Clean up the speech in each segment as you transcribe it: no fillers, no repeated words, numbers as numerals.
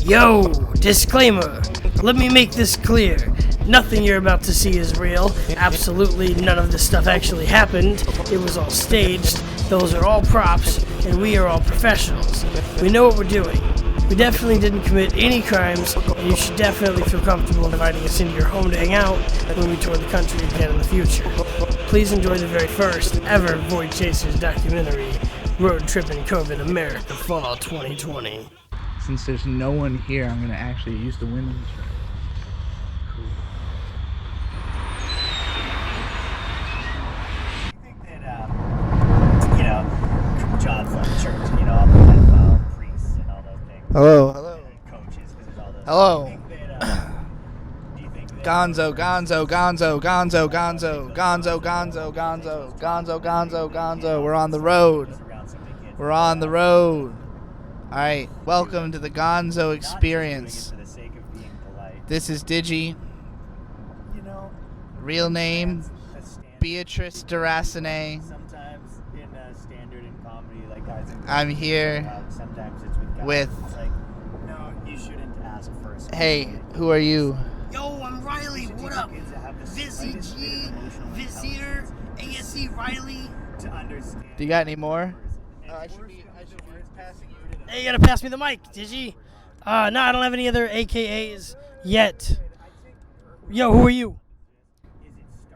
Yo, disclaimer. Let me make this clear. Nothing you're about to see is real. Absolutely none of this stuff actually happened. It was all staged. Those are all props, and we are all professionals. We know what we're doing. We definitely didn't commit any crimes, and you should definitely feel comfortable inviting us into your home to hang out when we tour the country again in the future. Please enjoy the very first ever Void Chasers documentary, Road Trippin' COVID America Fall 2020. Since there's no one here, I'm going to actually use the women's room. Cool. I think that, jobs like church, all the pedophile priests and all those things. Hello. And coaches, because there's all those. Hello. Do you think that, Gonzo. We're on the road. We're on the road. Alright, welcome to the Gonzo experience. This is Digi. Real name, Beatrice Deracine. Sometimes in standard in comedy, like guys in I'm here sometimes it's with guys. with... It's like, no, you shouldn't ask first. Hey, who are you? Yo, I'm Riley. What up? VizzyG, Vizier, ASC Riley. To understand. Do you got any more? I should be passing you. Hey, you gotta pass me the mic, did you? No, I don't have any other AKAs yet. Yo, who are you?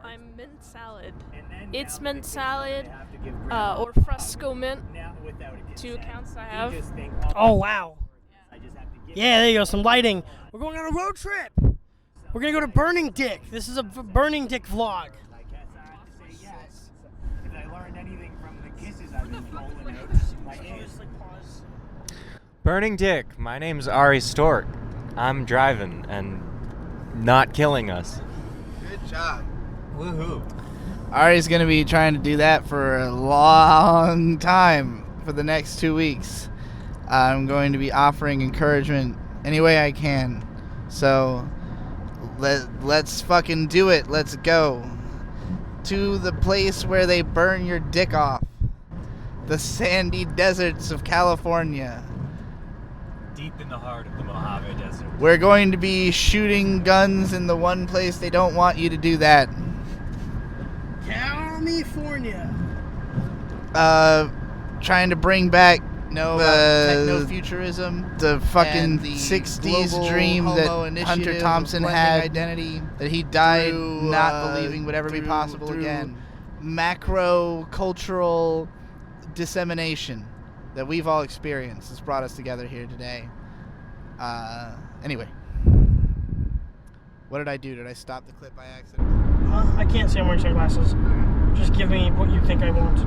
I'm mint salad. It's mint salad, or fresco mint. 2 accounts I have. Oh, wow. Yeah, there you go, some lighting. We're going on a road trip. We're gonna go to Burning Dick. This is a Burning Dick vlog. If I learned anything from the kisses I've been rolling out, my Burning Dick, my name's Ari Stork. I'm driving and not killing us. Good job. Woohoo. Ari's going to be trying to do that for a long time for the next 2 weeks. I'm going to be offering encouragement any way I can. So let's fucking do it. Let's go to the place where they burn your dick off. The sandy deserts of California. Deep in the heart of the Mojave Desert. We're going to be shooting guns in the one place they don't want you to do that. California. Trying to bring back techno-futurism, the fucking the 60s dream that Hunter Thompson had, identity that he died not believing would ever be possible again. Macro cultural dissemination that we've all experienced has brought us together here today. Anyway, what did I do? Did I stop the clip by accident? I can't see I'm wearing sunglasses. Just give me what you think I want.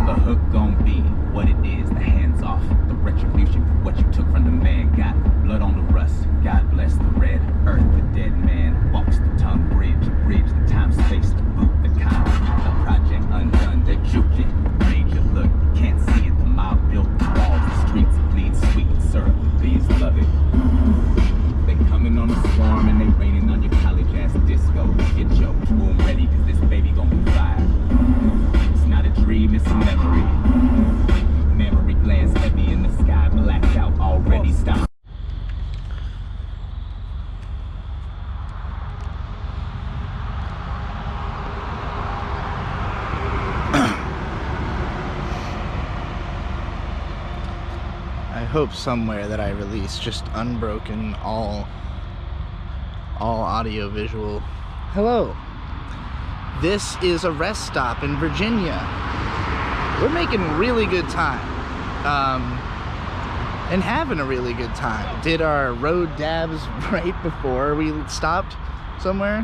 The hook gon' be what it is, the hands off, the retribution for what you took from the man. Got blood on the rust, God bless the red earth. The dead man walks the tongue bridge the time space, the boot, the con, the project undone, the juke it, made you look, you can't see it, the mob built the walls, the streets bleed sweet syrup, please love it. They coming on a swarm and they raining on your college ass disco. Get your womb ready, cause this baby gon' be fire. It's not a dream, it's a memory. Memory glands heavy in the sky, blacked out already. Stop. I hope somewhere that I release just unbroken all audio visual. Hello. This is a rest stop in Virginia. We're making really good time. And having a really good time. Did our road dabs right before we stopped somewhere.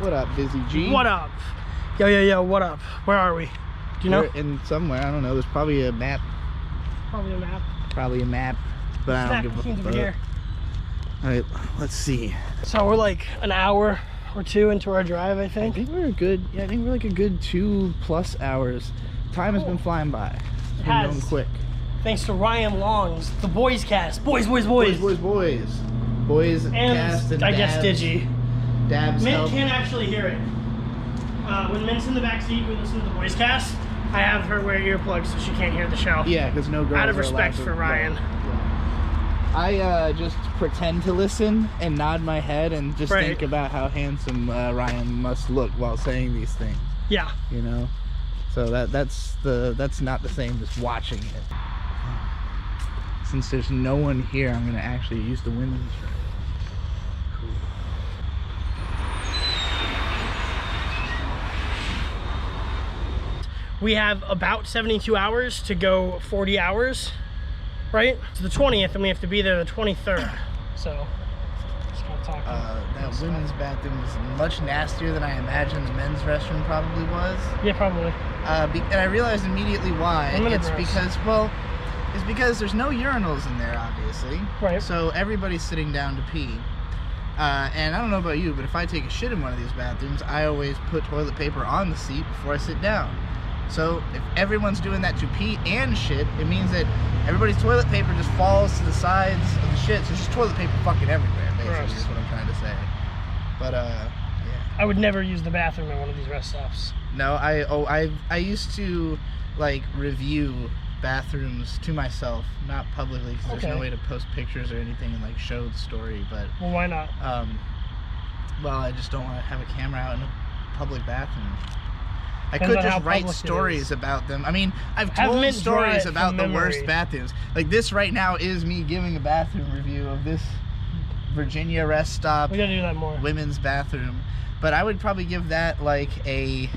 What up, Busy G? What up? Yo, what up? Where are we? Do you know? We're in somewhere, I don't know. There's probably a map. Probably a map. Probably a map, but I don't give a fuck. Here. Alright, let's see. So we're like an hour or two into our drive, I think. I think we're like a good 2+ hours. Time has been flying by. It's been going quick. Thanks to Ryan Long's The Boys Cast. Boys. Boys And cast and I dabs. guess Digi. Dabs Mint help. can't actually hear it. when Mint's in the back seat, we listen to the voice cast. I have her wear earplugs so she can't hear the show. Yeah, because no girls Out of are allowed respect to- for Ryan. I just pretend to listen and nod my head and just Right. think about how handsome Ryan must look while saying these things. Yeah. You know, so that's not the same as watching it. Since there's no one here, I'm gonna actually use the women's room. Cool. We have about 72 hours to go 40 hours, right? It's the 20th, and we have to be there the 23rd. So, just kind of talking. That women's bathroom was much nastier than I imagined the men's restroom probably was. Yeah, probably. And I realized immediately why. I'm gonna It's gross. because, well, it's because there's no urinals in there, obviously. Right. So everybody's sitting down to pee. And I don't know about you, but if I take a shit in one of these bathrooms, I always put toilet paper on the seat before I sit down. So if everyone's doing that to pee and shit, it means that everybody's toilet paper just falls to the sides of the shit. So it's just toilet paper fucking everywhere, basically, Gross. is what I'm trying to say. But, yeah. I would never use the bathroom at one of these rest stops. No, I used to, like, review bathrooms to myself, not publicly, because there's no Okay. way to post pictures or anything and, like, show the story, but, Well, why not? well, I just don't want to have a camera out in a public bathroom. I Depends could on how just write public it stories is. about them. I mean, I've Have told Mint draw stories it about from the worst memory. bathrooms. Like, this right now is me giving a bathroom review of this Virginia rest stop We gotta do that more. women's bathroom. But I would probably give that like a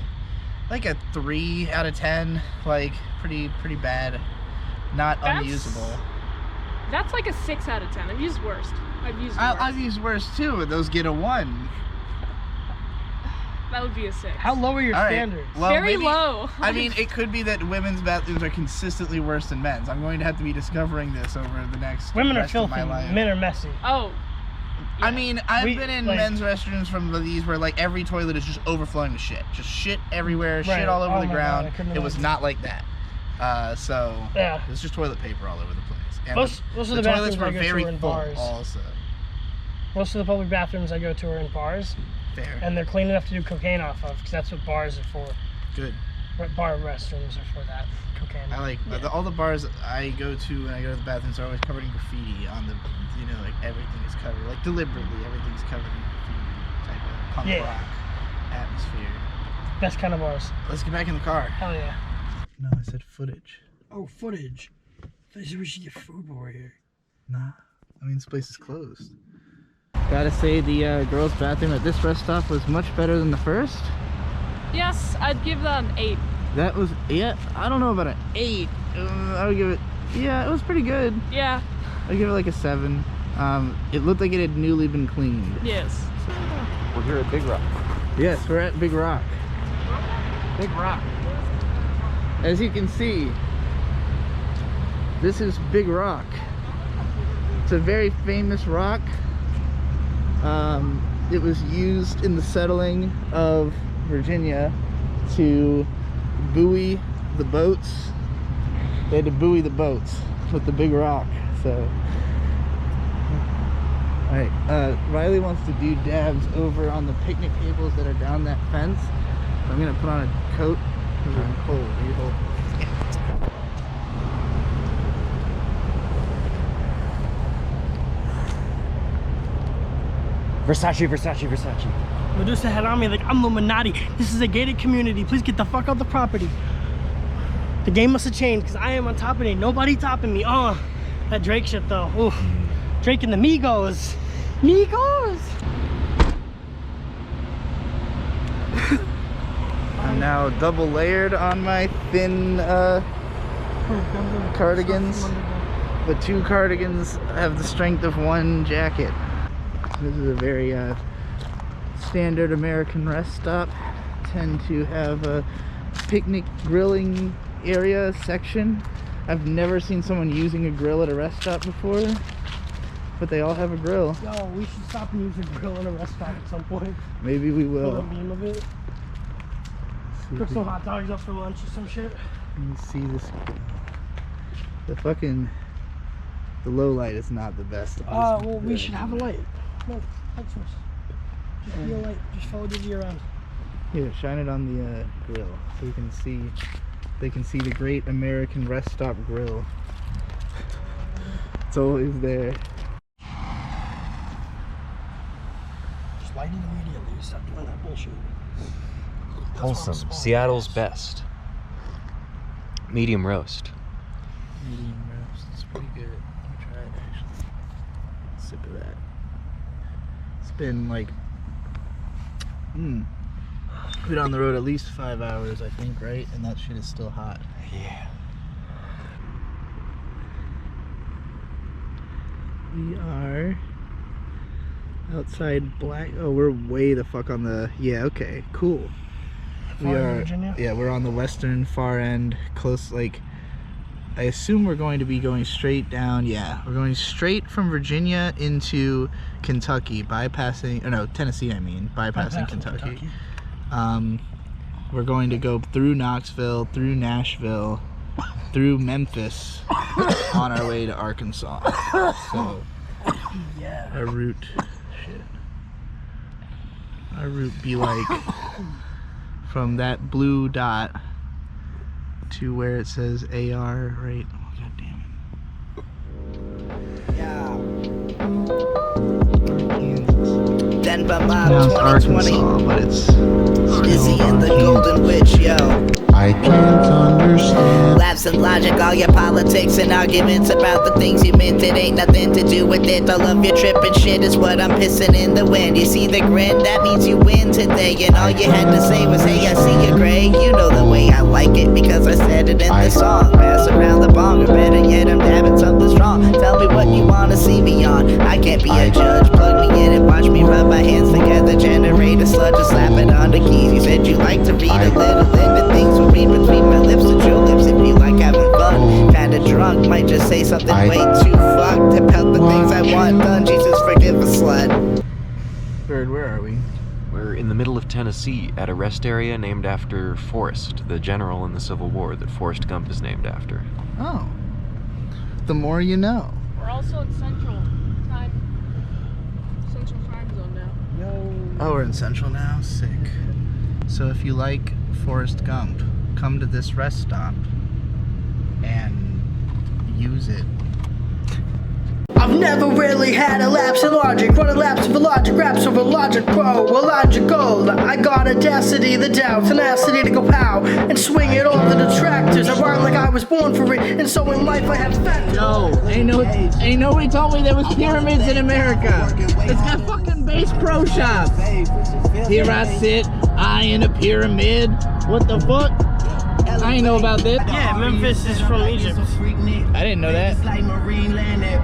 3 out of 10. Like, pretty bad. Not That's- unusable. That's like a 6 out of 10. I've used worst. I've used worst. I've used worse too, and those get a 1. That would be a 6. How low are your All right. standards? Well, Very maybe- low. I mean, it could be that women's bathrooms are consistently worse than men's. I'm going to have to be discovering this over the next Women are rest of filthy, my life. men are messy. Oh. I mean, I've We- been in like- men's restrooms from these where like every toilet is just overflowing with shit. Just shit everywhere, Right. shit all over Oh the my ground. God, I couldn't It was imagine. not like that. So Yeah. it's just toilet paper all over the place. And Most of the toilets bathrooms were I go to very are in full bars. also. Most of the public bathrooms I go to are in bars, Fair. and they're clean enough to do cocaine off of, because that's what bars are for. Good. Bar restrooms are for that, cocaine. I like all the bars I go to when I go to the bathrooms are always covered in graffiti on the, like everything is covered, like deliberately everything's covered in graffiti type of punk Yeah. rock atmosphere. Best kind of bars. Let's get back in the car. Hell yeah. No, I said footage. Oh, footage. I said we should get food while we're here. Nah, I mean this place is closed. Gotta say the girls' bathroom at this rest stop was much better than the first. Yes, I'd give that an 8. That was, yeah, I don't know about an 8. I would give it, yeah, it was pretty good. Yeah. I'd give it like a 7. It looked like it had newly been cleaned. Yes. We're here at Big Rock. Yes, we're at Big Rock. Big Rock. As you can see, this is Big Rock. It's a very famous rock. It was used in the settling of Virginia to buoy the boats. They had to buoy the boats with the big rock. So, alright, Riley wants to do dabs over on the picnic tables that are down that fence. So I'm gonna put on a coat because I'm cold. Are you cold? Versace, Versace, Versace. Medusa had on me like, I'm Illuminati. This is a gated community. Please get the fuck out the property. The game must have changed because I am on top of it. Nobody topping me. Oh, that Drake shit though. Ooh. Drake and the Migos. Migos! I'm now double layered on my thin cardigans, but 2 cardigans have the strength of 1 jacket. This is a very standard American rest stop. Tend to have a picnic grilling area section. I've never seen someone using a grill at a rest stop before, but they all have a grill. Yo, we should stop and use a grill in a restaurant at some point. Maybe we Pull a will. beam of it. Cook some hot dogs up for lunch or some shit. Let me see this. The low light is not the best. Well, we should have a light. No, light source. Just be a light. Just follow Dizzy around. Here, shine it on the grill so we can see. They can see the Great American Rest Stop Grill. It's always there. Just lighting immediately. Stop doing that bullshit. Wholesome. Seattle's best. Medium roast. Medium roast. It's pretty good. Let me try it actually. Sip of that. It's been like been on the road at least 5 hours, I think, right? And that shit is still hot. Yeah. We are outside Black. Oh, we're way the fuck on the. Yeah, okay, cool. We are. Virginia? Yeah, we're on the western far end, close. Like, I assume we're going to be going straight down. Yeah, we're going straight from Virginia into Kentucky, bypassing. Or no, Tennessee. I mean, bypassing Kentucky. We're going to go through Knoxville, through Nashville, through Memphis, on our way to Arkansas. So, Yeah. our route be like from that blue dot to where it says AR, right? Oh, God damn it. Kansas. Denver Now Mob it's 2020. Arkansas, but it's Dizzy and the Golden Witch, yo. I can't understand. Lapse in logic, all your politics and arguments about the things you meant. It ain't nothing to do with it. All of your trippin' shit is what I'm pissing in the wind. You see the grin? That means you win today. And all you had to say was, hey, I see you, Gray. You know the way I like it because I said it in the song. Pass around the bong, or better yet, I'm dabbing something strong. Tell me what you wanna see me on. I can't be a judge. Plug me in and watch me rub my hands together. Generate a sludge and slap it on the keys. You said you like to read a little into things will read between my lips and your lips. If you like having fun, kinda drunk, might just say something way too fucked about the things I want done. Jesus, forgive a slut. Bird, where are we? We're in the middle of Tennessee at a rest area named after Forrest, the general in the Civil War that Forrest Gump is named after. Oh, the more you know. We're also in Central Time Zone now. Oh, we're in Central now? Sick. So if you like Forrest Gump, come to this rest stop and use it. I've never really had a lapse in logic. Run a lapse of logic, raps over logic, bro. Well, logical. I got audacity, the doubt, tenacity to go pow and swing it over the detractors. I rhyme like I was born for it, and so in life I have factors. No, ain't nobody told me there was pyramids in America. It's got fucking Bass Pro Shop. Here I sit, I in a pyramid. What the fuck? I ain't know about this. Yeah, Memphis is from Egypt. I didn't know that.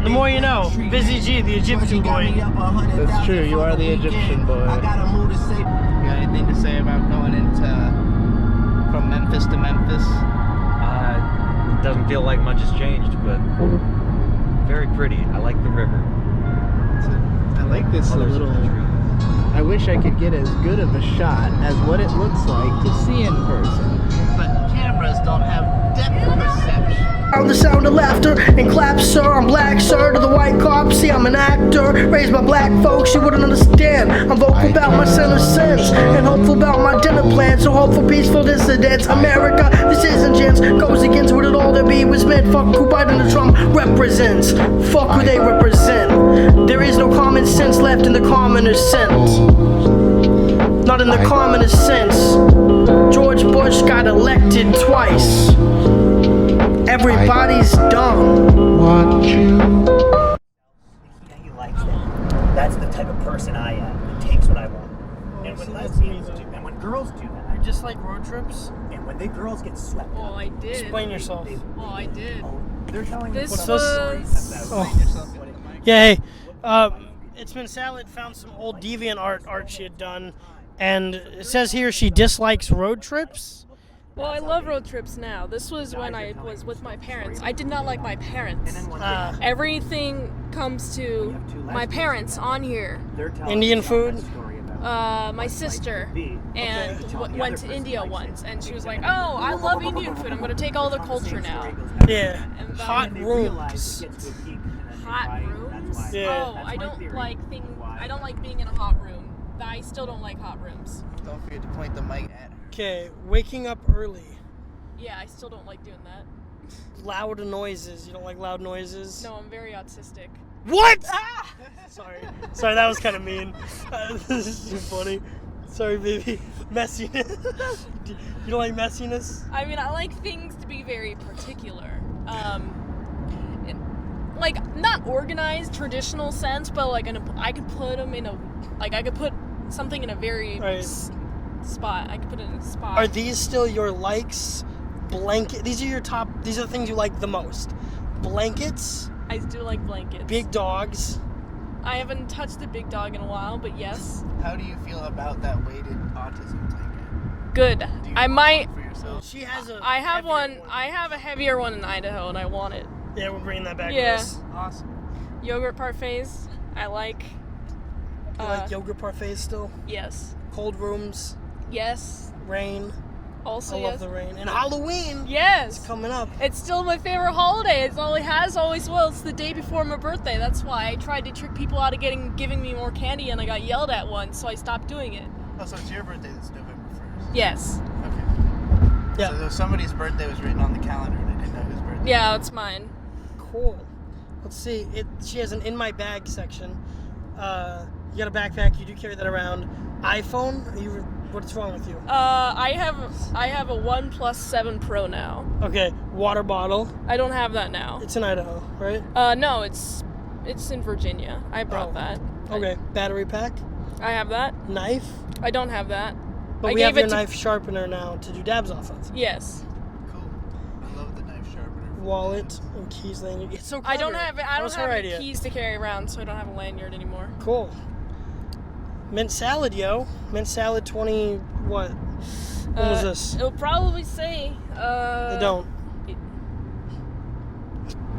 The more you know. Busy G, the Egyptian boy. That's true, you are the Egyptian boy. You got anything to say about going from Memphis to Memphis? Doesn't feel like much has changed, but very pretty. I like the river. I like this Colors of little. the trees. I wish I could get as good of a shot as what it looks like to see in person, but cameras don't have depth perception. The sound of laughter and claps, sir. I'm black, sir. To the white cops, see, I'm an actor. Raised by black folks, you wouldn't understand. I'm vocal about my center sense and hopeful about my dinner plan. So hopeful, peaceful dissidents. America, this isn't gents. Goes against what it all to be was meant. Fuck who Biden and Trump represents. Fuck who they represent. There is no common sense left in the commoner's sense. Not in the commonest sense. George Bush got elected twice. Everybody's dumb. Want you? Yeah, he likes that. That's the type of person I am. It takes what I want. And when lesbians do, and when girls do that, I just like road trips. and when they girls get swept Oh, up, I did. Explain yourself. Oh, I did. they're telling you This what was. Yeah, hey. It's been Salad found some old deviant art she had done, and it says here she dislikes road trips. Well, I love road trips now. This was when I was with my parents. I did not like my parents. Everything comes to my parents on here. Indian food. My sister and went to India once, and she was like, "Oh, I love Indian food. I'm gonna take all the culture now." Yeah. And Hot rooms. Hot rooms? Yeah. Oh, I don't like being in a hot room. I still don't like hot rooms. Don't forget to point the mic at her. Okay, waking up early. Yeah, I still don't like doing that. Loud noises. You don't like loud noises? No, I'm very autistic. What? Ah! Sorry, that was kind of mean. This is too funny. Sorry, baby. Messiness. You don't like messiness? I mean, I like things to be very particular. Like, not organized, traditional sense, but like I could put them in a, like I could put something in a very spot. I could put it in a spot. Are these still your likes? Blanket. These are the things you like the most. Blankets. I do like blankets. Big dogs. I haven't touched a big dog in a while, but yes. How do you feel about that weighted autism blanket? Good. Do you I want might. one for yourself? She has a. I have heavier one. I have a heavier one in Idaho, and I want it. Yeah, we're bringing that back. Yeah. With us. Awesome. Yogurt parfaits. I like. You like yogurt parfaits still? Yes. Cold rooms. Yes. Rain. Also I yes. love the rain. And Halloween. Yes. It's coming up. It's still my favorite holiday. It always will. It's the day before my birthday. That's why I tried to trick people out of giving me more candy, and I got yelled at once, so I stopped doing it. Oh, so it's your birthday that's November 1st? Yes. Okay. Yeah. So somebody's birthday was written on the calendar and I didn't know whose birthday. Yeah, it's mine. Cool. Let's see. She has an in my bag section. You got a backpack. You do carry that around. iPhone. What's wrong with you? I have a OnePlus 7 Pro now. Okay. Water bottle. I don't have that now. It's in Idaho, right? No, it's in Virginia. I brought that. Okay. Battery pack. I have that. Knife. I don't have that. But we have your knife sharpener now to do dabs off of. Yes. Cool. I love the knife sharpener. Wallet and keys lanyard. It's so clever. I don't have any idea. keys to carry around, so I don't have a lanyard anymore. Cool. Mint salad, yo. Mint salad 20 what? When was this? It'll probably say They don't.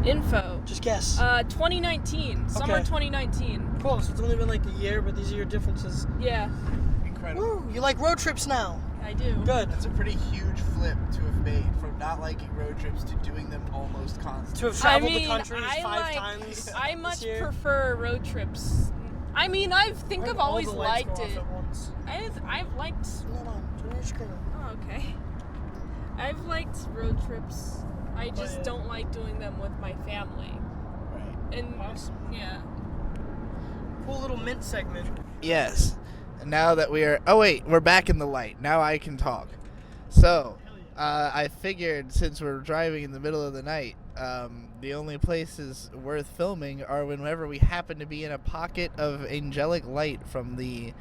Info. Just guess. 2019. Summer Okay. 2019. Cool. So it's only been like a year, but these are your differences. Yeah, Incredible. Woo, you like road trips now. I do. Good. That's a pretty huge flip to have made from not liking road trips to doing them almost constantly. To have traveled I mean, the country I 5 times. I this much year. prefer road trips. I mean, I've All always the lights liked go off it. at once. I've liked. Hold on. Turn your screen on. Oh, okay. I've liked road trips. I just yeah. don't like doing them with my family. Right. And yeah. Cool little mint segment. Yes. And now that we're back in the light. Now I can talk. So, I figured since we're driving in the middle of the night, the only places worth filming are whenever we happen to be in a pocket of angelic light from the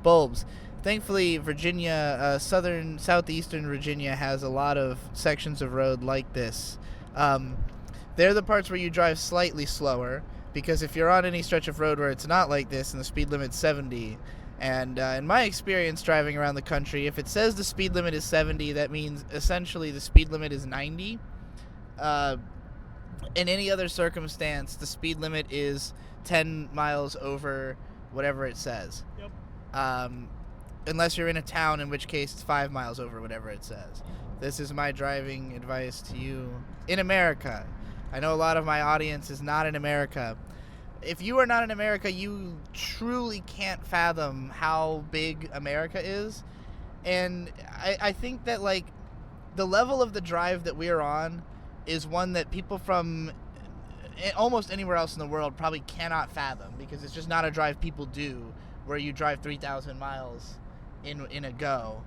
bulbs. Thankfully, Virginia, southeastern Virginia has a lot of sections of road like this. They're the parts where you drive slightly slower, because if you're on any stretch of road where it's not like this and the speed limit's 70, and in my experience driving around the country, if it says the speed limit is 70, that means essentially the speed limit is 90. In any other circumstance, the speed limit is 10 miles over whatever it says. Yep. Unless you're in a town, in which case it's 5 miles over whatever it says. This is my driving advice to you in America. I know a lot of my audience is not in America. If you are not in America, you truly can't fathom how big America is. And I think that, like, the level of the drive that we're on is one that people from almost anywhere else in the world probably cannot fathom, because it's just not a drive people do where you drive 3,000 miles in a go.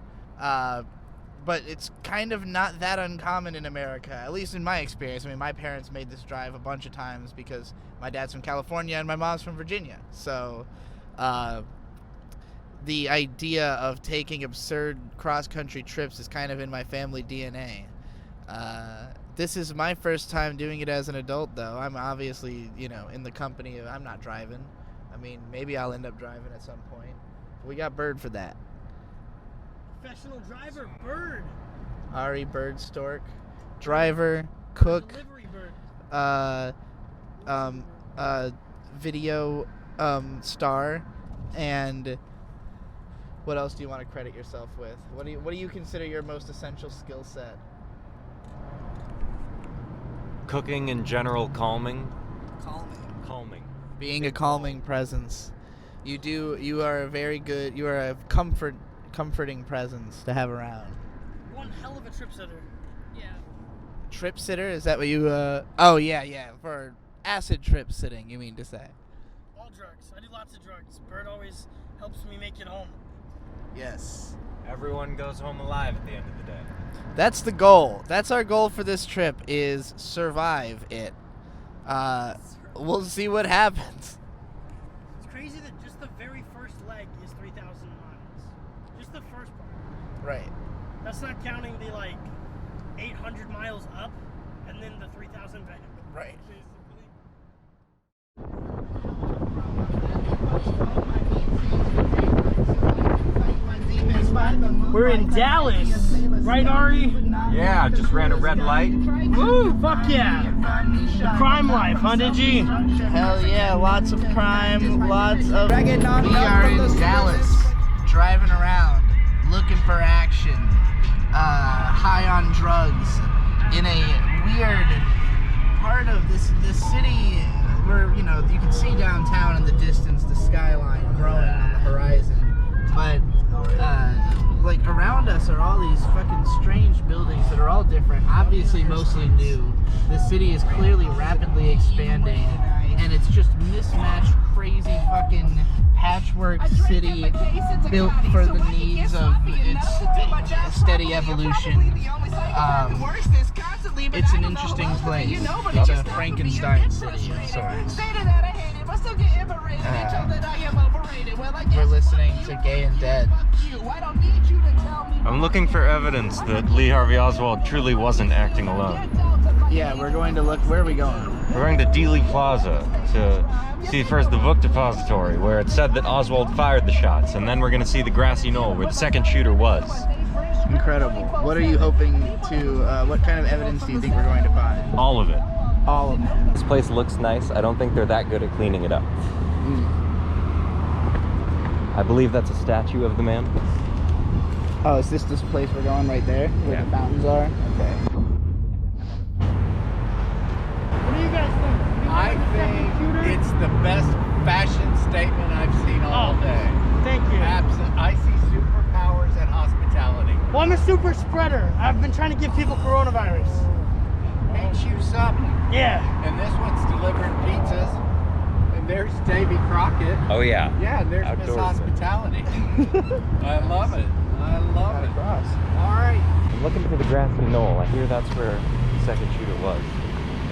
But it's kind of not that uncommon in America, at least in my experience. I mean, my parents made this drive a bunch of times because my dad's from California and my mom's from Virginia. So the idea of taking absurd cross-country trips is kind of in my family DNA. This is my first time doing it as an adult, though. I'm obviously, in the company of, I'm not driving. I mean, maybe I'll end up driving at some point. We got Bird for that. Professional driver, Bird. Ari Bird Stork. Driver, cook, Delivery Bird. video star, and what else do you want to credit yourself with? What do you consider your most essential skill set? Cooking and general calming. Calming. Being a calming presence. You are a comfort comforting presence to have around. One hell of a trip sitter. Yeah. Trip sitter? Is that what you, Oh, yeah. For acid trip sitting, you mean to say? All drugs. I do lots of drugs. Bird always helps me make it home. Yes. Everyone goes home alive at the end of the day. That's the goal. That's our goal for this trip, is survive it. We'll see what happens. It's crazy that just the very first leg is 3,000 miles. Just the first part. Right. That's not counting the, 800 miles up and then the 3,000 back. Right. We're in Dallas, right, Ari? Yeah, I just ran a red light. Woo, fuck yeah. The crime life, huh, Digi? Hell yeah, lots of crime, lots of... We are in Dallas, driving around, looking for action, high on drugs, in a weird part of this city where, you can see downtown in the distance, the skyline growing on the horizon, but around us are all these fucking strange buildings that are all different, obviously mostly new. The city is clearly rapidly expanding, and it's just mismatched, crazy fucking patchwork city built for the needs of its steady evolution. It's an interesting place. It's a Frankenstein city of sorts. We're listening to Gay and Dead. I'm looking for evidence that Lee Harvey Oswald truly wasn't acting alone. Yeah, we're going to look. Where are we going? We're going to Dealey Plaza to see first the book depository, where it said that Oswald fired the shots, and then we're going to see the grassy knoll where the second shooter was. Incredible. What are you hoping to, what kind of evidence do you think we're going to find? All of it. All of it. This place looks nice. I don't think they're that good at cleaning it up. I believe that's a statue of the man. Oh, is this place we're going right there? Where the fountains are? Okay. What do you guys think? I think it's the best fashion statement I've seen all day. Thank you. I see superpowers and hospitality. Well, I'm a super spreader. I've been trying to give people coronavirus. Ain't you something? Yeah. And this one's delivering pizzas. And there's Davy Crockett. Oh yeah. Yeah, and there's Miss Hospitality. I love it. I love it. All right. I'm looking for the grassy knoll. I hear that's where the second shooter was.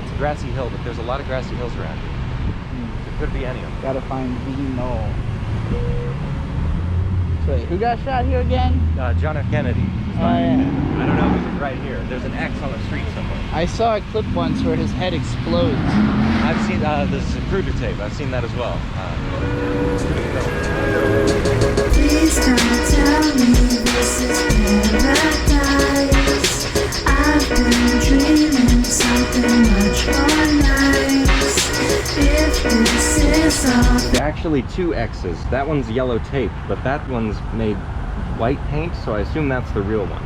It's a grassy hill, but there's a lot of grassy hills around here. There could be any of them. Gotta find the knoll. So wait, who got shot here again? John F. Kennedy. Oh yeah. I don't know if it's right here. There's an X on the street somewhere. I saw a clip once where his head explodes. I've seen this Kruger tape. I've seen that as well. Please don't tell me this is paradise. I've been dreaming something much more nice. If this is all. There are actually two X's. That one's yellow tape, but that one's made white paint, so I assume that's the real one.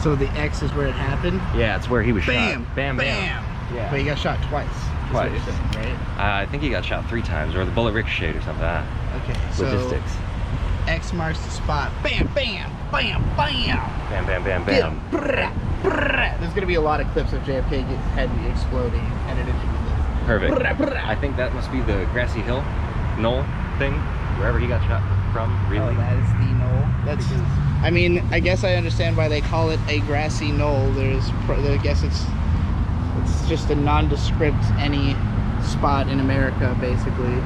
So the X is where it happened? Yeah, it's where he was Bam! shot. Bam, bam. Yeah. But he got shot twice. Twice. Is what you're saying, right? I think he got shot 3 times, or the bullet ricocheted or something. Okay, so Logistics. X marks the spot. Bam, bam, bam, bam. Bam, bam, bam, bam. There's gonna be a lot of clips of JFK head exploding edited into this. Perfect. I think that must be the grassy hill knoll thing, wherever he got shot from. Really? Oh, that is the knoll. That's. I mean, I guess I understand why they call it a grassy knoll. I guess it's just a nondescript any spot in America, basically.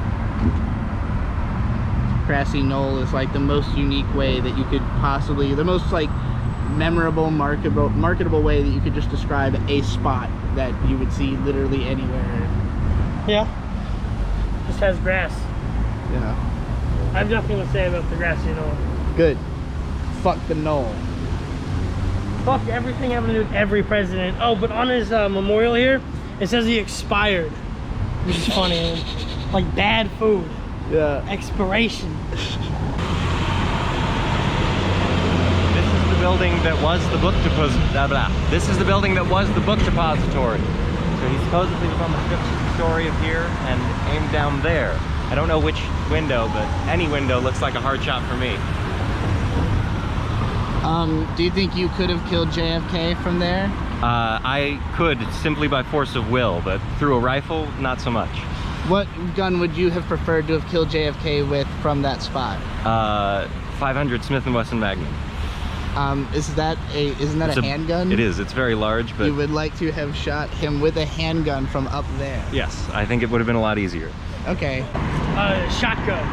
Grassy knoll is like the most unique way that you could possibly, the most like memorable, marketable way that you could just describe a spot that you would see literally anywhere. Yeah. Just has grass. Yeah. I have nothing to say about the grassy knoll. Good. Fuck the knoll. Fuck everything having to do with every president. Oh, but on his memorial here, it says he expired. Which is funny. Like bad food. Yeah. Expiration. This is the building that was the book depository. This is the building that was the book depository. So he supposedly was on the 5th story of here and aimed down there. I don't know which window, but any window looks like a hard shot for me. Do you think you could have killed JFK from there? I could simply by force of will, but through a rifle, not so much. What gun would you have preferred to have killed JFK with from that spot? 500 Smith & Wesson Magnum. Isn't that a handgun? It is. It's very large, but... You would like to have shot him with a handgun from up there? Yes, I think it would have been a lot easier. Okay. Shotgun.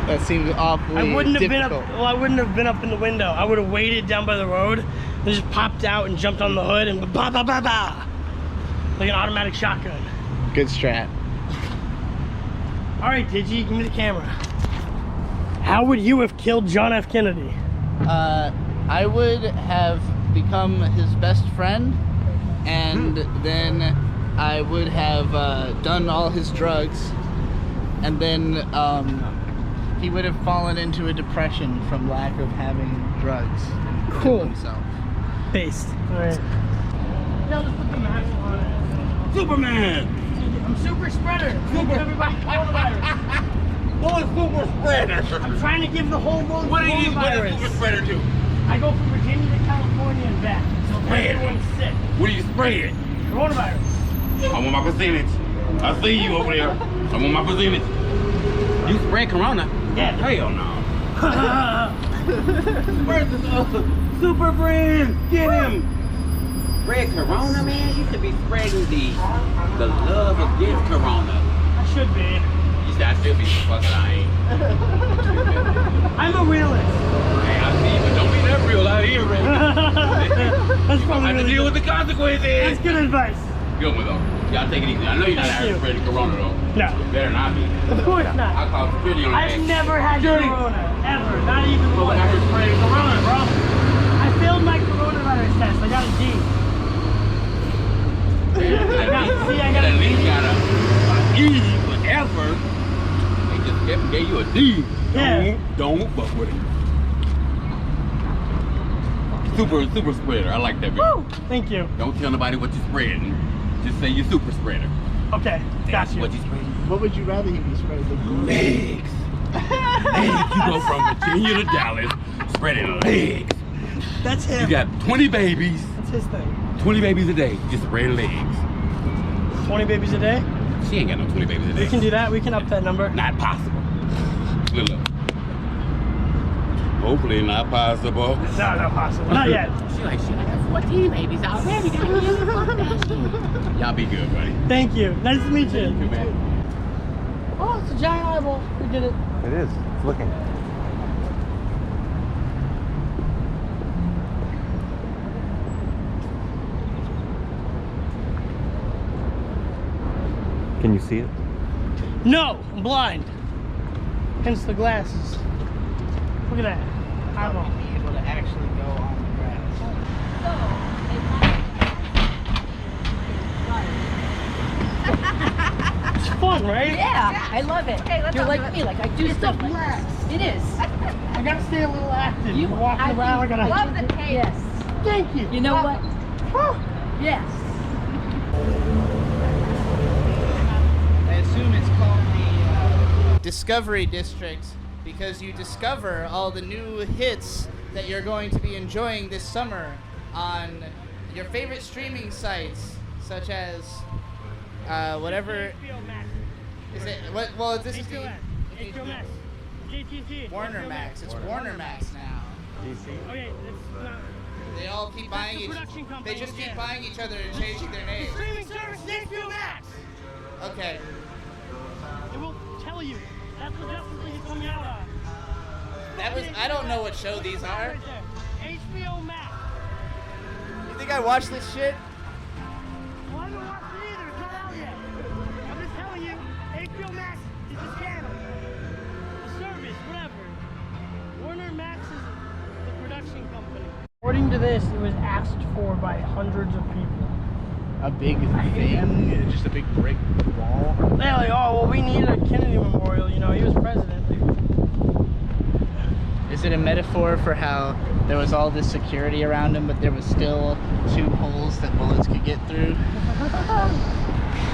That seems awfully I wouldn't have difficult. been up. Well, I wouldn't have been up in the window. I would have waited down by the road and just popped out and jumped on the hood and ba ba ba ba, like an automatic shotgun. Good strat. All right, Digi, give me the camera. How would you have killed John F. Kennedy? I would have become his best friend, and then I would have done all his drugs, and then he would have fallen into a depression from lack of having drugs. Cool. Himself. Based. All right. Now let's put the mask on it. Superman! I'm super spreader. Super everybody coronavirus. What is super spreader? I'm trying to give the whole world What does coronavirus. super spreader do? I go from Virginia to California and back. So everyone's sick. What do you spray it? Coronavirus. I want my percentage. I see you over there. I want my percentage. You spray Corona? Yeah. Hell no. Where's the super friend? Get him. Spread Corona, man. You should be spreading the love against Corona. I should be. You said I should be. Fuck it, I ain't. I'm a realist. Hey, I see you, but don't be that real out here, man. That's probably I have to really deal good. with the consequences. That's good advice. Good one, though. Y'all take it easy. I know you're not out here spreading Corona, though. No. You better not be. Of course not. I call security on I've that. never had corona, ever. Not even Well, once. I heard spreading Corona, bro. I failed my coronavirus test. I got a D. I got at a least D. got a E forever. They just gave you a D. Yeah. Don't fuck with it. Super spreader. I like that. Woo! Thank you. Don't tell nobody what you're spreading. Just say you're super spreader. Okay, got you. What you spreading? What would you rather he be spreading? Legs. Legs. You go from Virginia to Dallas spreading legs. That's him. You got 20 babies. That's his thing. 20 babies a day. Just spread legs. 20 babies a day? She ain't got no 20 babies a day. We can do that. We can up that number. Not possible. Look. Hopefully not possible. No, not possible. Not yet. She like 14 babies already. Y'all be good, buddy. Thank you. Nice to meet you. Thank you, man. Oh, it's a giant eyeball. We did it. It is. It's looking. Can you see it? No, I'm blind. Hence the glasses. Look at that. Eyeball. Be able to actually go on the grass. It's fun, right? Yeah, I love it. You're like me, like I do stuff. It is. I gotta stay a little active. You walking around. I gotta. love the tape. Yes. Thank you. You know what? Yes. I assume it's called the Discovery District because you discover all the new hits that you're going to be enjoying this summer on your favorite streaming sites, such as whatever. HBO Max. Is it? What? Well, this is HBO Max. HBO Max. JTC. Warner Max. It's Warner Max now. Okay, it's not. They all keep buying the each. production company, They just keep yeah. buying each other and changing their names. Streaming service is HBO Max. Okay. It will tell you. That's what it's coming out of. That was. I don't know what show these are. Right there. HBO Max. You think I watched this shit? Well, I haven't watched it either. It's not out yet. I'm just telling you, HBO Max is the channel. The service, whatever. Warner Max is the production company. According to this, it was asked for by hundreds of people. A big thing? Just a big brick wall? They're like, oh, well, we need a Kennedy memorial. You know, he was president. Is it a metaphor for how there was all this security around him, but there was still 2 holes that bullets could get through?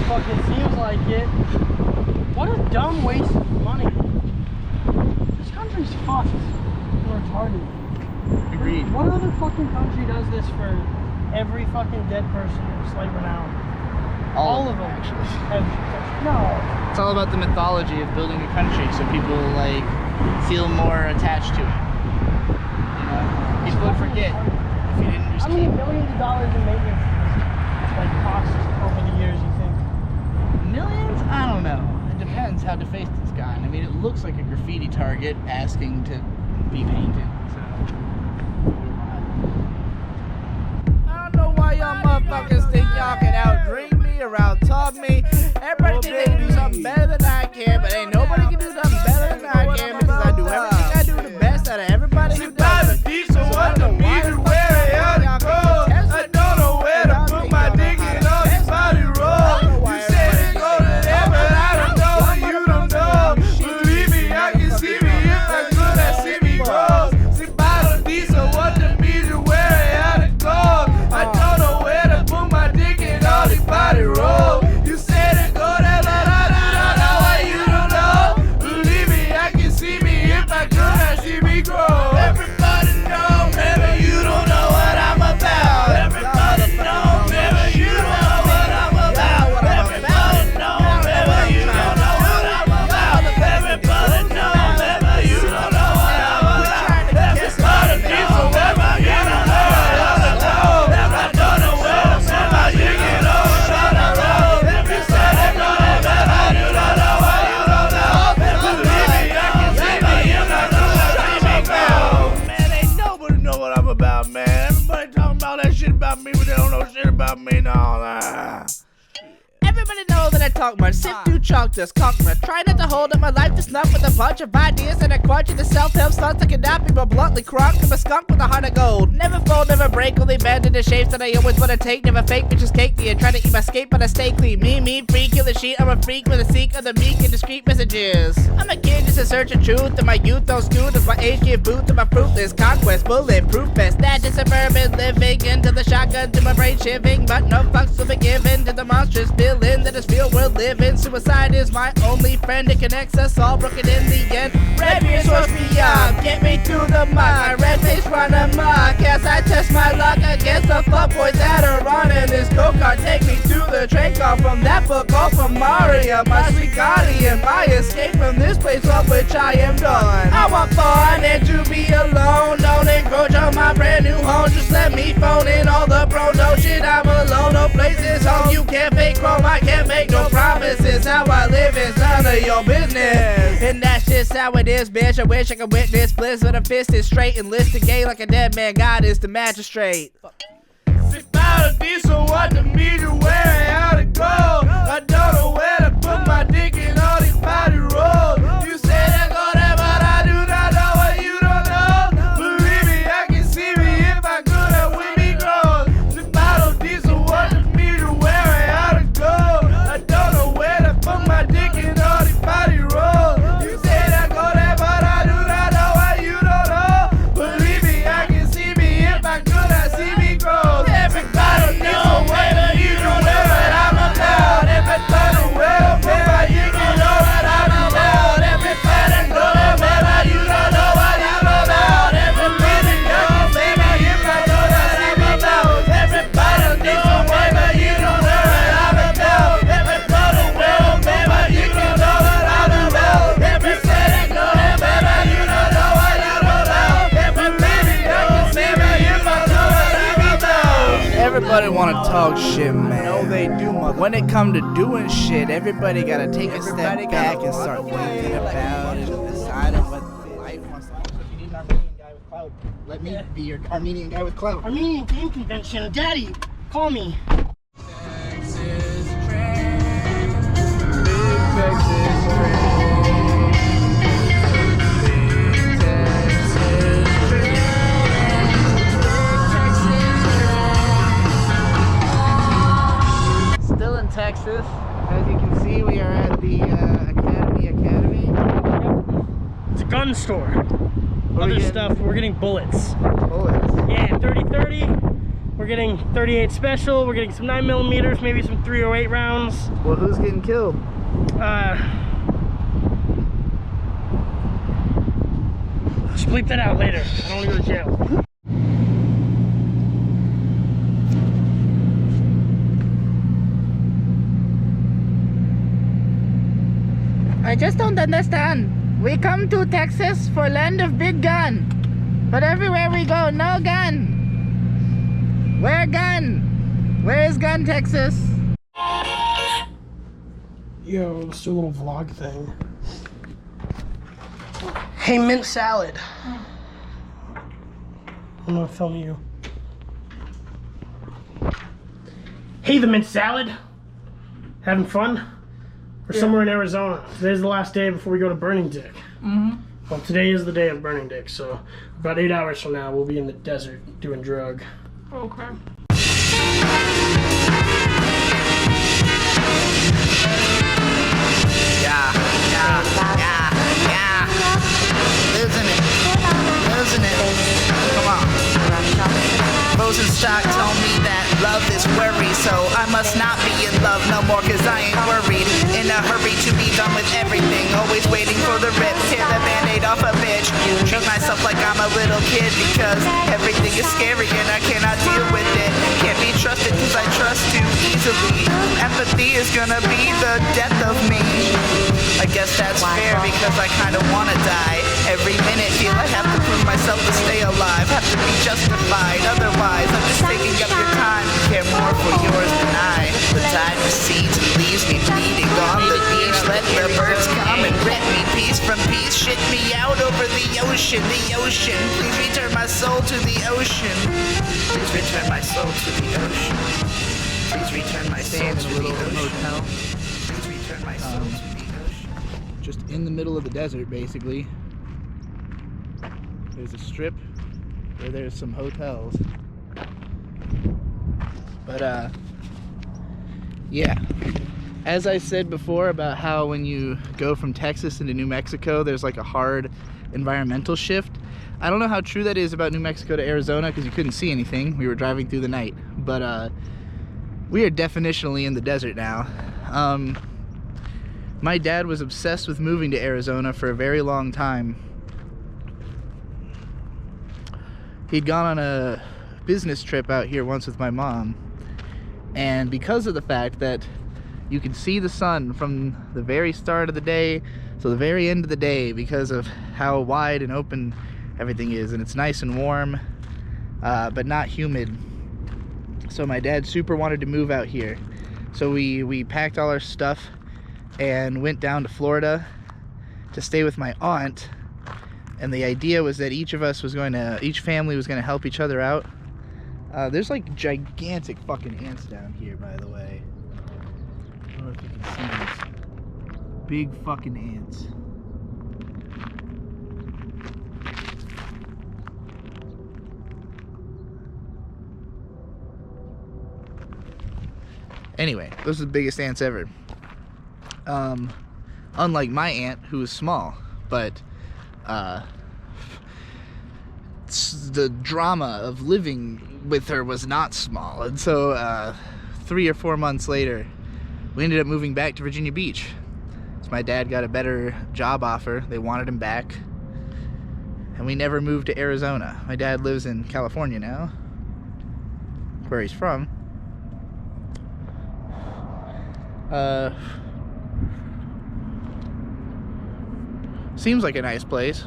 Fucking seems like it. What a dumb waste of money. This country's fucked. We're retarded. Agreed. What other fucking country does this for every fucking dead person of slight renown? All of them actually. No. It's all about the mythology of building a country, so people like feel more attached to it. You know, people would forget if you didn't just How many millions of dollars in maintenance it's like cost over the years, you think? Millions? I don't know. It depends how defaced it's gotten. I mean, it looks like a graffiti target asking to be painted. So I don't know why y'all motherfuckers think y'all can outdrink me or out-talk me. Everybody think they can do something better than I can, but ain't nobody can do something better than I can because I do everything I do the best out of everybody who does it. So I don't know why the fuck y'all can contest it. I don't know where to put my dick in all these body rolls. You said it go to there, but I don't know and you don't know. Believe me, I can see me if I could, I see me grow. See, bottle diesel, what the meter, where I had to go. I don't know where to put my dick in all these body rolls. You said it go there, but I don't know and you don't know. Believe me, I can see me if I could, I see me grow. Everybody know, maybe you don't know what I'm about. Everybody know, maybe you don't know what I'm about. Everybody know, maybe you don't know what I'm about. Everybody know, maybe you don't know what I'm about. Everybody know, maybe you don't know what I'm about. I don't know where to put my dick in all the road. If you said it, go there, maybe you don't know what you don't know. Believe me, I can see me if I could, I see me grow. Man, ain't nobody know what I'm about, man. Everybody talking about that shit about me, but they don't know shit about me and all that. Everybody knows that I talk much, sip through chalk dust, cockroach. Try not to hold up my life to snuff with a bunch of ideas and a quadra the self-help starts to cannot be but bluntly crocked. I'm a skunk with a heart of gold. Never fold, never break, only bend in the shapes that I always wanna take. Never fake, bitches cake me and try to eat my scape, but I stay clean. Me, free, kill the sheet. I'm a freak with a seek of the meek and discreet messages. I'm a kid just in search of truth, and my youth don't scoot as my age give boot to my fruitless conquest. Bulletproof best, that is suburban living into the shotgun to my brain shiving, but no fucks will be given to the monstrous feeling that this field we're living. Suicide is my only friend, it connects us all, broken in the end. Red beer source me up, get me to the muck. My red face run amok as I test my luck against the fuckboys that are running this go-kart. Take me to the train car from that book called from Mario. My sweet guardian, my escape from this place of which I am done. I want fun and to be alone, don't encroach on my brand new home. Just let me phone in all the bro, no shit, I'm alone, no place is home. You can't fake chrome, I can't make no promises. How I live is none of your business, and that's just how it is, bitch. I wish I could witness bliss, but I'm fisted straight and listed gay like a dead man. God is the magistrate. Six bottle diesel, what the meter, where I had to go. I don't know where to put my dick in all these body rolls. You said I go there, but I do not know what you don't know. Believe me, I can see me if I could, I would be gross. Six bottle diesel, what the meter, where I had to go. I don't know where to put my dick in all these body rolls. You said I go there, but I do not know what you don't know. Believe me, I can see me if I could, I see me grow. Everybody know whether you don't know what I'm about. Everybody will, maybe you can know what I'm about. Everybody know that maybe you don't know what I'm about. Everybody know, maybe if I could, I see me about. Everybody know, maybe you don't know what I'm about. Everybody will, maybe you can know what I'm about. Everybody know that maybe you don't know what I'm about. Everybody know, maybe if I could, I see me about. Everybody wanna talk shit, man. No, they do. When it come to doing shit, everybody gotta take a step back and start thinking about it and decide on what life wants to be. If you need an Armenian guy with clout, let me be your Armenian guy with clout. Armenian Game Convention, Daddy, call me. Texas train, big Texas train, big Texas train, Still in Texas. As you can see, we are at the Academy. It's a gun store. Other stuff, we're getting bullets. Bullets? Yeah, 30-30. We're getting 38 special. We're getting some 9mm, maybe some 308 rounds. Well, who's getting killed? Just bleep that out later. I don't want to go to jail. I just don't understand. We come to Texas for land of big gun. But everywhere we go, no gun. Where gun? Where is gun, Texas? Yo, let's do a little vlog thing. Hey, mint salad. I'm gonna film you. Hey, the mint salad. Having fun? We're somewhere in Arizona. Today's the last day before we go to Burning Dick. Well, today is the day of Burning Dick, so about 8 hours from now, we'll be in the desert doing drug. Okay. Yeah. Losing it. Come on. Rosenstock told me that love is worry, so I must not be in love no more, cause I ain't worried. In a hurry to be done with everything, always waiting for the rip, tear the band-aid off a bitch. Treat myself like I'm a little kid, because everything is scary and I cannot deal with it. Can't be trusted cause I trust too easily. Empathy is gonna be the death of me. I guess that's fair because I kinda wanna die. Every minute feel I have to prove myself to stay alive, have to be justified, otherwise I'm just taking up your time. Care more for yours than I. The tide recedes and leaves me bleeding on the beach. Let the birds come and rip me piece from piece. Shit me out over the ocean, Please return my soul to the ocean. Please return my soul to the ocean. Please return my soul to the ocean. Please return my soul to the ocean. Just in the middle of the desert, basically. There's a strip where there's some hotels. But yeah, as I said before about how when you go from Texas into New Mexico, there's like a hard environmental shift. I don't know how true that is about New Mexico to Arizona because you couldn't see anything. We were driving through the night, but we are definitionally in the desert now. My dad was obsessed with moving to Arizona for a very long time. He'd gone on a business trip out here once with my mom, and because of the fact that you can see the sun from the very start of the day to the very end of the day because of how wide and open everything is, and it's nice and warm but not humid, so my dad super wanted to move out here. So we packed all our stuff and went down to Florida to stay with my aunt. And the idea was that each family was going to help each other out. There's like gigantic fucking ants down here, by the way. I don't know if you can see these big fucking ants. Anyway, those are the biggest ants ever. Unlike my aunt, who is small, but the drama of living with her was not small, and so 3 or 4 months later we ended up moving back to Virginia Beach. So my dad got a better job offer, they wanted him back, and we never moved to Arizona. My dad lives in California now, where he's from. Seems like a nice place.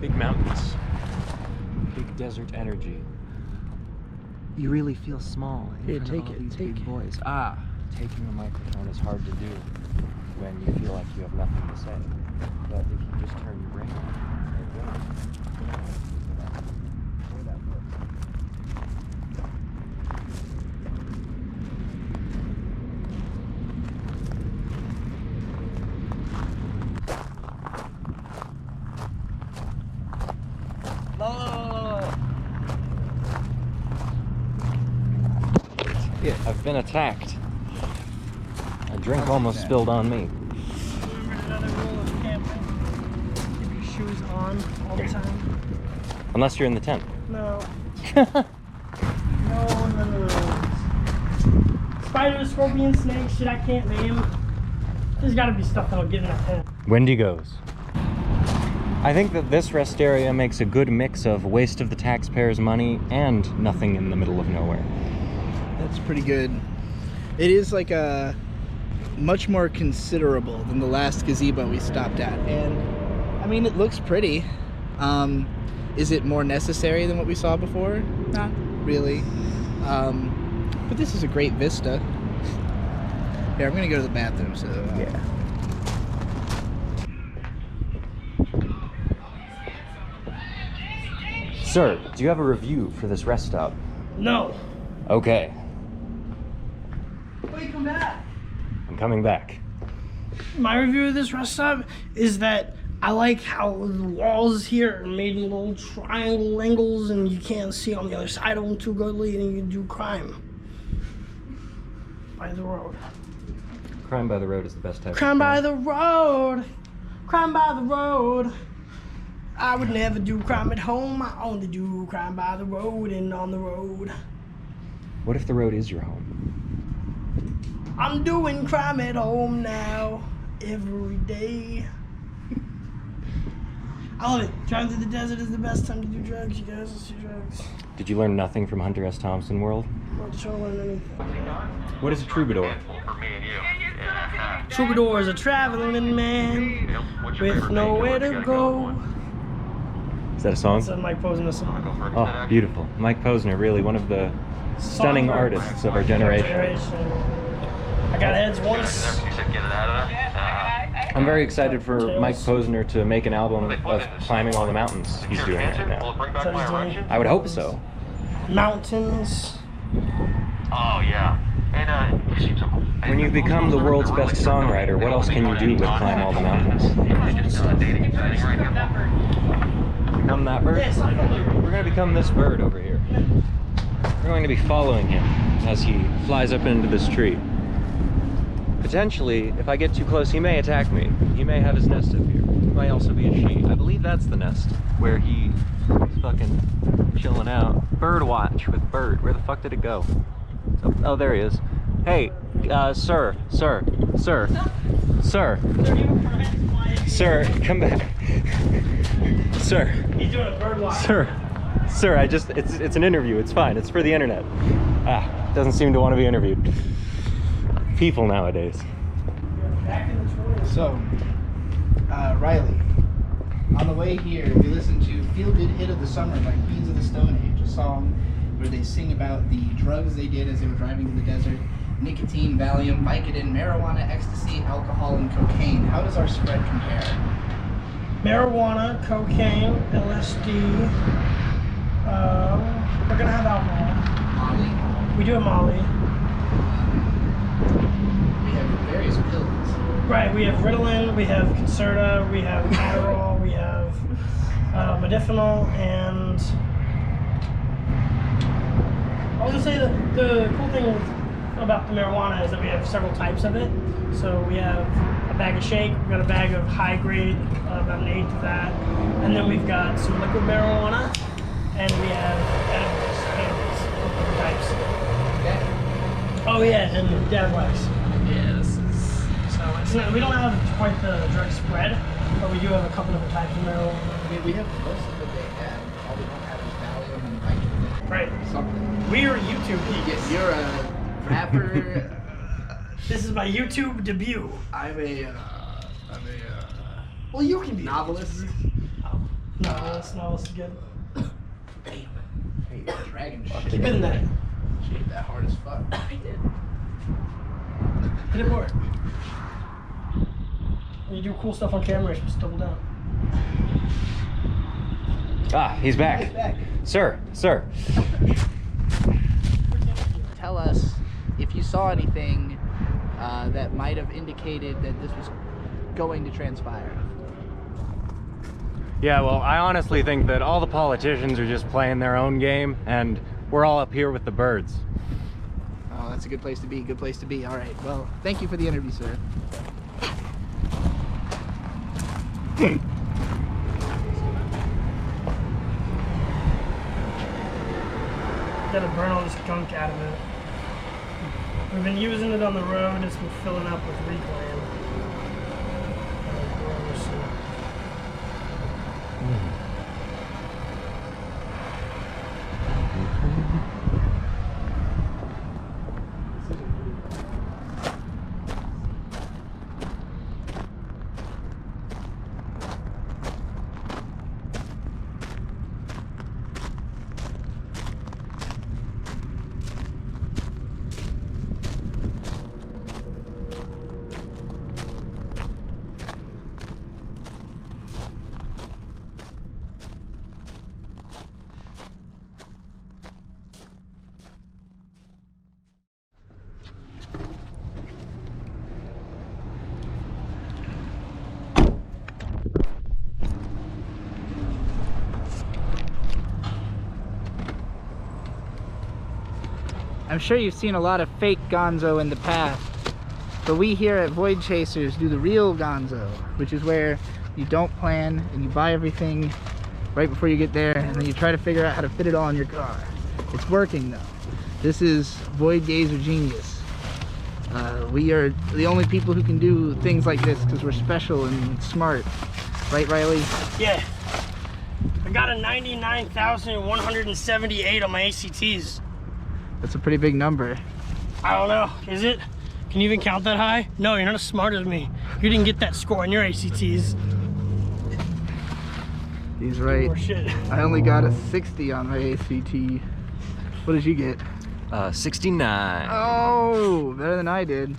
Big mountains, big desert energy. You really feel small. Here, take it. Take big boys. Taking the microphone is hard to do when you feel like you have nothing to say. But if you just turn your brain on, I've been attacked. A drink almost spilled on me. Remember another rule of camping? Keep your shoes on all the time. Unless you're in the tent. No. No. Spiders, scorpions, snakes, shit I can't name. There's gotta be stuff that'll get in that tent. Wendigos. I think that this rest area makes a good mix of waste of the taxpayers' money and nothing in the middle of nowhere. That's pretty good. It is like a much more considerable than the last gazebo we stopped at, and I mean it looks pretty. Is it more necessary than what we saw before? Not really. But this is a great vista. Here, I'm gonna go to the bathroom. So yeah. Sir, do you have a review for this rest stop? No. Okay. Wait, come back. I'm coming back. My review of this rest stop is that I like how the walls here are made in little triangle angles and you can't see on the other side of them too goodly, and you can do crime by the road. Crime by the road is the best type Crime of by the road. Crime by the road. I would never do crime at home. I only do crime by the road and on the road. What if the road is your home? I'm doing crime at home now, every day. I love it. Driving through the desert is the best time to do drugs, you guys. Let's do drugs. Did you learn nothing from Hunter S. Thompson world? Not to learn anything. What is a troubadour? Troubadour is a traveling man with nowhere to go. Is that a song? That's Mike Posner song. Oh, beautiful. Mike Posner, really one of the stunning artists of our generation. I got heads once. I'm very excited for Mike Posner to make an album of climbing all the mountains he's doing right now. I would hope so. Mountains. Oh yeah. And when you become the world's best songwriter, what else can you do but climb all the mountains? Become that bird? We're going to become this bird over here. We're going to be following him as he flies up into this tree. Potentially, if I get too close, he may attack me. He may have his nest up here. It might also be a she. I believe that's the nest where he is fucking chilling out. Bird watch with Bird. Where the fuck did it go? Oh, there he is. Hey, sir, come back. Sir. He's doing a bird watch. Sir, it's an interview. It's fine. It's for the internet. Doesn't seem to want to be interviewed. People nowadays. So, Riley, on the way here, we listened to Feel Good Hit of the Summer by Queens of the Stone Age, a song where they sing about the drugs they did as they were driving to the desert. Nicotine, Valium, Vicodin, marijuana, ecstasy, alcohol, and cocaine. How does our spread compare? Marijuana, cocaine, LSD. We're gonna have alcohol. Molly. We do have Molly. We have various pills. Right, we have Ritalin, we have Concerta, we have Adderall, we have Medicinal, and I was gonna say that the cool thing about the marijuana is that we have several types of it. So we have a bag of shake, we've got a bag of high grade, about an eighth of that, and then we've got some liquid marijuana, and we have edibles, different types. Okay. Oh yeah, and dab wax. Yeah, this is... So it's not, we don't have quite the drug spread, but we do have a couple different types of marijuana. I mean, we have most of what they have. All we don't have is Valium and Vicodin. Right. Something. We are YouTube geeks. You're a rapper. This is my YouTube debut. I'm a well, you can be novelist. Oh, novelist is good. Damn. Hey, dragon shit. Keep in that. She hit that hard as fuck. I did. Hit it more. When you do cool stuff on camera, you're supposed to double down. He's back. He's back. Sir. Tell us if you saw anything that might have indicated that this was going to transpire. Yeah, well, I honestly think that all the politicians are just playing their own game, and we're all up here with the birds. Oh, that's a good place to be. Good place to be. All right. Well, thank you for the interview, sir. Gotta burn all this gunk out of it. We've been using it on the road. It's been filling up with reclaim. I'm sure you've seen a lot of fake gonzo in the past, but we here at Void Chasers do the real gonzo, which is where you don't plan and you buy everything right before you get there, and then you try to figure out how to fit it all in your car. It's working though. This is Void Gazer genius. We are the only people who can do things like this because we're special and smart. Right, Riley? Yeah. I got a 99,178 on my ACTs. That's a pretty big number. I don't know. Is it? Can you even count that high? No, you're not as smart as me. You didn't get that score on your ACTs. He's right. More shit. I only got a 60 on my ACT. What did you get? 69. Oh, better than I did.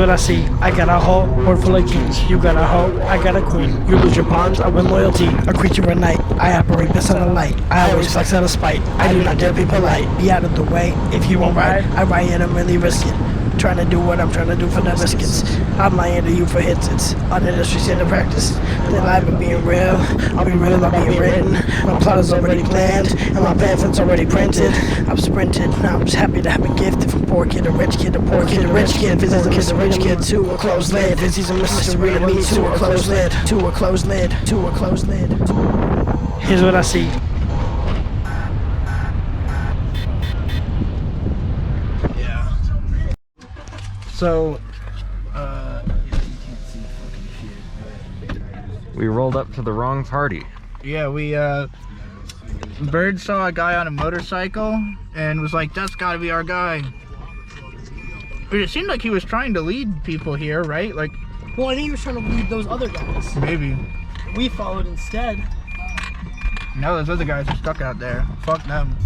what I see. I got a whole world full of keys. You got a hoe, I got a queen. You lose your pawns, I win loyalty. A creature at night, I operate best on the light. I always flex out of spite. I do not dare be polite. Be out of the way. If you won't ride, I ride and I'm really risking. Trying to do what I'm trying to do for the biscuits. I'm lying to you for hits. It's on the industry standard practice. They lie about being real. I'll be real about being written. My plot is already planned and my pamphlet's already printed. I'm sprinted. Now I'm just happy to have a gift. From poor kid to rich kid to poor kid to rich kid. If it's a kiss a rich kid to a closed lid. If he's a mystery to me to a closed lid. To a closed lid. To a closed lid. Here's what I see. So, We rolled up to the wrong party. yeah, Bird saw a guy on a motorcycle and was like, that's gotta be our guy. But it seemed like he was trying to lead people here, right? Like, Well, I think he was trying to lead those other guys. maybe. We followed instead. No, those other guys are stuck out there. Fuck them.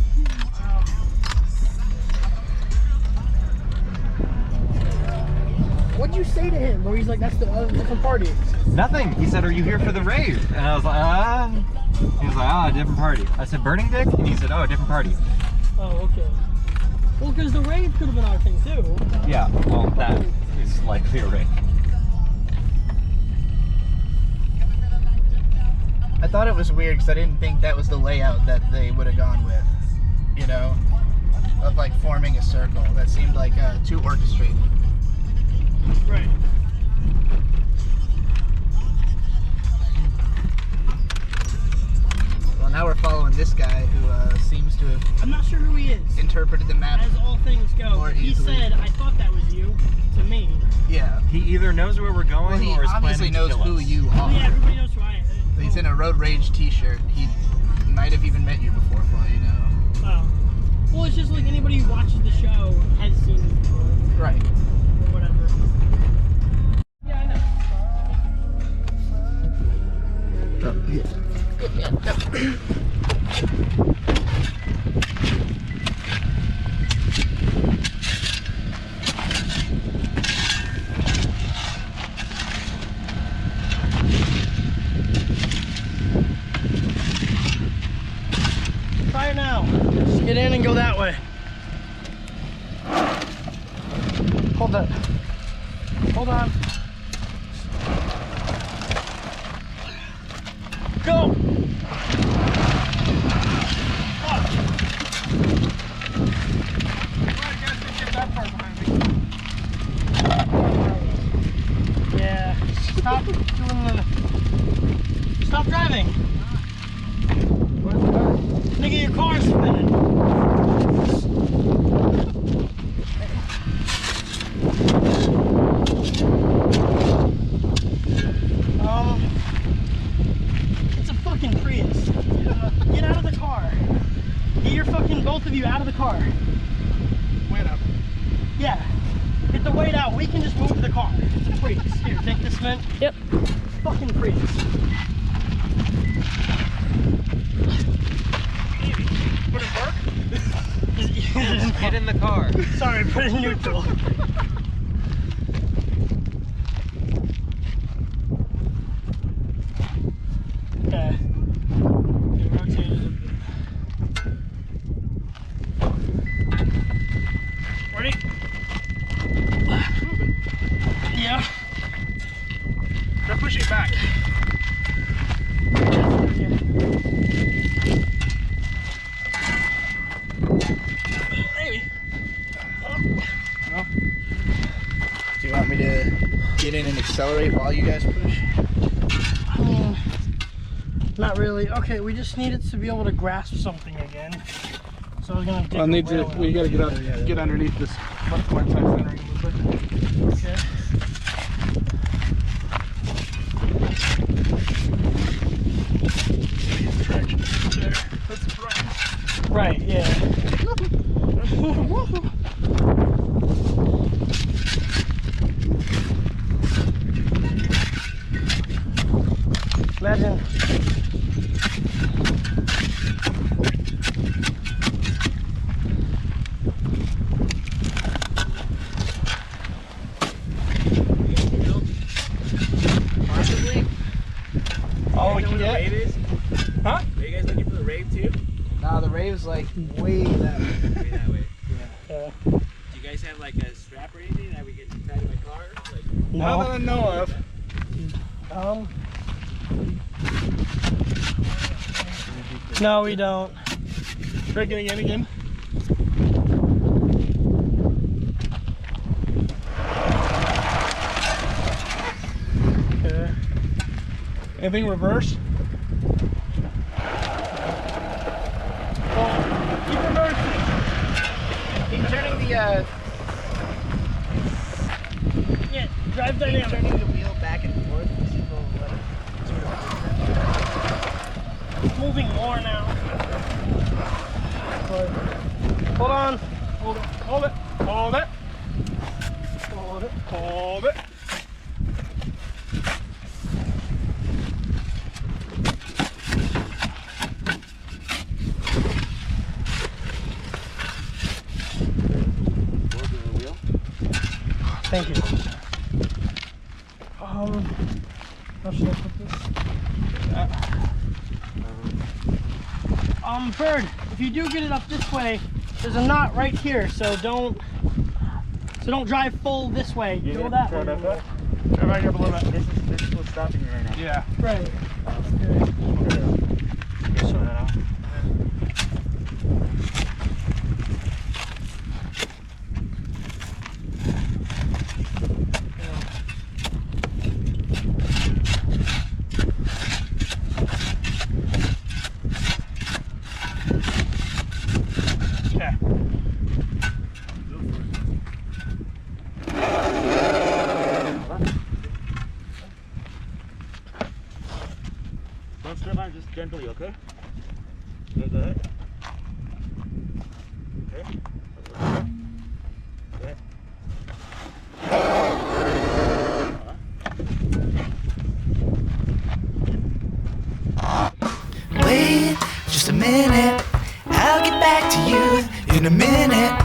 What'd you say to him? Where he's like, that's the different party. Nothing. He said, are you here for the rave? And I was like, He was like, different party. I said, Burning Dick? And he said, oh, a different party. Oh, okay. Well, because the rave could have been our thing too. Yeah, well, that is likely a rave. I thought it was weird because I didn't think that was the layout that they would have gone with, you know, of like forming a circle. That seemed like too orchestrated. Right. Well, now we're following this guy who seems to have I'm not sure who he is. interpreted the map. As all things go, more he easily. said, I thought that was you, to me. Yeah. He either knows where we're going Well, he or is obviously planning to knows kill who us. you Oh, are. yeah, everybody knows who I am. He's in a Road Rage t-shirt. He might have even met you before, for all you know. Oh. Well, it's just like anybody who watches the show has seen me before. Right. Or whatever. Yeah, I know. Try it now. Just get in and go that way. Hold that. Hold on. Go! Yeah. Stop doing the... Stop driving. Nigga, your car's spinning. It's a fucking Prius. Get out of the car. Get your fucking, both of you out of the car. Wait up. Yeah. Get the weight out. We can just move the car. It's a Prius. Here, take this man. Yep. Fucking Prius. Would it work? Get in the car. Sorry, put it in neutral. Okay. Okay, rotate it a bit. Ready? Yeah. They're pushing back. Maybe. No? Do you want me to get in and accelerate while you guys push? I mean, not really. Okay, we just needed to be able to grasp something again. So I was gonna dig I'll need a to. rail We in. gotta get up, get underneath this butterfly type center a little bit. Okay. Traction. There. That's right. Right, yeah. Imagine. all we can get. Huh? Are you guys looking for the rave too? Nah, the rave's like way that way. Way that way. Yeah. Do you guys have like a strap or anything that we can tie to my car? Like, Not that I know of. No, we don't. Try getting in again. Okay. Anything reverse? Keep reversing. Keep turning the Yeah, drive dynamic. turning the wheel back and forth. It's moving more now. But, hold on. Hold it. Hold it. Hold it. Hold it. Hold it. Thank you. How should I put this? Bird, if you do get it up this way, there's a knot right here, so don't drive full this way. Go that way. Try back up a little bit. this is what's stopping you right now. Yeah. Right. Don't step on it, just gently, okay? Okay, go ahead. Okay. Okay. Wait just a minute, I'll get back to you in a minute.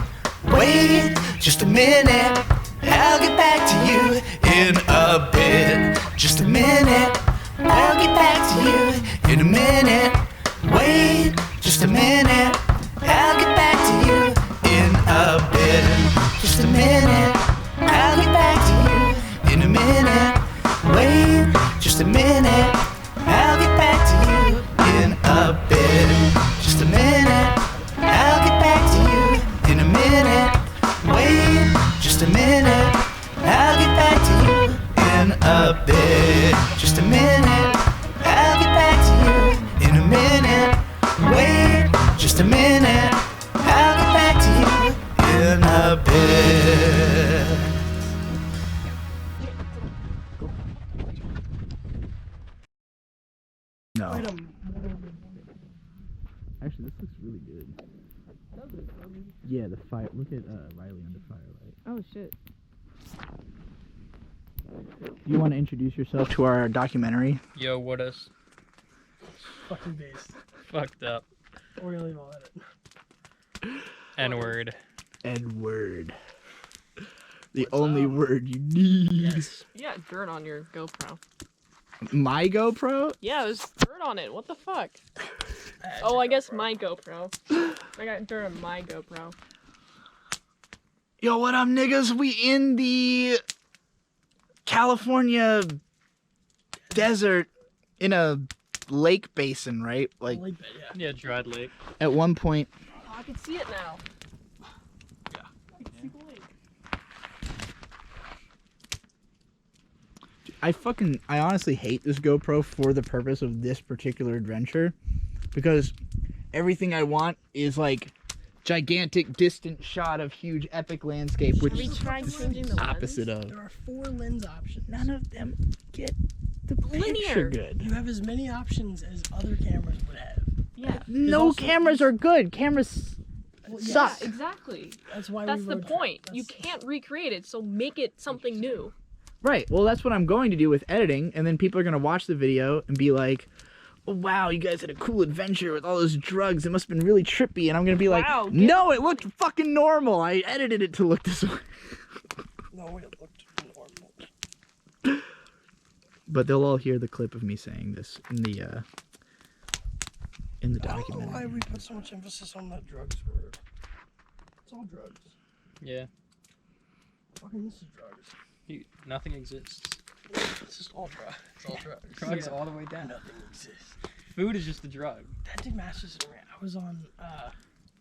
Wait just a minute, I'll get back to you in a bit. Just a minute, I'll get back to you in a minute. Wait just a minute, I'll get back to you in a bit. Just a minute, I'll get back to you in a minute. Wait just a minute, I'll get back to you in a bit. Just a minute, I'll get back to you in a minute. Wait just a minute, I'll get back to you in a bit. Just a minute, I'll get back to you in a minute. Wait just a minute, I'll get back to you in a bit. No. Actually, this looks really good. Yeah, the fire. Look at Riley under firelight. Oh shit. You want to introduce yourself to our documentary? Yo, what us? Fucking based. Fucked up. We're gonna leave all that in. N-word. N-word. The only word you need. Yes. You got dirt on your GoPro. My GoPro? Yeah, there's dirt on it. What the fuck? Oh, I guess my GoPro. I got dirt on my GoPro. Yo, what up, niggas? We in the California desert in a lake basin, right? Like, Yeah, dried lake. at one point. Oh, I can see it now. Yeah. I can see the lake. I honestly hate this GoPro for the purpose of this particular adventure, because everything I want is like gigantic distant shot of huge epic landscape, which Have you is tried changing the opposite lens? of. There are 4 lens options. None of them get the Linear. picture good. You have as many options as other cameras would have. Yeah. No cameras are good. Cameras suck. Yeah, exactly. That's why That's we the road point. trip. You can't recreate it, so make it something new. Right. Well, that's what I'm going to do with editing, and then people are going to watch the video and be like, oh, wow, you guys had a cool adventure with all those drugs. It must have been really trippy. And I'm going to be like, Wow, no, it looked fucking normal. I edited it to look this way. No, it looked normal. But they'll all hear the clip of me saying this in the I don't know documentary. why we put so much emphasis on that drugs word. It's all drugs. Yeah. Fucking this is drugs. Nothing exists. It's just all drugs. It's all drugs. Drugs all the way down. Nothing exists. Food is just a drug. That did Masters and Rant. I was on,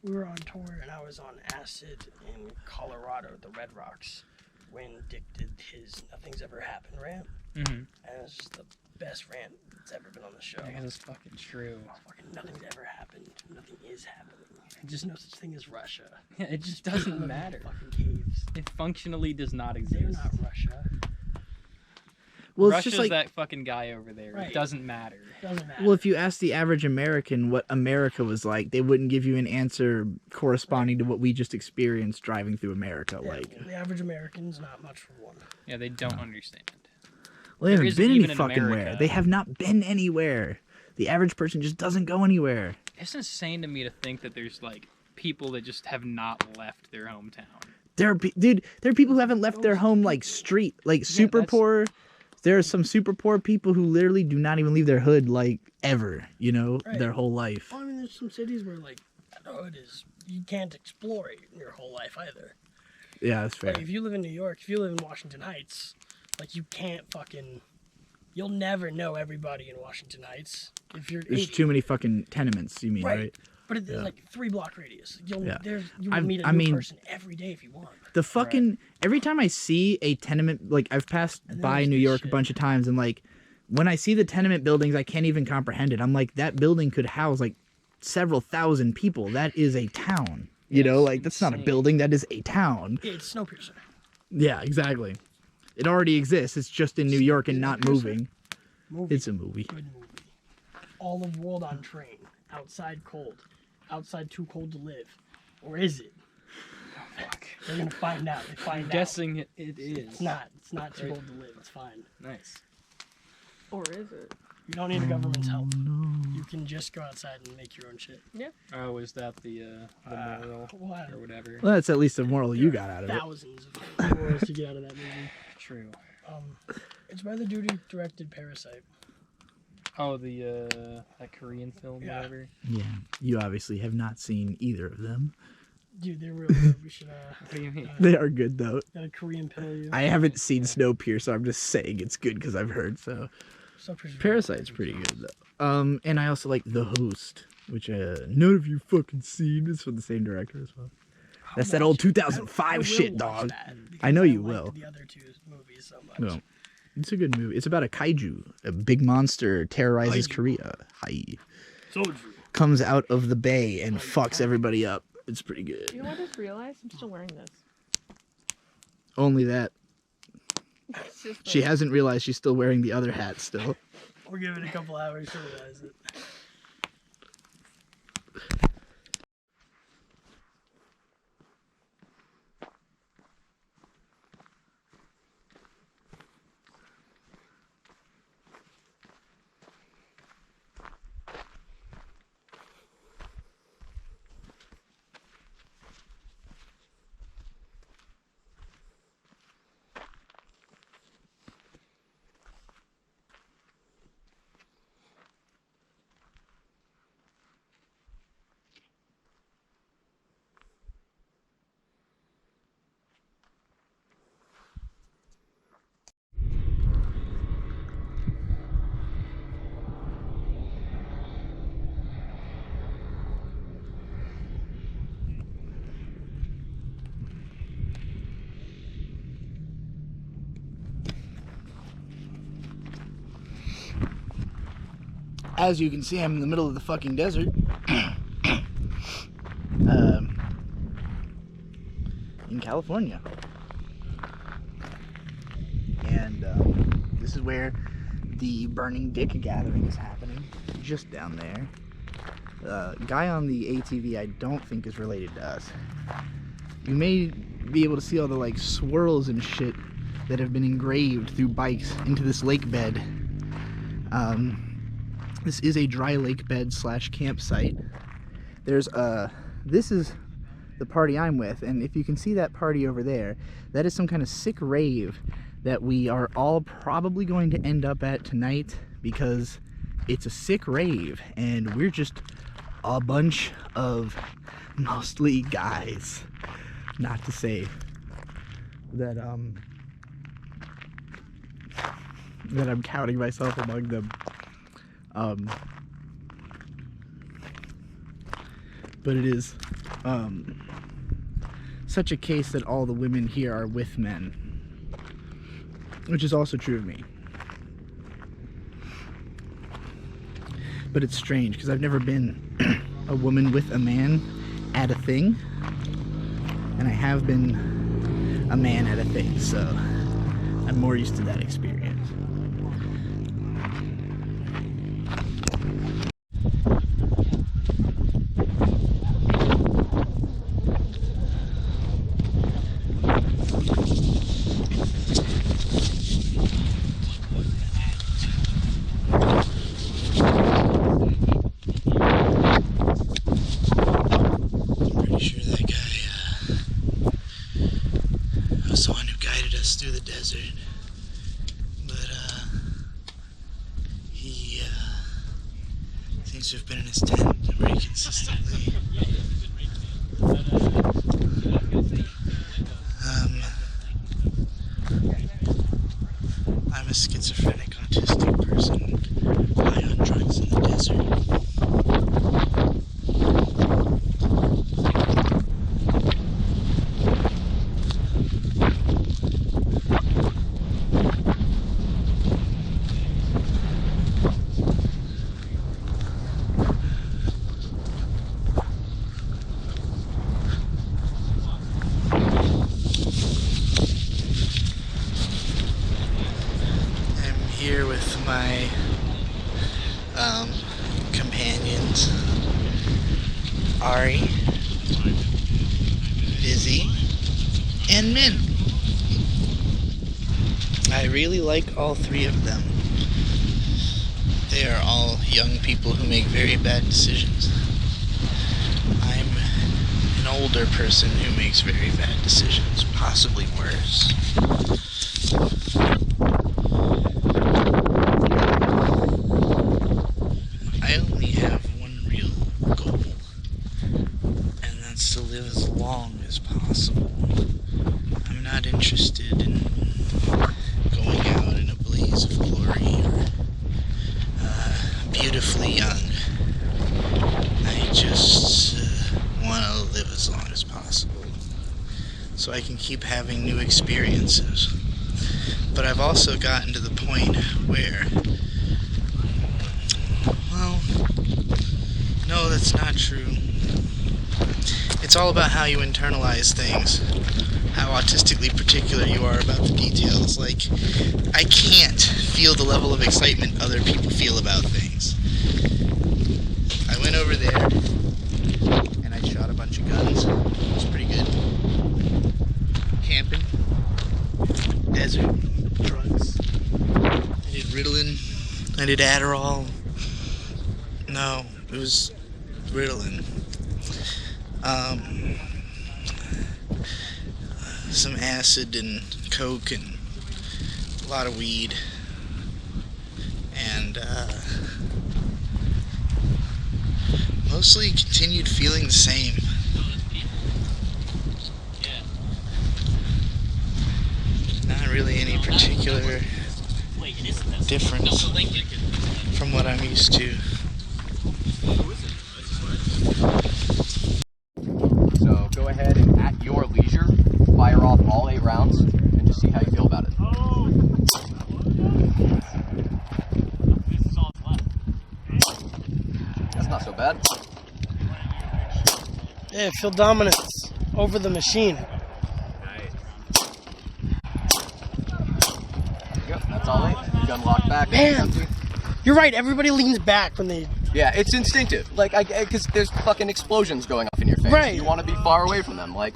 we were on tour and I was on acid in Colorado at the Red Rocks when Dick did his Nothing's Ever Happened rant. Mm-hmm. And it was just the best rant that's ever been on the show. Yeah, that's fucking true. Fucking nothing's ever happened. Nothing is happening. Just no such thing as Russia. Yeah, it just doesn't matter. Fucking caves. It functionally does not exist. They're not Russia. Well, it's Russia's just like that fucking guy over there. Right. It doesn't matter. Doesn't matter. well, if you ask the average American what America was like, they wouldn't give you an answer corresponding to what we just experienced driving through America. Yeah, Like, the average American's not much for one. Yeah, they don't understand. well, they There haven't isn't been any even in fucking America. where. They have not been anywhere. The average person just doesn't go anywhere. It's insane to me to think that there's like people that just have not left their hometown. There are people who haven't left their home like super poor. There are some super poor people who literally do not even leave their hood like ever, you know, Right. their whole life. Well, I mean, there's some cities where like the hood is you can't explore it your whole life either. Yeah, that's fair. Like if you live in New York, if you live in Washington Heights, like you can't fucking, you'll never know everybody in Washington Heights. If you're There's too many fucking tenements, you mean, right? But it's like 3-block radius. You Yeah. will meet a new person every day if you want. The fucking every time I see a tenement, like I've passed by New York a bunch of times, and like when I see the tenement buildings, I can't even comprehend it. I'm like, that building could house like several thousand people. That is a town. You know, like that's not a building. That is a town. Yeah, it's Snowpiercer. Yeah, exactly. It already exists. It's just in New York and not moving. It's a movie. Good movie. All of World on Train. Outside cold. Outside too cold to live. Or is it? Oh, fuck. They're gonna find out. They find I'm out. guessing it is. It's not. It's not too Right. cold to live. It's fine. Nice. Or is it? You don't need a government's help. You can just go outside and make your own shit. Yeah. Oh, is that the moral what? or whatever? Well, that's at least the moral you got out of it. Thousands of morals to get out of that movie. True. It's by the dude who directed Parasite. Oh, the that Korean film, whatever. Yeah, you obviously have not seen either of them. Dude, they're real good. We should. What do you mean? They are good though. Got a Korean pill you. I haven't seen Snowpiercer. I'm just saying it's good because I've heard so. Parasite's pretty good though. And I also like The Host, which none of you fucking seen. It's from the same director as well. That's that old 2005 shit, dog. I know you will. The other two movies so much. No, it's a good movie. It's about a kaiju, a big monster terrorizes Korea. Hi. Comes out of the bay and fucks everybody up. It's pretty good. You know what I just realized? I'm still wearing this. Only that. It's just She like- hasn't realized she's still wearing the other hat still. We'll give it a couple hours to realize it. As you can see, I'm in the middle of the fucking desert. In California. And this is where the Burning Dick gathering is happening. Just down there. Guy on the ATV I don't think is related to us. You may be able to see all the like swirls and shit that have been engraved through bikes into this lake bed. This is a dry lake bed / campsite. There's this is the party I'm with, and if you can see that party over there, that is some kind of sick rave that we are all probably going to end up at tonight, because it's a sick rave and we're just a bunch of mostly guys. Not to say that that I'm counting myself among them. But it is such a case that all the women here are with men, which is also true of me. But it's strange because I've never been a woman with a man at a thing, and I have been a man at a thing, so I'm more used to that experience. The one who guided us through the desert, but he seems to have been in his tent very consistently. I'm a schizophrenic autistic person, high on drugs in the desert. Here with my companions, Ari, Vizzy, and Min. I really like all three of them. They are all young people who make very bad decisions. I'm an older person who makes very bad decisions, possibly worse. I only have one real goal, and that's to live as long as possible. I'm not interested in going out in a blaze of glory or beautifully young. I just want to live as long as possible so I can keep having new experiences. But I've also gotten to the point where, well, no, that's not true. It's all about how you internalize things, how autistically particular you are about the details. Like, I can't feel the level of excitement other people feel about things. I went over there and I shot a bunch of guns. It was pretty good. Camping, desert, drugs. I did Ritalin. I did Adderall. No, it was Ritalin. Some acid and coke and a lot of weed. And mostly continued feeling the same. Not really any particular difference from what I'm used to. So go ahead and at your leisure, fire off all 8 rounds and just see how you feel about it. That's not so bad. Yeah, feel dominance over the machine. Yep, that's all 8. Gun locked back. Man, you're right. Everybody leans back when they... Yeah, it's instinctive. Like, because there's fucking explosions going off in your face. Right. You want to be far away from them. Like.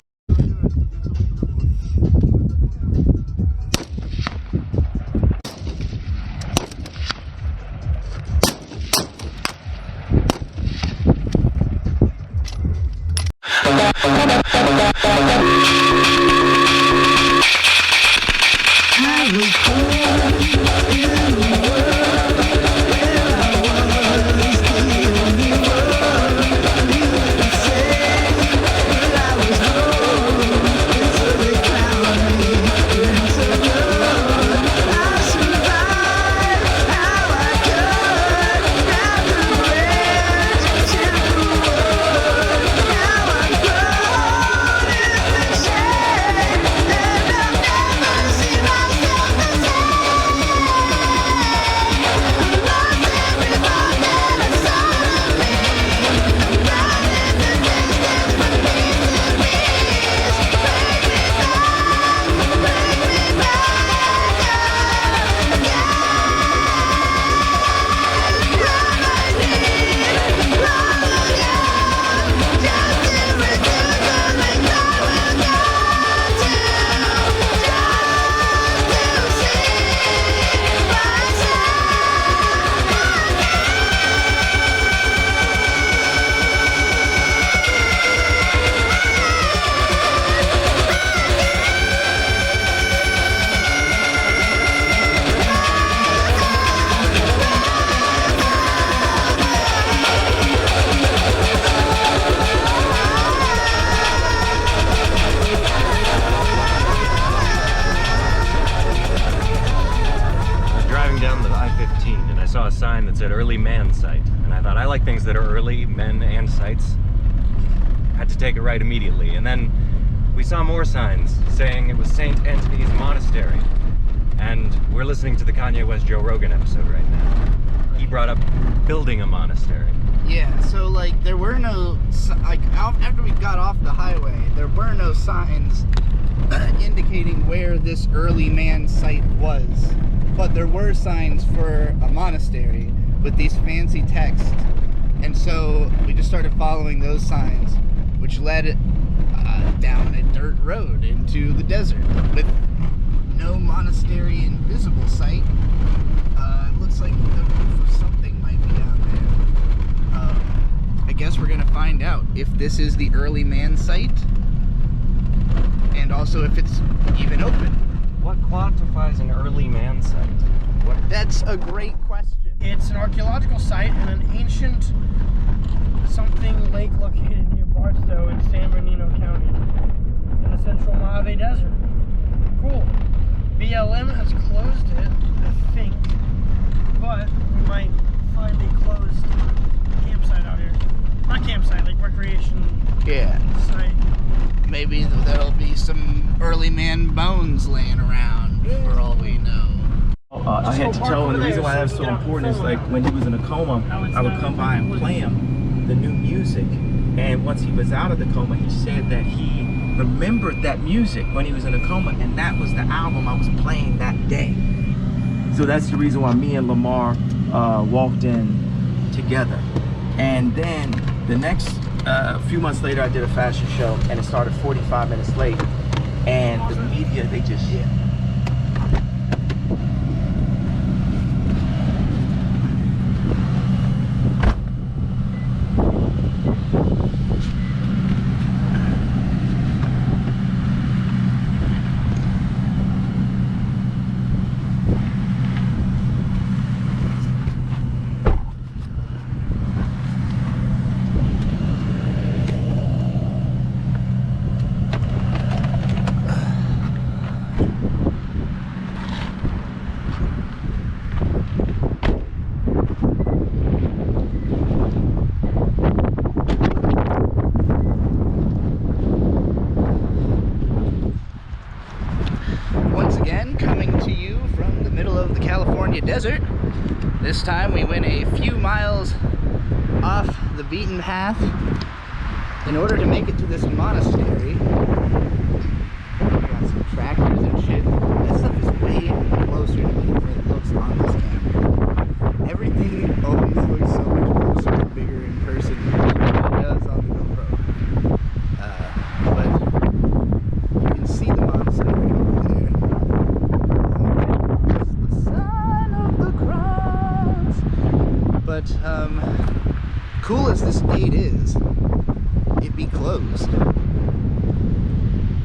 I was I saw a sign that said early man site. And I thought, I like things that are early, men and sites. Had to take a right immediately. And then we saw more signs saying it was St. Anthony's Monastery. And we're listening to the Kanye West Joe Rogan episode right now. He brought up building a monastery. Yeah, so like there were no, like after we got off the highway, there were no signs indicating where this early man site was. But there were signs for a monastery with these fancy texts. And so we just started following those signs, which led down a dirt road into the desert with no monastery in visible sight. It looks like the roof of something might be down there. I guess we're gonna find out if this is the early man site, and also if it's even open. What quantifies an early man site? That's a great question. It's an archaeological site in an ancient something lake located near Barstow in San Bernardino County in the central Mojave Desert. Cool. BLM has closed it, I think, but we might find a closed campsite out here. Not campsite, like recreation site. Maybe there'll be some early man bones laying around for all we know. I had to tell him the reason why that's so important is like when he was in a coma, I would come by and play him the new music. And once he was out of the coma, he said that he remembered that music when he was in a coma, and that was the album I was playing that day. So that's the reason why me and Lamar walked in together. And then the next few months later, I did a fashion show, and it started 45 minutes late. And the media, they just desert. This time we went a few miles off the beaten path in order to make it to this monastery. Got some tractors and shit. This stuff is way closer to me than it looks on this camera. Everything always looks so much closer and bigger in person than it does on the GoPro. But you can see the monastery over there. But cool as this gate is, it be closed.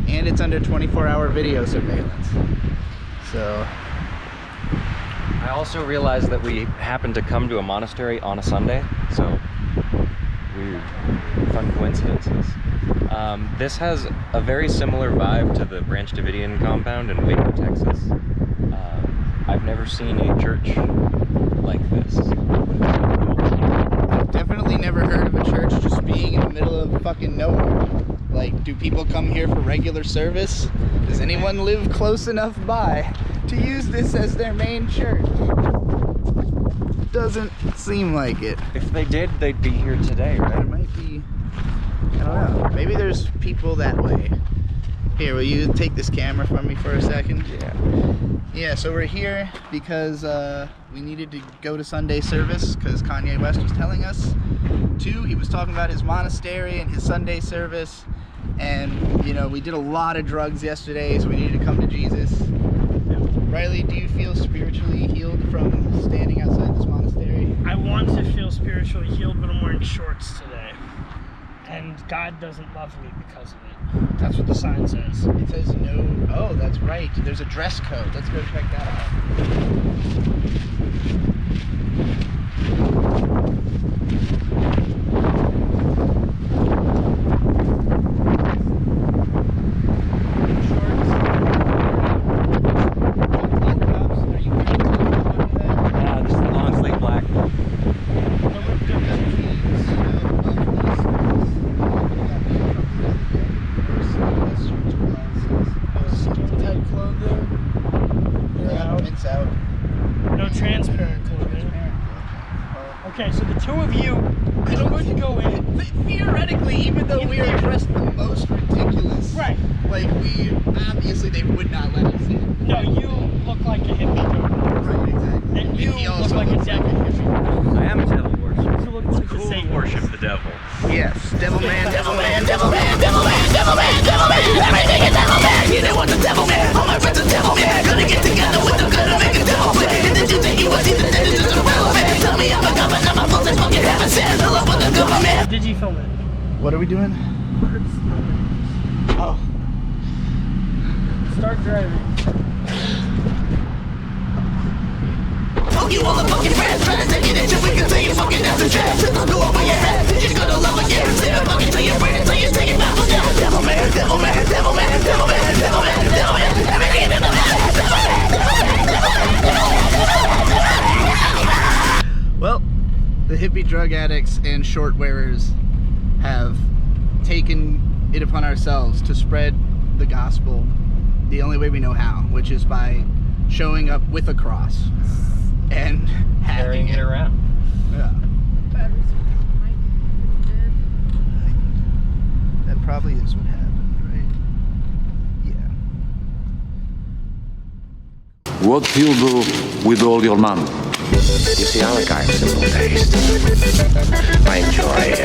And it's under 24-hour video surveillance. So I also realized that we happened to come to a monastery on a Sunday, so weird, fun coincidences. This has a very similar vibe to the Branch Davidian compound in Waco, Texas. I've never seen a church like this. I've definitely never heard of a church just being in the middle of fucking nowhere. Like, do people come here for regular service? Does anyone live close enough by to use this as their main church? Doesn't seem like it. If they did, they'd be here today, right? There might be, I don't know. Maybe there's people that way. Here, will you take this camera from me for a second? Yeah, so we're here because we needed to go to Sunday service because Kanye West was telling us to. He was talking about his monastery and his Sunday service. And, you know, we did a lot of drugs yesterday, so we needed to come to Jesus. Riley, do you feel spiritually healed from standing outside this monastery? I want to feel spiritually healed, but I'm wearing shorts today. And God doesn't love me because of it. That's what the sign says. It says no. Oh, that's right. There's a dress code. Let's go check that out. Just long sleeve Transparent clothing. Okay, so the two of you are going to go in. Theoretically, even though we are dressed the most ridiculous, right? Like we obviously they would not let us in. No, you look like a hippie. Right, exactly. And you look like a devil. I am a devil worshiper. You look like Cool. Worship the devil. Yes, devil man, devil man, devil man, devil man, devil man, devil man, everything is devil man. You know what the devil man? All my friends are devil man. Gonna get together with them, gonna make a devil play. And did you think you was even dead? It's just irrelevant. Tell me I'm a governor, my fault is fucking heaven sent. I love with the government. Did you film it? What are we doing? Oh. Start driving. Fuck you all the fucking friends, trying to take it into we can say you fucking down the trash. It'll go over your head. You're just gonna love again. Say it fucking to your friends, so you take it back. Devil man, devil man, devil man, devil man, devil man, devil man, everything in the Well, the hippie drug addicts and short wearers have taken it upon ourselves to spread the gospel the only way we know how, which is by showing up with a cross and carrying it around. Yeah. That probably is what happened, right? Yeah. What do you do with all your money? You see, I'm a guy of simple taste. I enjoy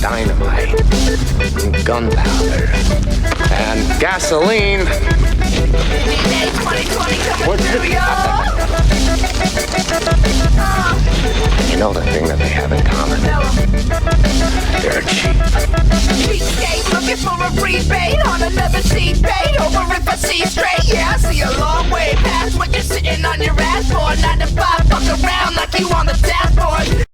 dynamite, and gunpowder, and gasoline. What's You know the thing that they have in common? They're cheap. Cheapskate looking for a rebate on another cheap bait. Over if I see straight, yeah, I see a long way past what you're sitting on your ass for. 9 to 5, fuck around like you on the dashboard.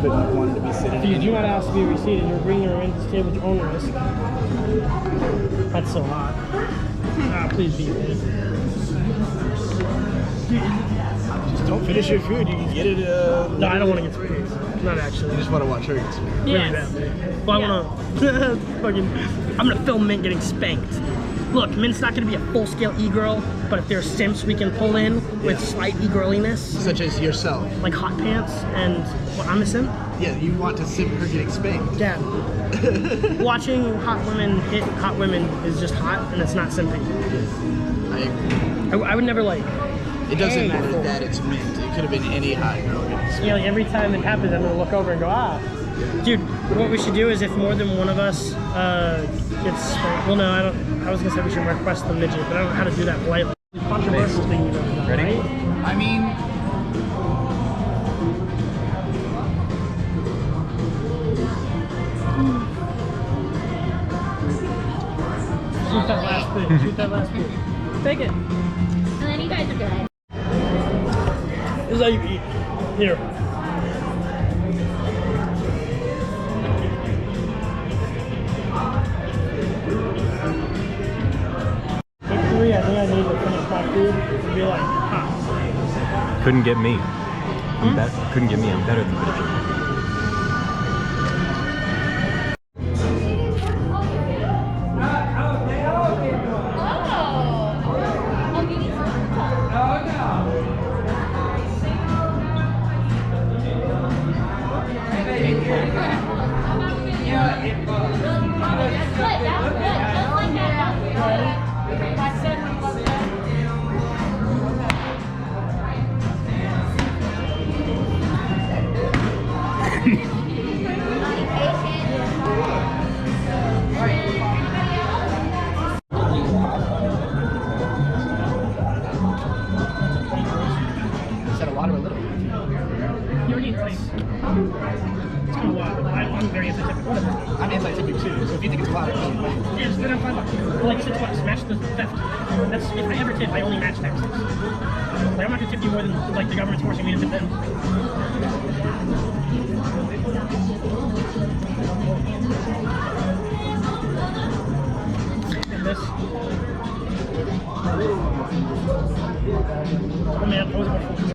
Couldn't want to be sitting. If you do not ask to be reseated, you're bringing her into the table at your own risk. That's so hot. Please be there. Just don't finish your food. You can get it. No, I don't want to get spanked. Not actually. You just want to watch her get spanked. Really badly. Well, I want to fucking. I'm gonna film Mint getting spanked. Look, Mint's not gonna be a full-scale e-girl, but if there's simps we can pull in with slight e-girliness, such as yourself, like hot pants, and I'm a simp. Yeah, you want to simp her getting spanked. Yeah. Watching hot women hit hot women is just hot, and it's not simping. I agree. I would never like. It doesn't matter that it's Mint. It could have been any hot girl. You know, like every time it happens, I'm gonna look over and go, ah. Dude, what we should do is if more than one of us gets spanked. Well, no, I don't. I was gonna say we should request the midget, but I don't know how to do that politely. Controversial thing you've ever done, Ready? right? I mean. Shoot that last thing. Shoot that last thing. Take it. And then you guys are good. This is how you eat. Here. Victory, I think I need to finish my food and be like, ha. Couldn't get me. Couldn't get me. I'm better than Victory. I'm very anti-typical. Whatever. I'm anti-typical too, so if you think it's a lot, yeah, spend on $5. For like $6, match the theft. That's if I ever tip, I only match taxes. Like I'm not gonna tip you more than like the government's forcing me to tip them. And this. Oh man, I was about to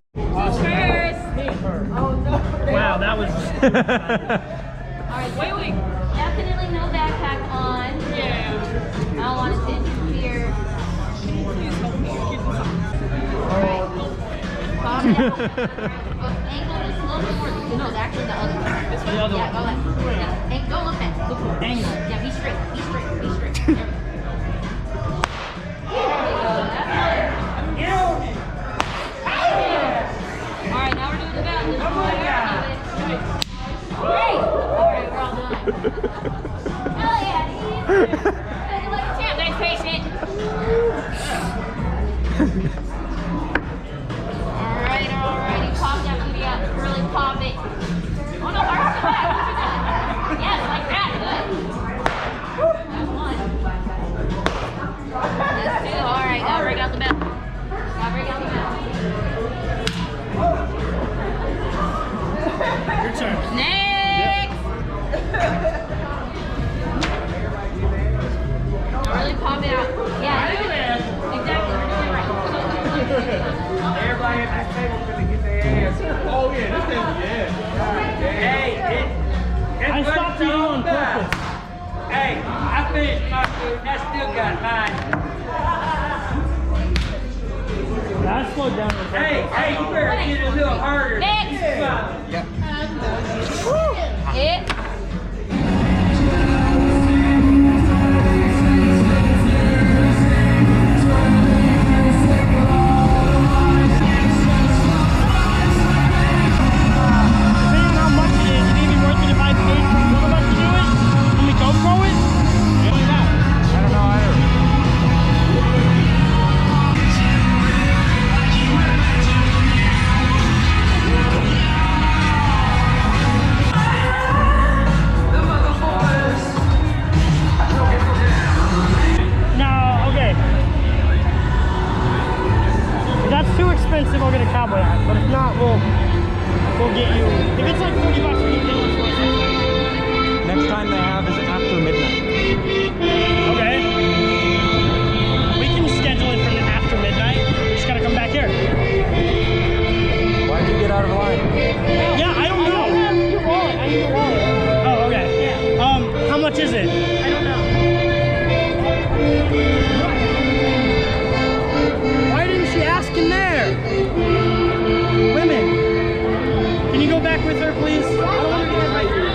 wow, that was. Alright, wait. Definitely no backpack on. Yeah. I don't want it to interfere. Alright. No, actually the other one. This one? Yeah, go left. Yeah. Hey, don't look back. Look forward. Yeah, be straight. Be straight. Be straight. There we go. Alright, now we're doing the bell. Great! Alright, we're all done. Hell yeah, dude! Champ, nice patient. Alright, pop that booty up. Really pop it. Oh no, arch the back. Yes, like that. Good. That's one. That's two. Alright, gotta break out the bell. Gotta break out the bell. Your turn. Next! Now really pop it out. Yeah, exactly. We're doing it right. Everybody at this table finna get their ass. Oh yeah, this is Hey, I stopped you on purpose. Hey, I finished my food and I still got mine. I slowed down. Hey, you better get a little harder. Next! Yep. Hit. We'll get a cowboy hat, but if not, we'll get you. If it's like $40, we'll get you. Next time they have is after midnight. Okay. We can schedule it for after midnight. We just gotta come back here. Why'd you get out of line? Yeah, I don't know. Your wallet. I need your wallet. Oh, okay. Yeah. How much is it? I don't know. Why didn't she ask in there? Women, can you go back with her, please? I don't want to get right here.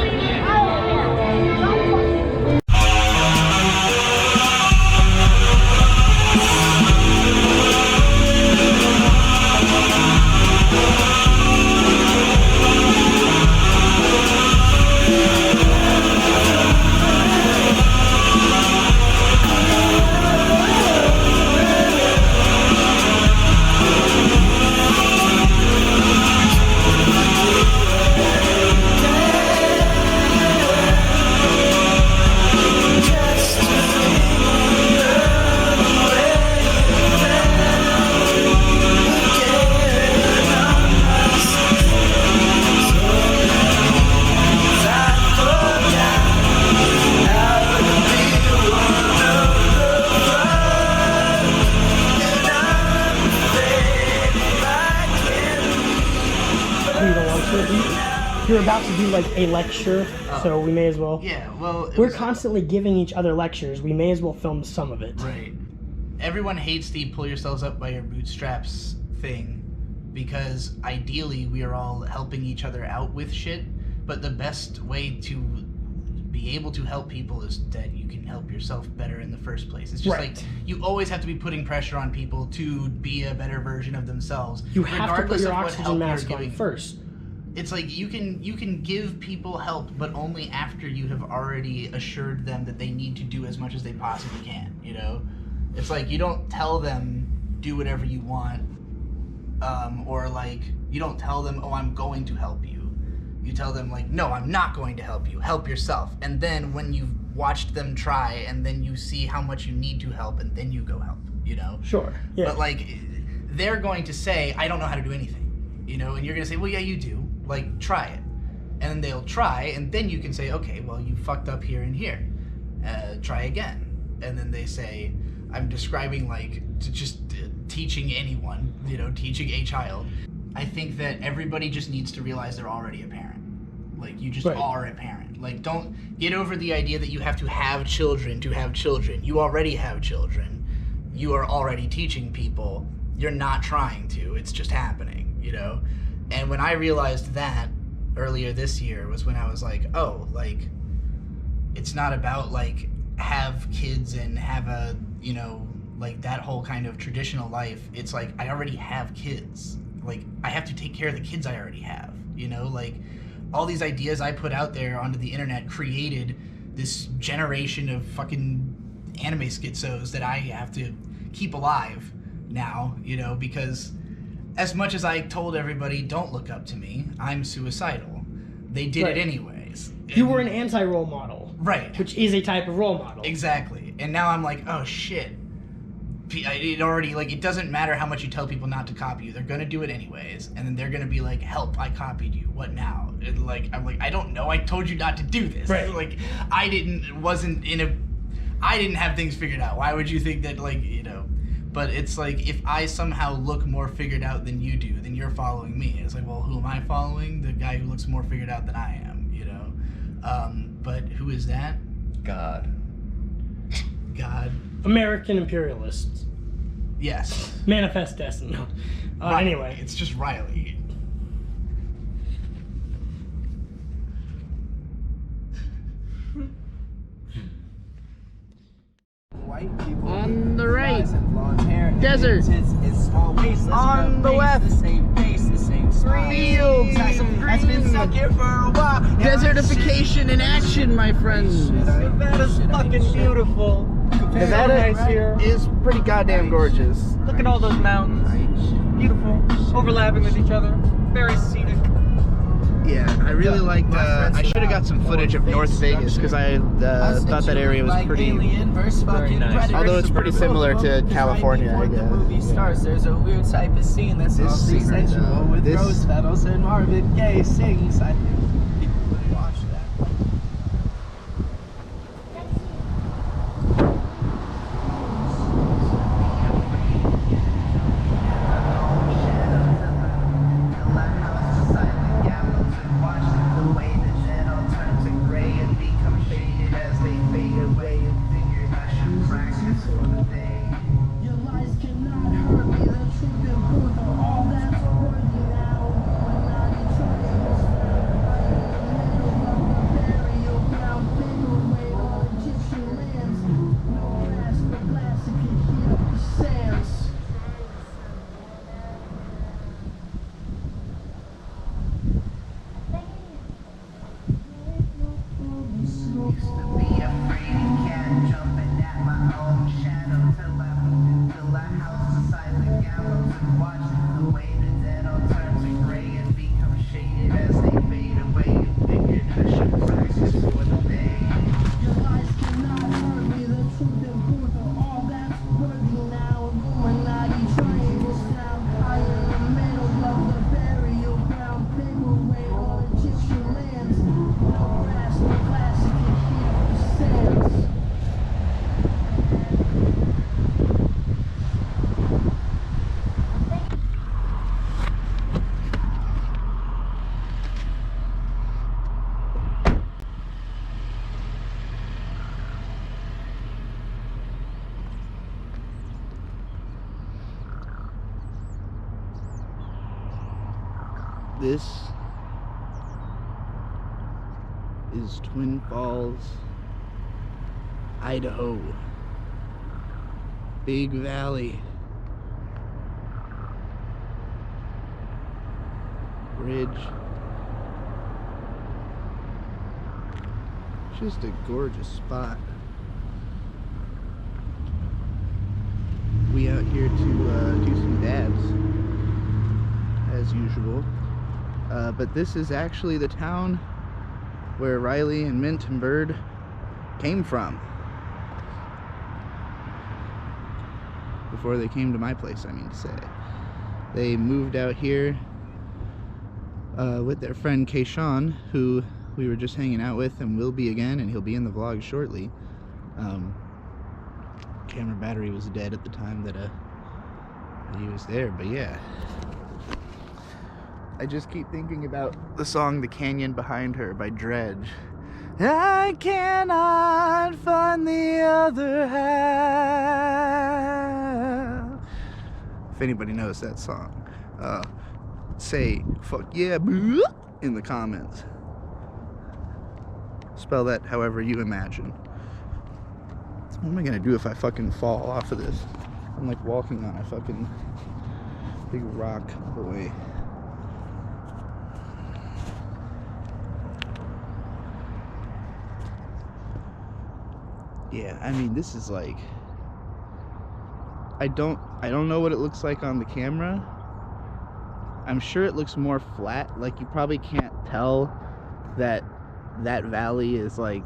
You're about to do like a lecture, so we may as well. Yeah, well, we're constantly giving each other lectures. We may as well film some of it. Right. Everyone hates the pull yourselves up by your bootstraps thing because ideally we are all helping each other out with shit, but the best way to be able to help people is that you can help yourself better in the first place. It's just like you always have to be putting pressure on people to be a better version of themselves. You have to put your of what oxygen help mask you're on giving. first. It's like you can give people help, but only after you have already assured them that they need to do as much as they possibly can, you know? It's like you don't tell them do whatever you want, or like you don't tell them, oh, I'm going to help you. You tell them like, no, I'm not going to help you. Help yourself. And then when you've watched them try, and then you see how much you need to help, and then you go help, you know? Sure, yeah. But like, they're going to say, I don't know how to do anything, you know? And you're going to say, well, yeah, you do. Like, try it. And then they'll try, and then you can say, okay, well, you fucked up here and here. Try again. And then they say, I'm describing, like, to just teaching anyone, you know, teaching a child. I think that everybody just needs to realize they're already a parent. Like, you just are a parent. Like, don't get over the idea that you have to have children to have children. You already have children. You are already teaching people. You're not trying to. It's just happening. you know? And when I realized that earlier this year was when I was like, oh, like, it's not about, like, have kids and have a, you know, like, that whole kind of traditional life. It's like, I already have kids. Like, I have to take care of the kids I already have, you know? Like, all these ideas I put out there onto the internet created this generation of fucking anime schizos that I have to keep alive now, you know, because as much as I told everybody, don't look up to me, I'm suicidal. They did it anyways. You were an anti-role model. Right. Which is a type of role model. Exactly. And now I'm like, oh shit. It already, like, it doesn't matter how much you tell people not to copy you. They're gonna do it anyways. And then they're gonna be like, help, I copied you. What now? And like, I'm like, I don't know. I told you not to do this. Right. Like, I didn't have things figured out. Why would you think that, like, you know? But it's like, if I somehow look more figured out than you do, then you're following me. It's like, well, who am I following? The guy who looks more figured out than I am, you know? But who is that? God. God. American imperialists. Yes. Manifest Destiny. Anyway. It's just Riley. White people on the right. Desert. It's small waste. On the left. The same pace, the same spot. Fields. That's been stuck here for a while. Desertification in action, my friends. Nevada's fucking beautiful. Nevada is pretty goddamn gorgeous. Look at all those mountains. Beautiful. Overlapping with each other. Very scenic. Yeah, I really liked, I should have got some footage of North Vegas because I thought that area was pretty, very nice. although it's pretty similar to California, I guess. Movie stars, there's a weird type of scene that's awfully sensual with rose petals and Marvin Gaye sings. I think people would watch that. This is Twin Falls, Idaho. Big Valley. Bridge. Just a gorgeous spot. We out here to do some dabs, as usual. But this is actually the town where Riley and Mint and Bird came from. Before they came to my place, I mean to say. They moved out here with their friend Kayshawn, who we were just hanging out with and will be again, and he'll be in the vlog shortly. Camera battery was dead at the time that he was there, but yeah. I just keep thinking about the song The Canyon Behind Her by Dredge. I cannot find the other half. If anybody knows that song. say fuck yeah in the comments. Spell that however you imagine. What am I gonna do if I fucking fall off of this? I'm like walking on a fucking big rock the way. Yeah, I mean, this is like, I don't know what it looks like on the camera. I'm sure it looks more flat. Like, you probably can't tell that that valley is like,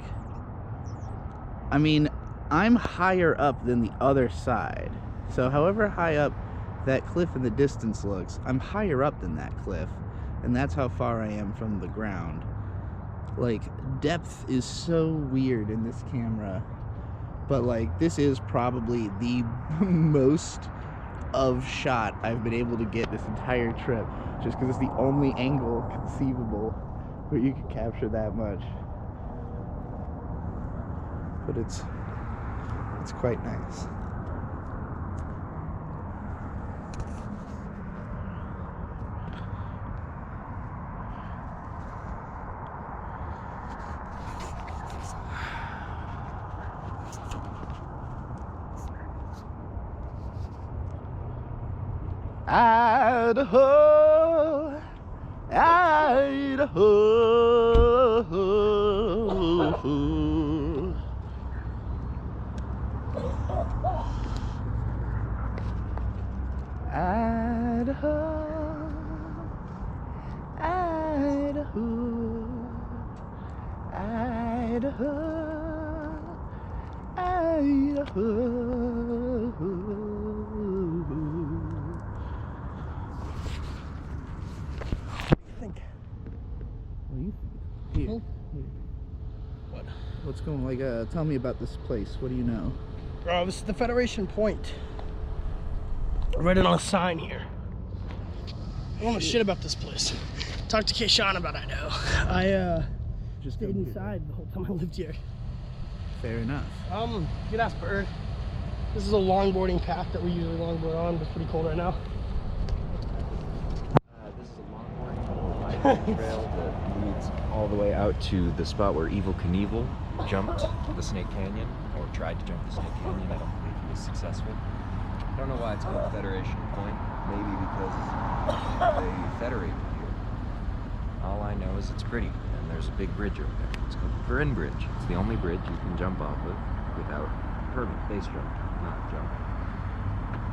I mean, I'm higher up than the other side. So however high up that cliff in the distance looks, I'm higher up than that cliff. And that's how far I am from the ground. Like, depth is so weird in this camera. But like, this is probably the most of shot I've been able to get this entire trip, just because it's the only angle conceivable where you can capture that much. But it's quite nice. Idaho, Idaho, Idaho, Idaho, Idaho, Idaho. What? What's going, like, tell me about this place. What do you know? This is the Federation Point. I read it on a sign here. I don't know shit about this place. Talked to Keishan about it, I know. I just stayed inside the whole time I lived here. Fair enough. Good ass bird. This is a longboarding path that we usually longboard on, but it's pretty cold right now. This is a longboarding biking trail that leads all the way out to the spot where Evel Knievel jumped the Snake Canyon, or tried to jump the Snake Canyon. I don't believe he was successful. I don't know why it's called Federation Point. Maybe because they federated here. All I know is it's pretty, and there's a big bridge over there. It's called the Trippin Bridge. It's the only bridge you can jump off of without permit. Base jump, not jump.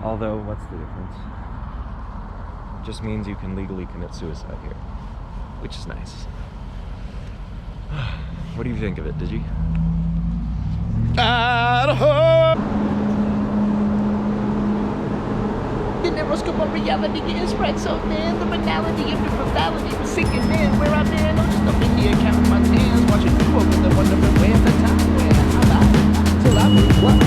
Although, what's the difference? It just means you can legally commit suicide here, which is nice. What do you think of it, Digi? Idaho! The neuroscope of reality getting spread so thin. The banality of the brutality was sinking in. Where I've been, I'm just up in the account my hands, watching you open the wonderful way of the time where I till I blew up.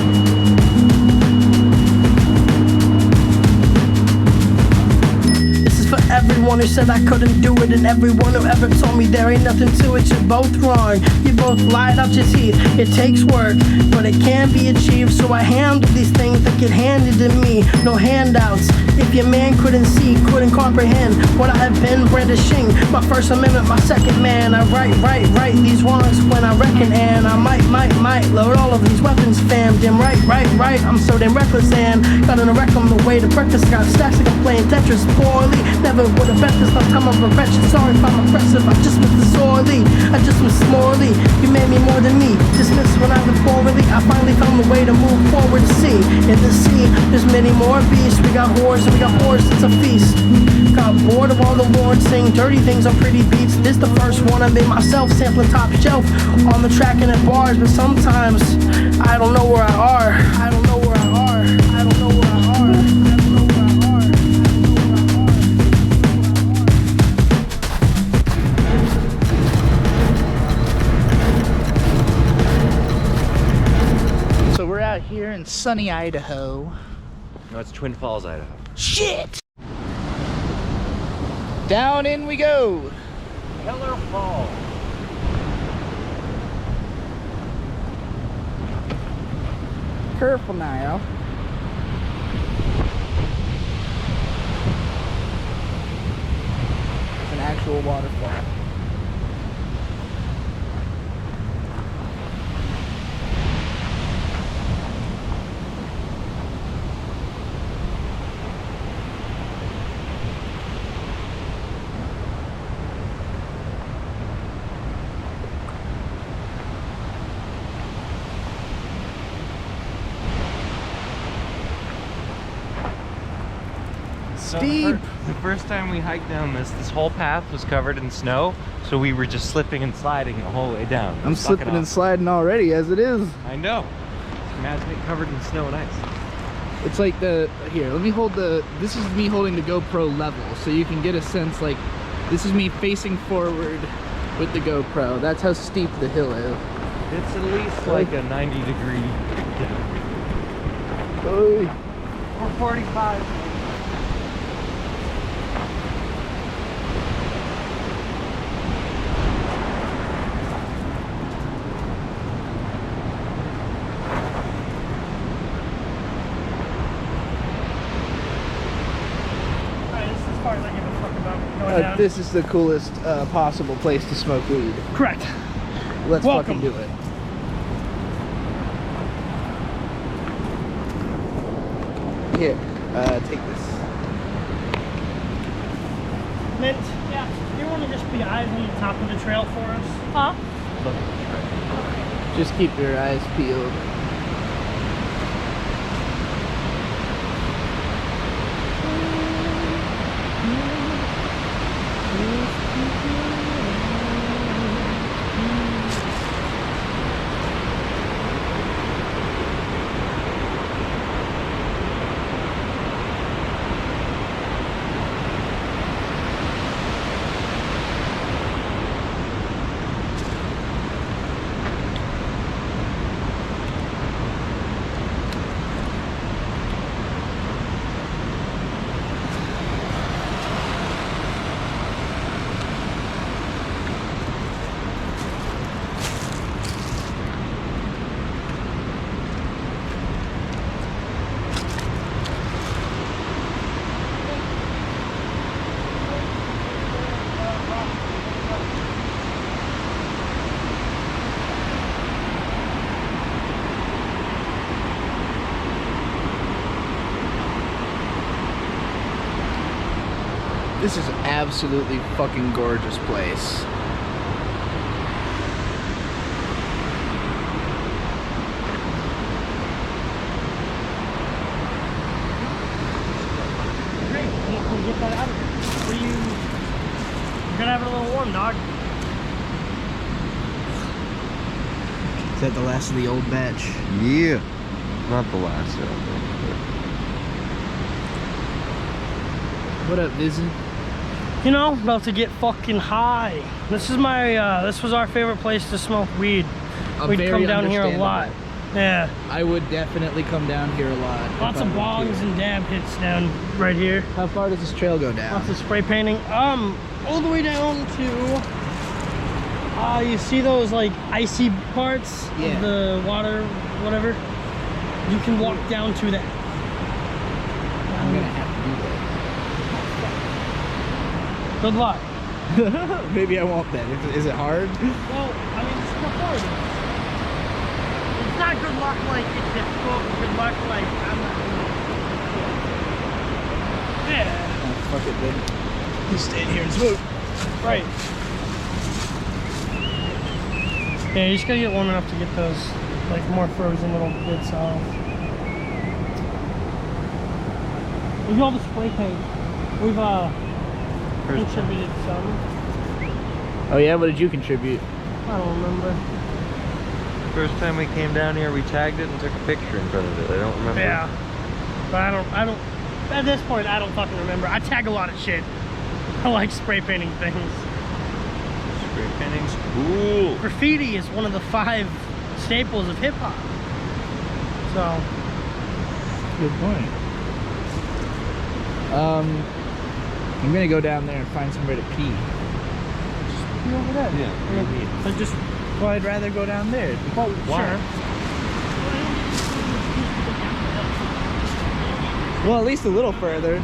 Everyone who said I couldn't do it, and everyone who ever told me there ain't nothing to it, you're both wrong. You both lied out your teeth. It takes work, but it can be achieved. So I handle these things that get handed to me. No handouts. If your man couldn't see, couldn't comprehend what I have been brandishing. My First Amendment, my second man. I write these wrongs when I reckon, and I might load all of these weapons, fam. Damn right. I'm so damn reckless, and got in a wreck on the way to breakfast. Got stacks like I'm playing Tetris poorly. Never would have bet this, no time of perfection. Sorry if I'm aggressive, I just missed the sorely. I just missed morally. You made me more than me. Dismissed when I lived poorly. I finally found the way to move forward to see. In the sea, there's many more beasts. We got whores and we got whores, it's a feast. Got bored of all the lords saying dirty things on pretty beats. This the first one I made myself, sampling top shelf on the track and at bars. But sometimes I don't know where I are. I don't know where I are. I don't know where I are. Out here in sunny Idaho. No, it's Twin Falls, Idaho. Shit! Down in we go. Keller Falls. Careful now. actual waterfall. Steep! The first time we hiked down this whole path was covered in snow, so we were just slipping and sliding the whole way down. I'm slipping and sliding already as it is. I know. Imagine it covered in snow and ice. It's like here, let me hold this is me holding the GoPro level, so you can get a sense, like, this is me facing forward with the GoPro. That's how steep the hill is. It's at least like a 90-degree dip. Or 45. This is the coolest possible place to smoke weed. Correct. Let's Welcome. fucking do it. Here, take this. Mint, yeah. You want to just be eyes on the top of the trail for us? Huh? Just keep your eyes peeled. This is an absolutely fucking gorgeous place. Great. We'll get that out of here. You're gonna have it a little warm, dog. Is that the last of the old batch? Yeah. Not the last, I don't think. What up, Vision? You know, about to get fucking high. This is this was our favorite place to smoke weed. We'd come down here a lot. Yeah. I would definitely come down here a lot. Lots of bongs and dab hits down right here. How far does this trail go down? Lots of spray painting. All the way down to, you see those like icy parts of the water, whatever? You can walk down to that. I'm gonna have to do that. Good luck. Maybe I won't then. Is it hard? Well, I mean, it's before. It's not good luck like it's difficult. Good luck like I'm not doing it. Yeah. Oh, fuck it then. Just stand here and smoke. Right. Yeah, you just gotta get warm enough to get those like more frozen little bits off. Look at all the spray paint. We've contributed some. Oh yeah, what did you contribute? I don't remember. First time we came down here, we tagged it and took a picture in front of it. I don't remember. Yeah. But I don't, at this point, I don't fucking remember. I tag a lot of shit. I like spray painting things. Spray painting's cool. Graffiti is one of the 5 staples of hip hop. So. Good point. I'm gonna go down there and find somewhere to pee. Just pee over there. Yeah. But just. Well, I'd rather go down there. Well, Why? Well, at least a little further.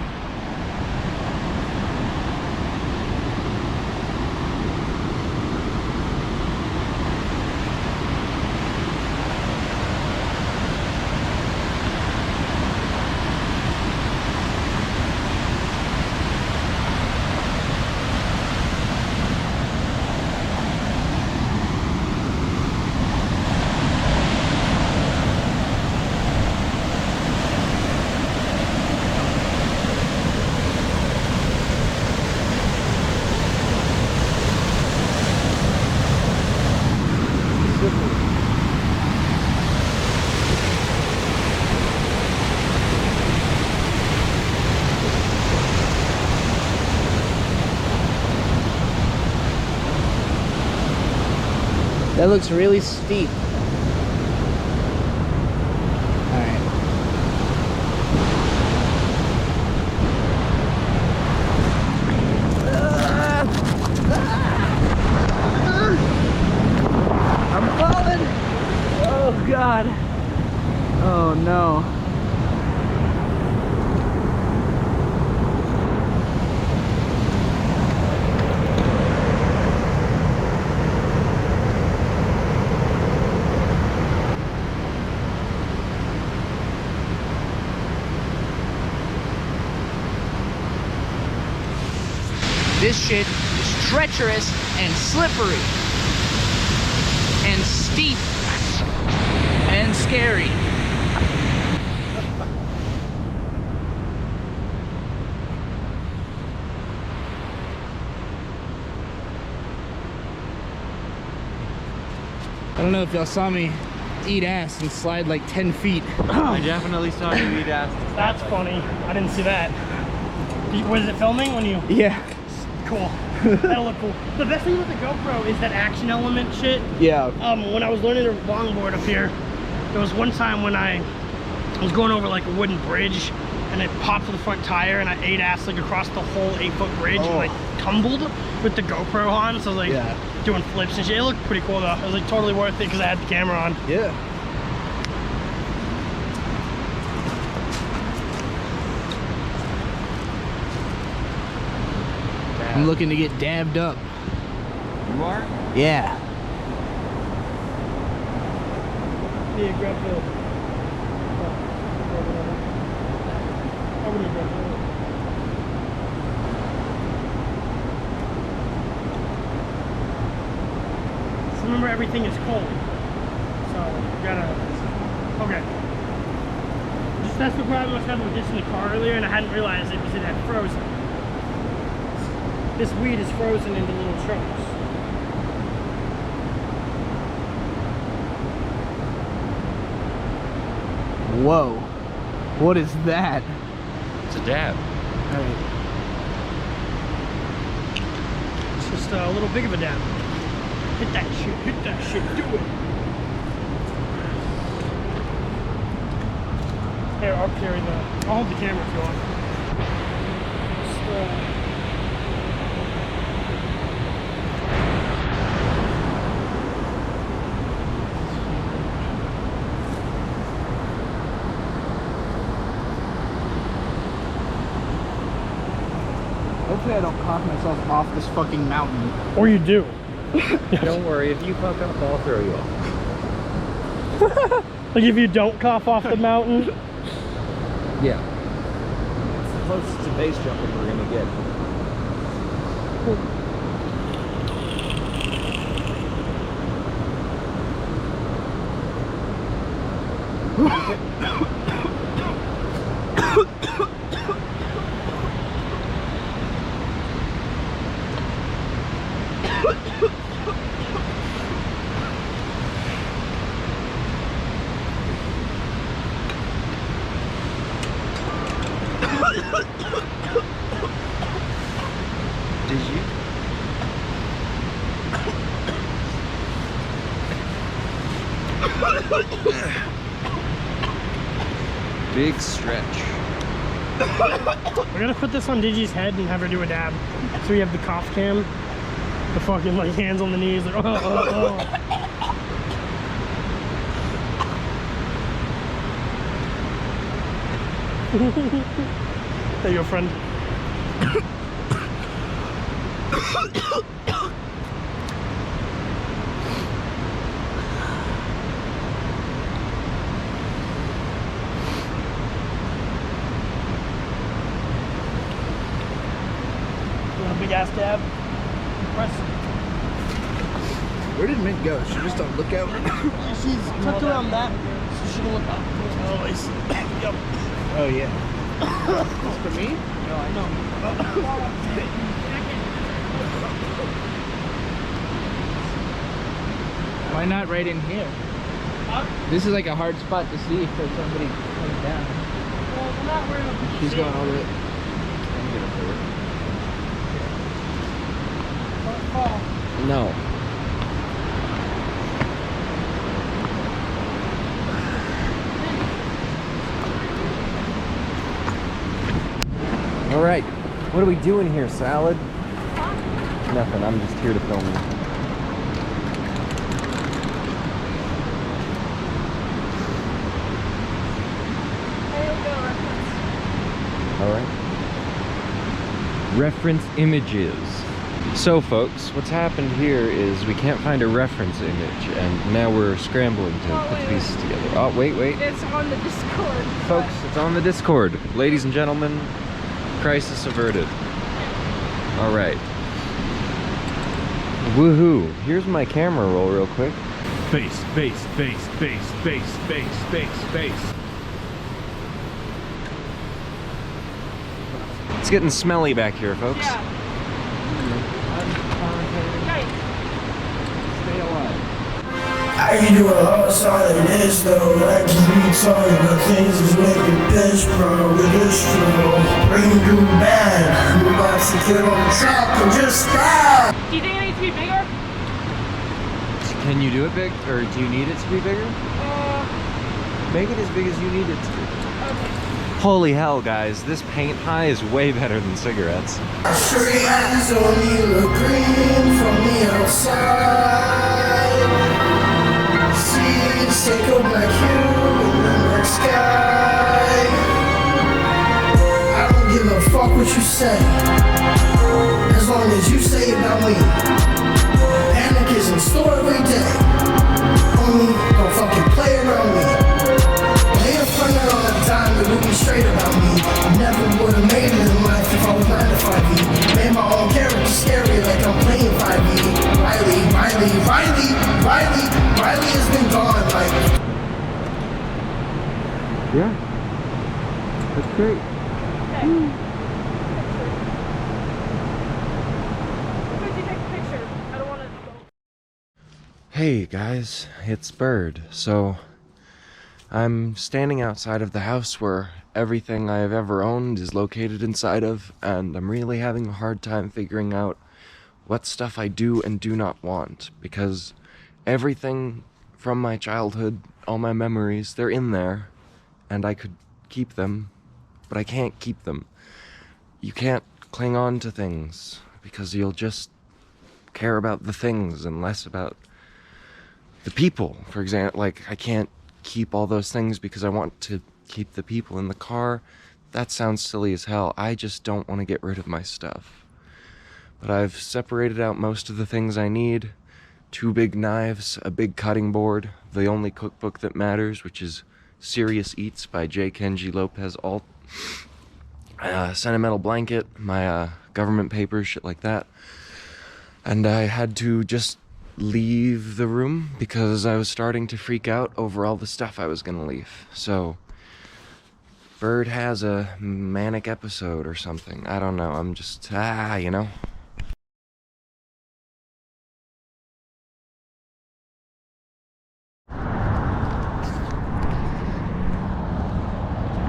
That looks really steep. Alright. I'm falling! Oh God. Oh no. This shit is treacherous and slippery and steep and scary. I don't know if y'all saw me eat ass and slide like 10 feet. I definitely saw you eat ass. That's funny. I didn't see that. Was it filming when you? Yeah. Cool. That'll look cool. The best thing with the GoPro is that action element shit. Yeah. When I was learning the longboard up here, there was one time when I was going over like a wooden bridge and it popped the front tire and I ate ass like across the whole 8-foot bridge and like tumbled with the GoPro on. So I was like doing flips and shit. It looked pretty cool though. It was like totally worth it because I had the camera on. Yeah. I'm looking to get dabbed up. You are? Yeah. Yeah, grab the... So remember, everything is cold. So, you gotta... Okay. That's the problem I was having with this in the car earlier, and I hadn't realized it because it had frozen. This weed is frozen into little chunks. Whoa. What is that? It's a dab. Alright. It's just a little big of a dab. Hit that shit, do it. Here, I'll carry I'll hold the camera if you want. Just, Hopefully I don't cough myself off this fucking mountain. Or you do. Don't worry, if you fuck up, I'll throw you off. Like if you don't cough off the mountain? Yeah. It's the closest to base jumping we're gonna get. Did you? Big stretch. We're gonna put this on Digi's head and have her do a dab. So we have the cough cam. The fucking like hands on the knees. Like, There you go, friend. Big ass dab. Press. Where did Mint go? She just on lookout? She's tucked around that, so she can look up. Always. Yep. Oh yeah. This for me? No, I know. Why not right in here? Huh? This is like a hard spot to see for somebody coming down. Well, we're not worried about She's going all the way. No. What are we doing here, Salad? Nothing, I'm just here to film you. Alright. Reference images. So folks, what's happened here is we can't find a reference image, and now we're scrambling to put the pieces together. Oh, wait. It's on the Discord. Folks, it's on the Discord. Ladies and gentlemen, crisis averted. Alright. Woohoo. Here's my camera roll real quick. Face. It's getting smelly back here, folks. Yeah. Stay alive. I can do a whole song like this though. I can be talking about things that's making piss, bro. With this flow, bring you bad. I'm about to get on the track and just stop. Do you think it needs to be bigger? Can you do it big, or do you need it to be bigger? Make it as big as you need it to be. Okay. Holy hell, guys, this paint high is way better than cigarettes. Straight eyes only look green from the outside. Seeds take a black hue in the night sky. I don't give a fuck what you say, as long as you say about me. Panic is in store every day. Homie, don't fucking play around me. Lay a friend on that time that would be straight about me. Never would've made it in life if I was 9 to 5E. Made my own character scary like I'm playing 5E. Riley has been gone, like. Yeah. That's great. Hey guys, it's Bird. So I'm standing outside of the house where everything I have ever owned is located inside of, and I'm really having a hard time figuring out what stuff I do and do not want, because everything from my childhood, all my memories, they're in there, and I could keep them, but I can't keep them. You can't cling on to things, because you'll just care about the things and less about the people. For example, like, I can't keep all those things because I want to keep the people in the car. That sounds silly as hell. I just don't want to get rid of my stuff. But I've separated out most of the things I need. 2 big knives, a big cutting board, the only cookbook that matters, which is Serious Eats by J. Kenji Lopez Alt, sentimental blanket, my government papers, shit like that. And I had to just leave the room because I was starting to freak out over all the stuff I was gonna leave. So Bird has a manic episode or something. I don't know. I'm just, you know.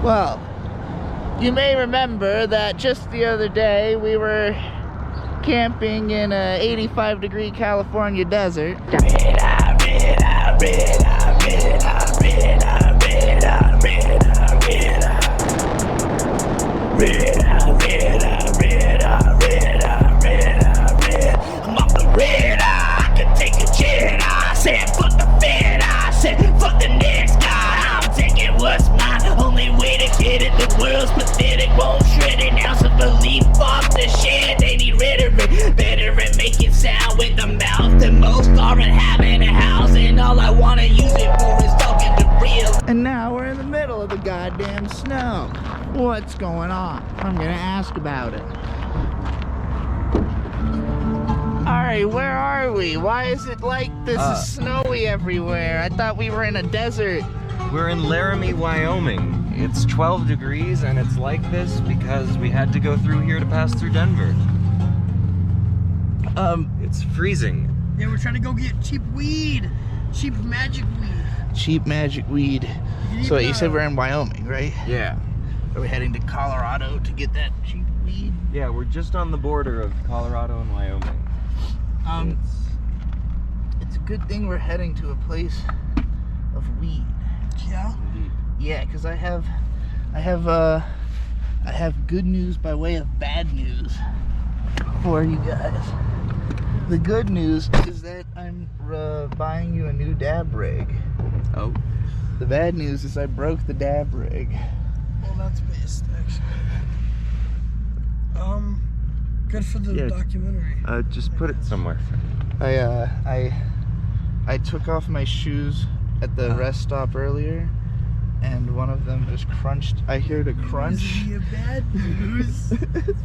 Well, you may remember that just the other day we were camping in a 85-degree California desert. I'm off the radar, I can take a jet. I said fuck the Fed, I said fuck the next guy. I'm taking what's mine, only way to get it. The world's pathetic, won't shred an ounce of belief off the shit. They need rhetoric, better at making sound with the mouth. The most aren't having a house, and all I wanna use it for is talking to real. And now we're in the middle of the goddamn snow. What's going on? I'm gonna ask about it. Alright, where are we? Why is it like this is snowy everywhere? I thought we were in a desert. We're in Laramie, Wyoming. It's 12 degrees and it's like this because we had to go through here to pass through Denver. It's freezing. Yeah, we're trying to go get cheap weed. Cheap magic weed. Cheap magic weed. So you said we're in Wyoming, right? Yeah. Are we heading to Colorado to get that cheap weed? Yeah, we're just on the border of Colorado and Wyoming. It's a good thing we're heading to a place of weed. Yeah? Indeed. Yeah, because I have I have good news by way of bad news for you guys. The good news is that I'm buying you a new dab rig. Oh. The bad news is I broke the dab rig. Well, that's based, actually. Good for the documentary. Just put it somewhere. I took off my shoes at the rest stop earlier, and one of them just crunched. I heard a crunch. Is it bad news? It's based.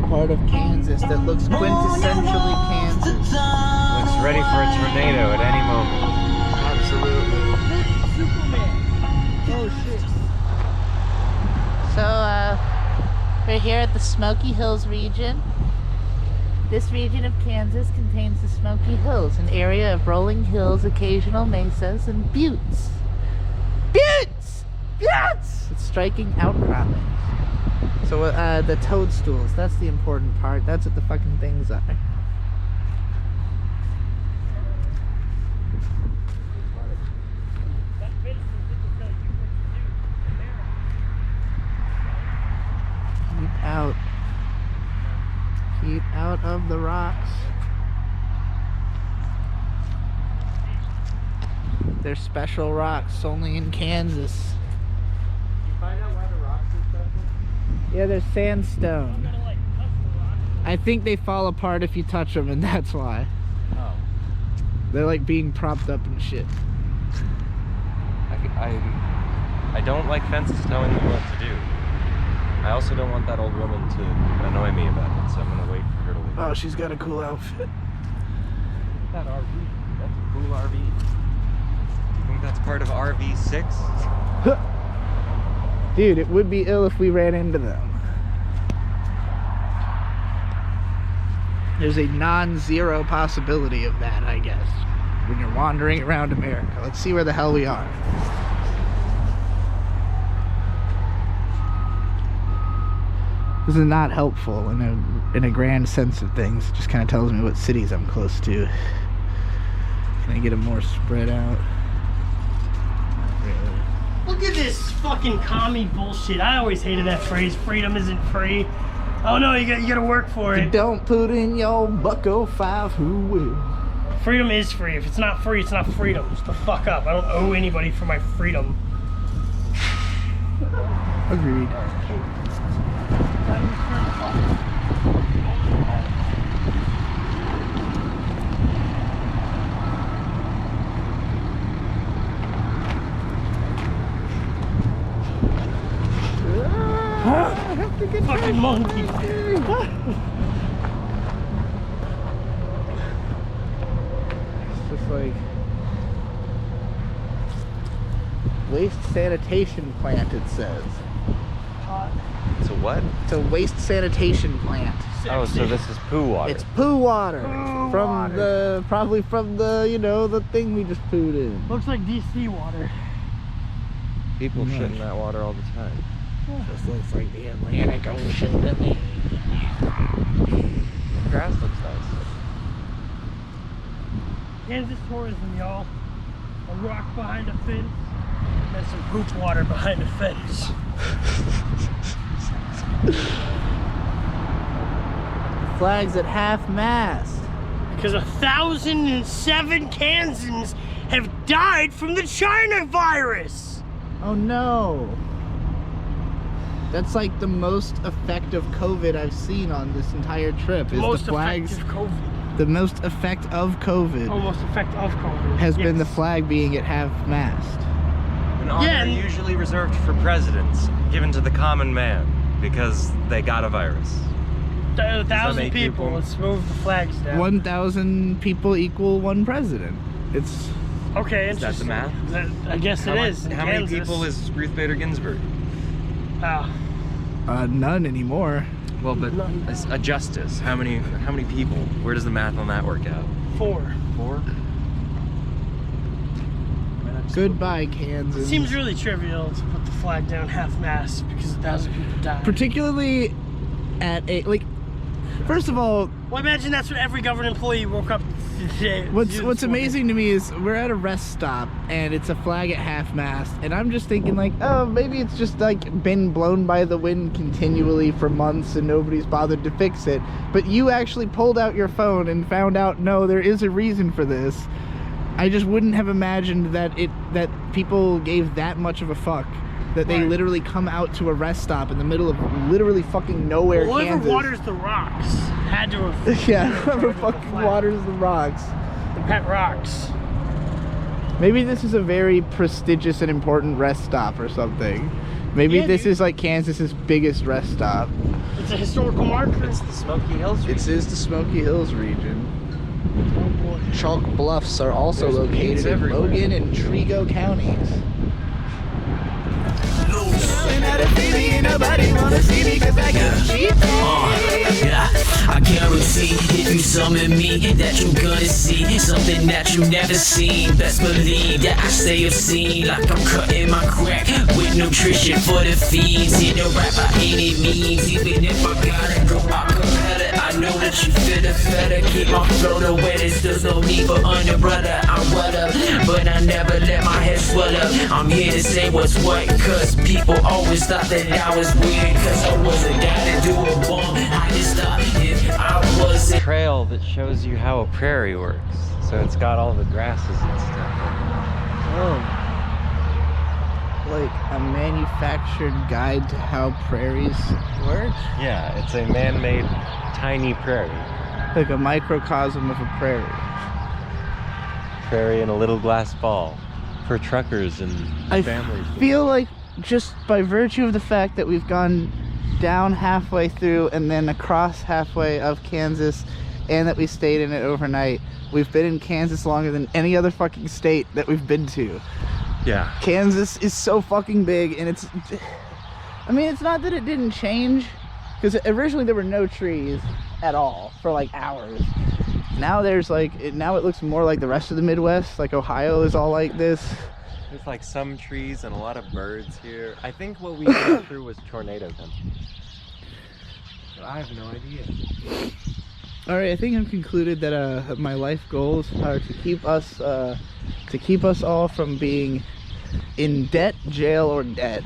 Part of Kansas that looks quintessentially Kansas. Looks ready for a tornado at any moment. Absolutely. Superman. Oh shit. So, we're here at the Smoky Hills region. This region of Kansas contains the Smoky Hills, an area of rolling hills, occasional mesas, and buttes. Buttes! Buttes! With striking outcroppings. So the toadstools, that's the important part. That's what the fucking things are. Keep out. Keep out of the rocks. They're special rocks, only in Kansas. Yeah, they're sandstone. I think they fall apart if you touch them, and that's why. Oh. They're like being propped up and shit. I don't like fences telling me what to do. I also don't want that old woman to annoy me about it, so I'm gonna wait for her to leave. Oh, she's got a cool outfit. That RV. That's a cool RV. Do you think that's part of RV6? Dude, it would be ill if we ran into them. There's a non-zero possibility of that, I guess, when you're wandering around America. Let's see where the hell we are. This is not helpful in a grand sense of things. It just kind of tells me what cities I'm close to. Can I get them more spread out? Not really. Look at this fucking commie bullshit. I always hated that phrase, freedom isn't free. Oh no, you gotta work for it. If you don't put in your bucko 5, who will? Freedom is free. If it's not free, it's not freedom. Just the fuck up. I don't owe anybody for my freedom. Agreed. Fucking monkey. It's just like waste sanitation plant, it says. It's a what? It's a waste sanitation plant. Oh, so this is poo water. It's poo water probably from the, you know, the thing we just pooed in. Looks like DC water. People shit in that water all the time. This looks like the Atlantic Ocean to me. Grass looks nice. Kansas tourism, y'all. A rock behind a fence, and some poop water behind a fence. Flags at half-mast. Because 1,007 Kansans have died from the China virus. Oh no. That's like the most effective COVID I've seen on this entire trip. The most effective COVID. The most effect of COVID. Oh, most effect of COVID. Has been the flag being at half-mast. An honor usually reserved for presidents, given to the common man, because they got a virus. 1,000 people. Let's move the flags down. 1,000 people equal one president. It's okay. Is that the math? I guess it is. How many people is Ruth Bader Ginsburg? None anymore. Well, but a justice. How many people? Where does the math on that work out? 4. 4? Goodbye, Kansas. It seems really trivial to put the flag down half-mast because 1,000 people died. Particularly at a, like, first of all... Well, imagine that's what every government employee woke up today. What's amazing to me is we're at a rest stop and it's a flag at half-mast, and I'm just thinking like, oh, maybe it's just like been blown by the wind continually for months and nobody's bothered to fix it. But you actually pulled out your phone and found out, no, there is a reason for this. I just wouldn't have imagined that people gave that much of a fuck. That they literally come out to a rest stop in the middle of literally fucking nowhere, Kansas. Kansas. Whoever waters the rocks had to have... Yeah, whoever fucking waters the rocks. The pet rocks. Maybe this is a very prestigious and important rest stop or something. Maybe this is like Kansas's biggest rest stop. It's a historical marker. It's the Smoky Hills region. It is the Smoky Hills region. Oh boy. Chalk Bluffs are also located in Logan and Trego counties. Nobody wanna see me 'cause I got cheap. Yeah, I guarantee if you summon me, that you gonna see something that you never seen. Best believe that I stay obscene, like I'm cutting my crack with nutrition for the fiends. Hit the rap by any means, even if I gotta go acapella. I know that you feel the better. Keep my flow the wettest. There's no need for underbrother. I'm what up, but I never let my head swell up. I'm here to say what's what, 'cause people always thought that I was weird, 'cause I was a guy to do a bomb. I just thought if I was a trail that shows you how a prairie works. So it's got all the grasses and stuff. Oh. Like a manufactured guide to how prairies work? Yeah, it's a man-made tiny prairie. Like a microcosm of a prairie. Prairie in a little glass ball for truckers and families. I feel like just by virtue of the fact that we've gone down halfway through and then across halfway of Kansas, and that we stayed in it overnight, we've been in Kansas longer than any other fucking state that we've been to. Yeah. Kansas is so fucking big, and it's, I mean, it's not that it didn't change, because originally there were no trees at all for like hours. Now there's like, now it looks more like the rest of the Midwest, like Ohio is all like this. There's like some trees and a lot of birds here. I think what we went through was tornado country. So I have no idea. Alright, I think I've concluded that my life goals are to keep us all from being in debt, jail, or dead.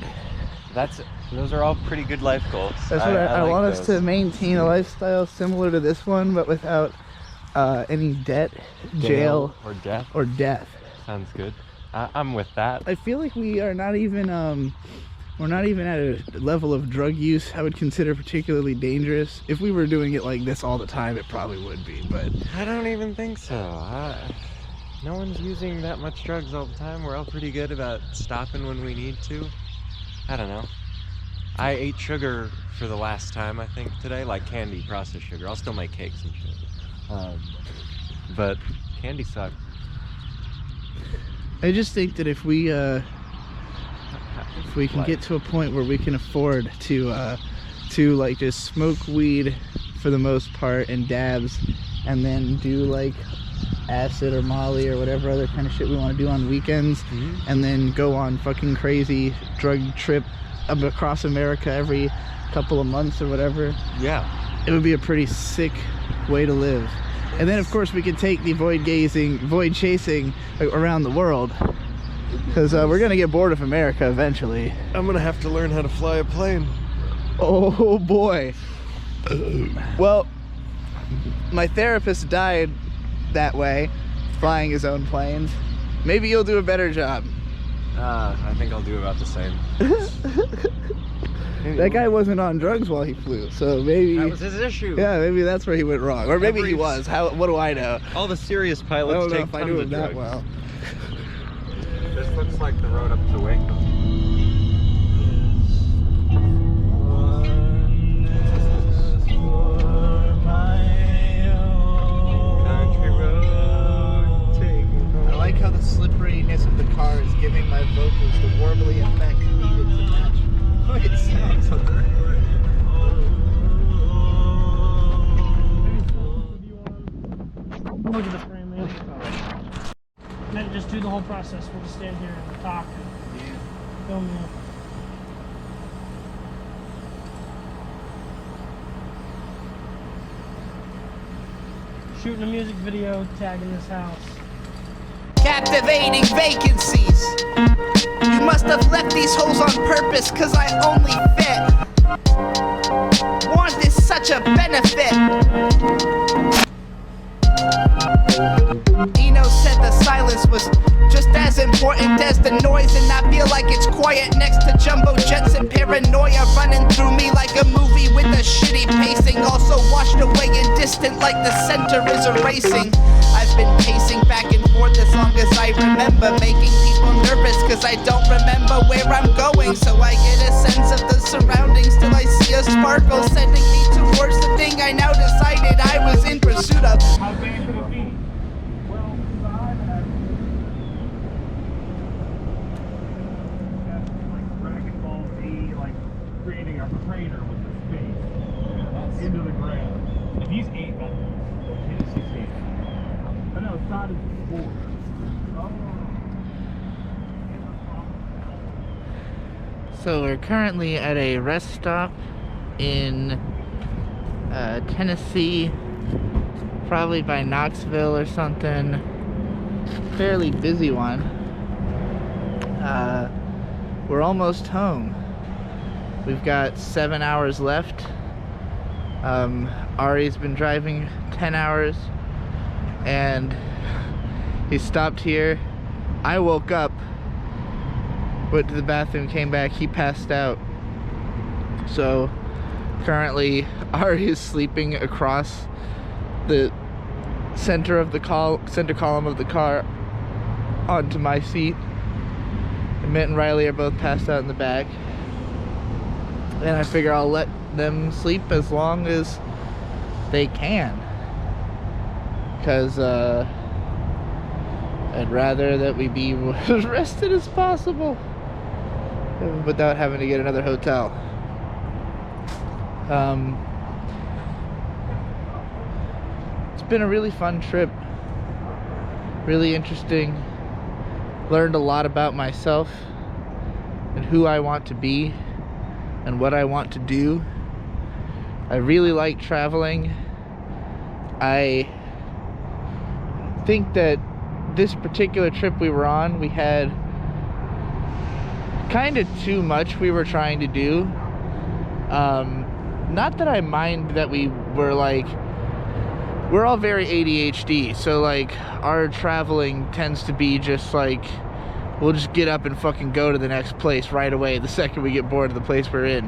Those are all pretty good life goals. That's what I like want us to maintain a lifestyle similar to this one, but without any debt, jail, or death. Or death. Sounds good. I'm with that. I feel like we are not even we're not even at a level of drug use I would consider particularly dangerous. If we were doing it like this all the time, it probably would be, but I don't even think so. No one's using that much drugs all the time. We're all pretty good about stopping when we need to. I don't know. I ate sugar for the last time, I think, today. Like candy, processed sugar. I'll still make cakes and shit. But candy sucks. I just think that if we can get to a point where we can afford to like just smoke weed for the most part and dabs, and then do like acid or Molly or whatever other kind of shit we want to do on weekends, and then go on fucking crazy drug trip across America every couple of months or whatever. Yeah, it would be a pretty sick way to live. And then of course we could take the void chasing around the world, because we're gonna get bored of America eventually. I'm gonna have to learn how to fly a plane. Oh boy. Well, my therapist died that way, flying his own planes. Maybe you'll do a better job. I think I'll do about the same. That guy wasn't on drugs while he flew, so maybe that was his issue. Yeah, maybe that's where he went wrong, or maybe he was. What do I know? All the serious pilots take tons of drugs. That well. This looks like the road up to Waco. I like how the slipperiness of the car is giving my vocals the warbly effect needed to match. It sounds so good. Look at the frame, man. Then just do the whole process. We'll just stand here and talk. Yeah. Film you. Shooting a music video, tagging this house. Captivating vacancies. You must have left these holes on purpose, cause I only fit. Want is such a benefit. Eno said the silence was just as important as the noise, and I feel like it's quiet next to jumbo jets and paranoia running through me like a movie with a shitty pacing, also washed away and distant like the center is erasing. I've been pacing back and forth as long as I remember, making people nervous cause I don't remember where I'm going, so I get a sense of the surroundings till I see a sparkle sending me towards the thing I now decided I was in pursuit of. How bad could it be? Well, like Dragon Ball Z, like creating a crater with the space into the ground. If he's 8, that kid is 16. I know, Todd is 4. So we're currently at a rest stop in Tennessee, probably by Knoxville or something. Fairly busy one. We're almost home. We've got 7 hours left. Ari's been driving 10 hours and he stopped here. I woke up, went to the bathroom, came back, he passed out. So currently Ari is sleeping across the center column of the car onto my seat. And Mitt and Riley are both passed out in the back. And I figure I'll let them sleep as long as they can, because I'd rather that we be as rested as possible without having to get another hotel. It's been a really fun trip, really interesting. Learned a lot about myself and who I want to be and what I want to do. I really like traveling. I think that this particular trip we were on, we had kind of too much we were trying to do. Not that I mind that we were like, we're all very ADHD, so like our traveling tends to be just like, we'll just get up and fucking go to the next place right away the second we get bored of the place we're in.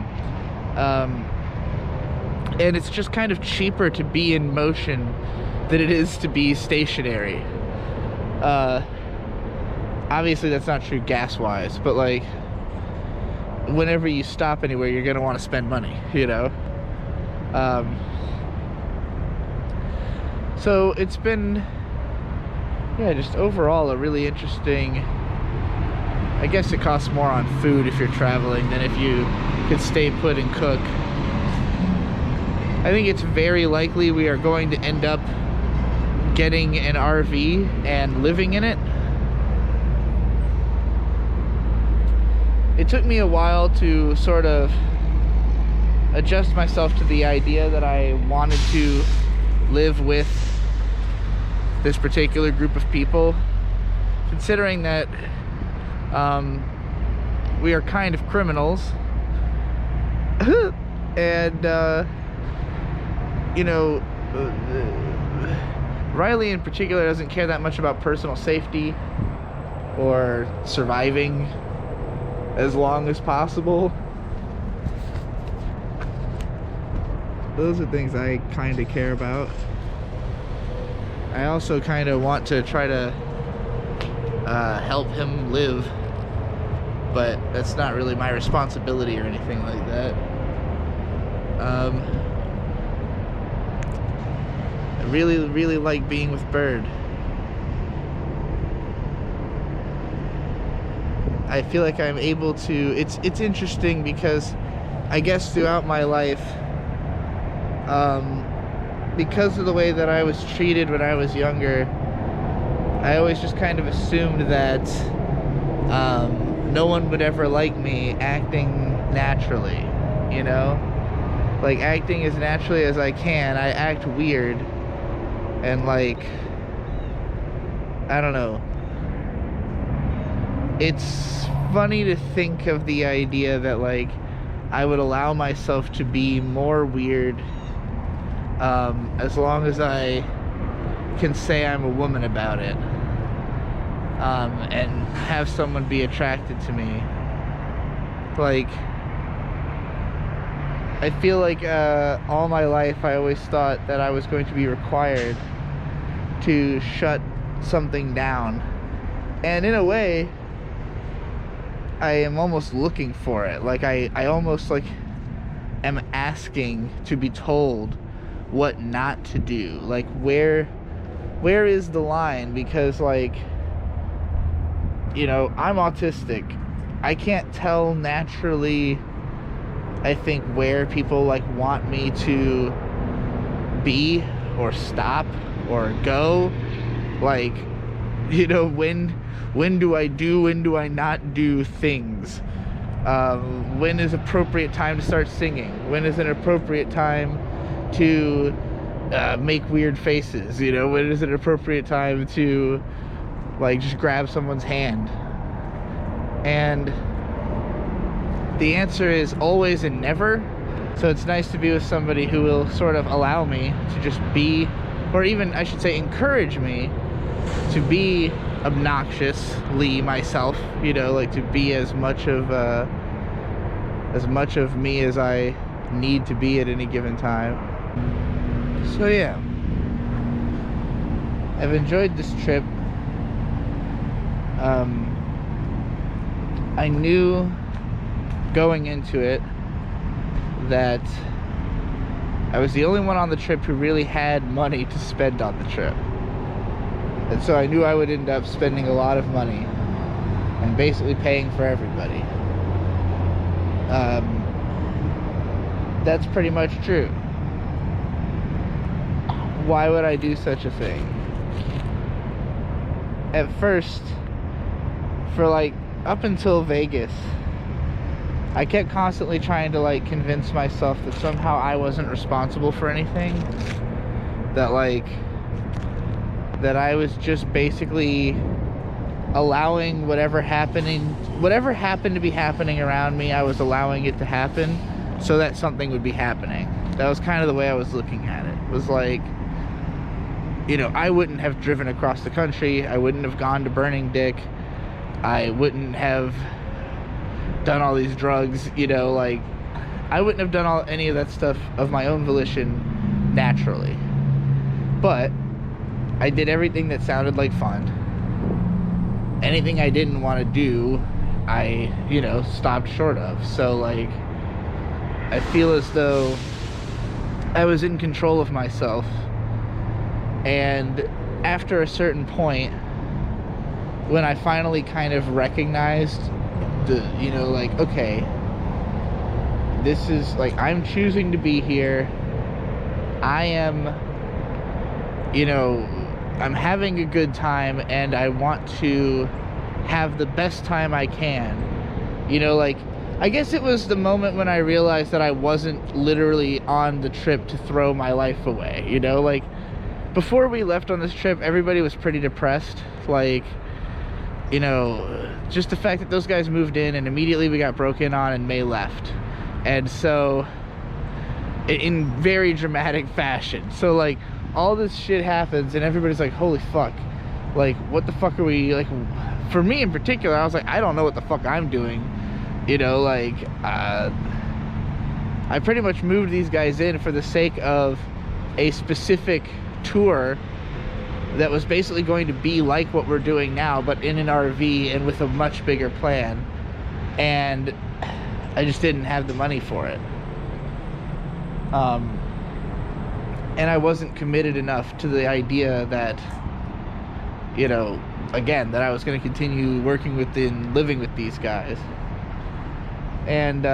And it's just kind of cheaper to be in motion than it is to be stationary. Obviously that's not true gas-wise, but like whenever you stop anywhere, you're gonna want to spend money, you know. So it's been, yeah, just overall a really interesting. I guess it costs more on food if you're traveling than if you could stay put and cook. I think it's very likely we are going to end up getting an RV and living in it. It took me a while to sort of adjust myself to the idea that I wanted to live with this particular group of people, considering that we are kind of criminals and you know, Riley in particular doesn't care that much about personal safety or surviving as long as possible. Those are things I kind of care about. I also kind of want to try to help him live, but that's not really my responsibility or anything like that. I really like being with Bird. I feel like I'm able to, it's interesting because I guess throughout my life, because of the way that I was treated when I was younger, I always just kind of assumed that no one would ever like me acting naturally, you know? Like, acting as naturally as I can. I act weird, and like, I don't know. It's funny to think of the idea that like I would allow myself to be more weird as long as I can say I'm a woman about it, and have someone be attracted to me. Like, I feel like all my life I always thought that I was going to be required to shut something down, and in a way I am almost looking for it. Like I almost like am asking to be told what not to do. Like where is the line? Because like, you know, I'm autistic. I can't tell naturally, I think, where people like want me to be or stop or go. Like, you know, when do I do, when do I not do things? When is appropriate time to start singing? When is an appropriate time to make weird faces? You know, when is an appropriate time to like just grab someone's hand? And the answer is always and never. So it's nice to be with somebody who will sort of allow me to just be, or even I should say encourage me to be obnoxiously myself, you know, like to be as much of me as I need to be at any given time. So yeah, I've enjoyed this trip. I knew going into it that I was the only one on the trip who really had money to spend on the trip. And so I knew I would end up spending a lot of money and basically paying for everybody. That's pretty much true. Why would I do such a thing? At first, for like up until Vegas, I kept constantly trying to like convince myself that somehow I wasn't responsible for anything. That like, that I was just basically allowing whatever happened to be happening around me, I was allowing it to happen so that something would be happening. That was kind of the way I was looking at it. It was like, you know, I wouldn't have driven across the country, I wouldn't have gone to Burning Dick, I wouldn't have done all these drugs, you know, like, I wouldn't have done any of that stuff of my own volition naturally. But I did everything that sounded like fun. Anything I didn't want to do I, you know, stopped short of. So like, I feel as though I was in control of myself, and after a certain point, when I finally kind of recognized the, you know, like, okay, this is like, I'm choosing to be here, I am, you know, I'm having a good time, and I want to have the best time I can, you know, like, I guess it was the moment when I realized that I wasn't literally on the trip to throw my life away, you know, like, before we left on this trip, everybody was pretty depressed, like, you know, just the fact that those guys moved in and immediately we got broken on and May left, and so, in very dramatic fashion, so, like, all this shit happens and everybody's like, holy fuck, like, what the fuck are we, like, for me in particular, I was like, I don't know what the fuck I'm doing. You know, like, I pretty much moved these guys in for the sake of a specific tour that was basically going to be like what we're doing now, but in an RV and with a much bigger plan. And I just didn't have the money for it. And I wasn't committed enough to the idea that, you know, again, that I was going to continue working with and living with these guys. And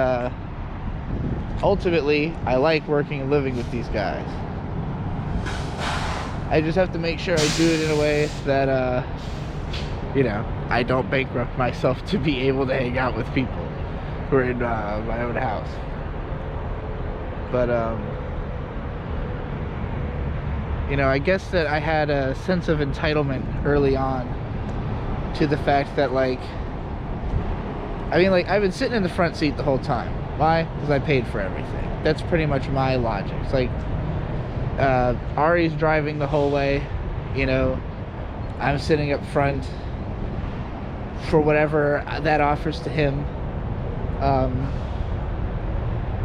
ultimately, I like working and living with these guys. I just have to make sure I do it in a way that, you know, I don't bankrupt myself to be able to hang out with people who are in my own house. But, you know, I guess that I had a sense of entitlement early on to the fact that, like, I mean, like, I've been sitting in the front seat the whole time. Why? Because I paid for everything. That's pretty much my logic. It's like, Ari's driving the whole way, you know, I'm sitting up front for whatever that offers to him.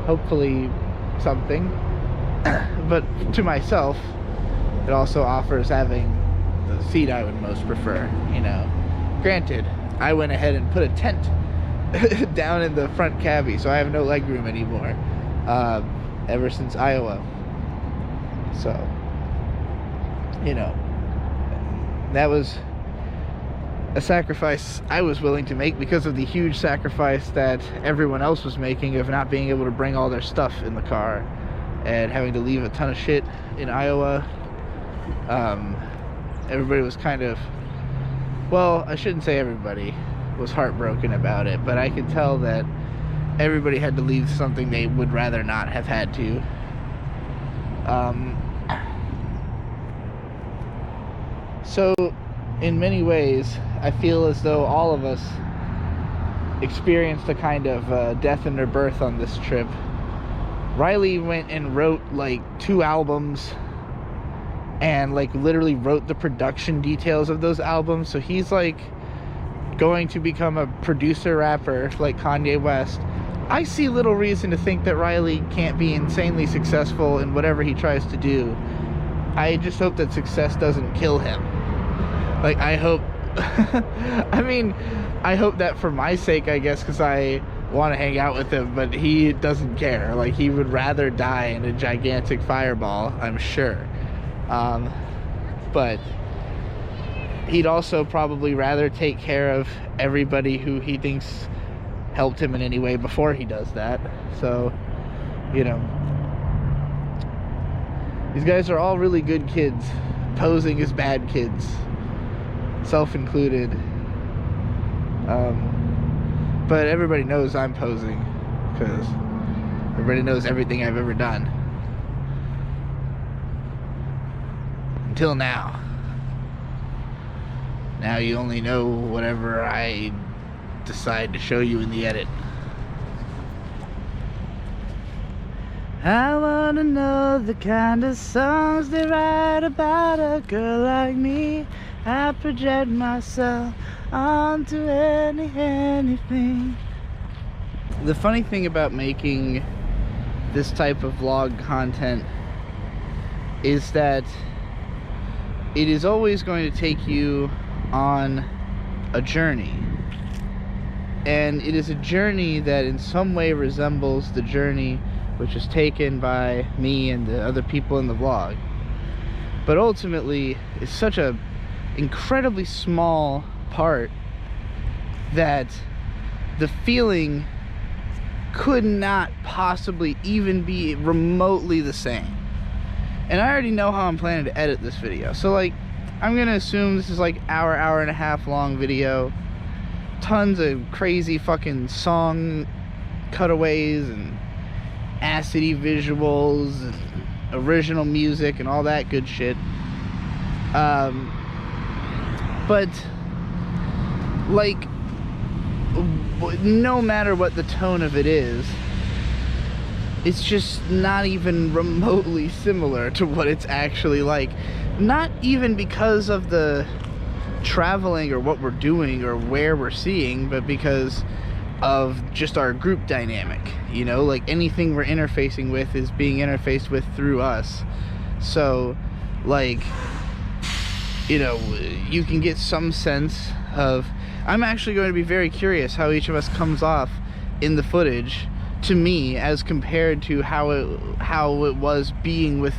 Hopefully something. But to myself, it also offers having the seat I would most prefer, you know. Granted, I went ahead and put a tent down in the front cabbie, so I have no leg room anymore, ever since Iowa. So, you know, that was a sacrifice I was willing to make because of the huge sacrifice that everyone else was making of not being able to bring all their stuff in the car and having to leave a ton of shit in Iowa. Everybody was kind of, well, I shouldn't say everybody was heartbroken about it, but I could tell that everybody had to leave something they would rather not have had to. So in many ways, I feel as though all of us experienced a kind of death and rebirth on this trip. Riley went and wrote like 2 albums and like literally wrote the production details of those albums, so he's like going to become a producer rapper like Kanye West. I see little reason to think that Riley can't be insanely successful in whatever he tries to do. I just hope that success doesn't kill him. Like, I hope I mean, I hope that for my sake, I guess, because I want to hang out with him, but he doesn't care. Like, he would rather die in a gigantic fireball, I'm sure. But he'd also probably rather take care of everybody who he thinks helped him in any way before he does that. So, you know, these guys are all really good kids posing as bad kids, self included. But everybody knows I'm posing because everybody knows everything I've ever done until now. Now you only know whatever I decide to show you in the edit. I wanna know the kind of songs they write about a girl like me. I project myself onto anything. The funny thing about making this type of vlog content is that it is always going to take you on a journey. and it is a journey that in some way resembles the journey which was taken by me and the other people in the vlog, but ultimately it's such a incredibly small part that the feeling could not possibly even be remotely the same. And I already know how I'm planning to edit this video, so like I'm gonna assume this is like hour and a half long video, tons of crazy fucking song cutaways and acidy visuals and original music and all that good shit. But like, no matter what the tone of it is, it's just not even remotely similar to what it's actually like. Not even because of the traveling or what we're doing or where we're seeing, but because of just our group dynamic, you know, like anything we're interfacing with is being interfaced with through us. So like, you know, you can get some sense of, I'm actually going to be very curious how each of us comes off in the footage to me as compared to how it was being with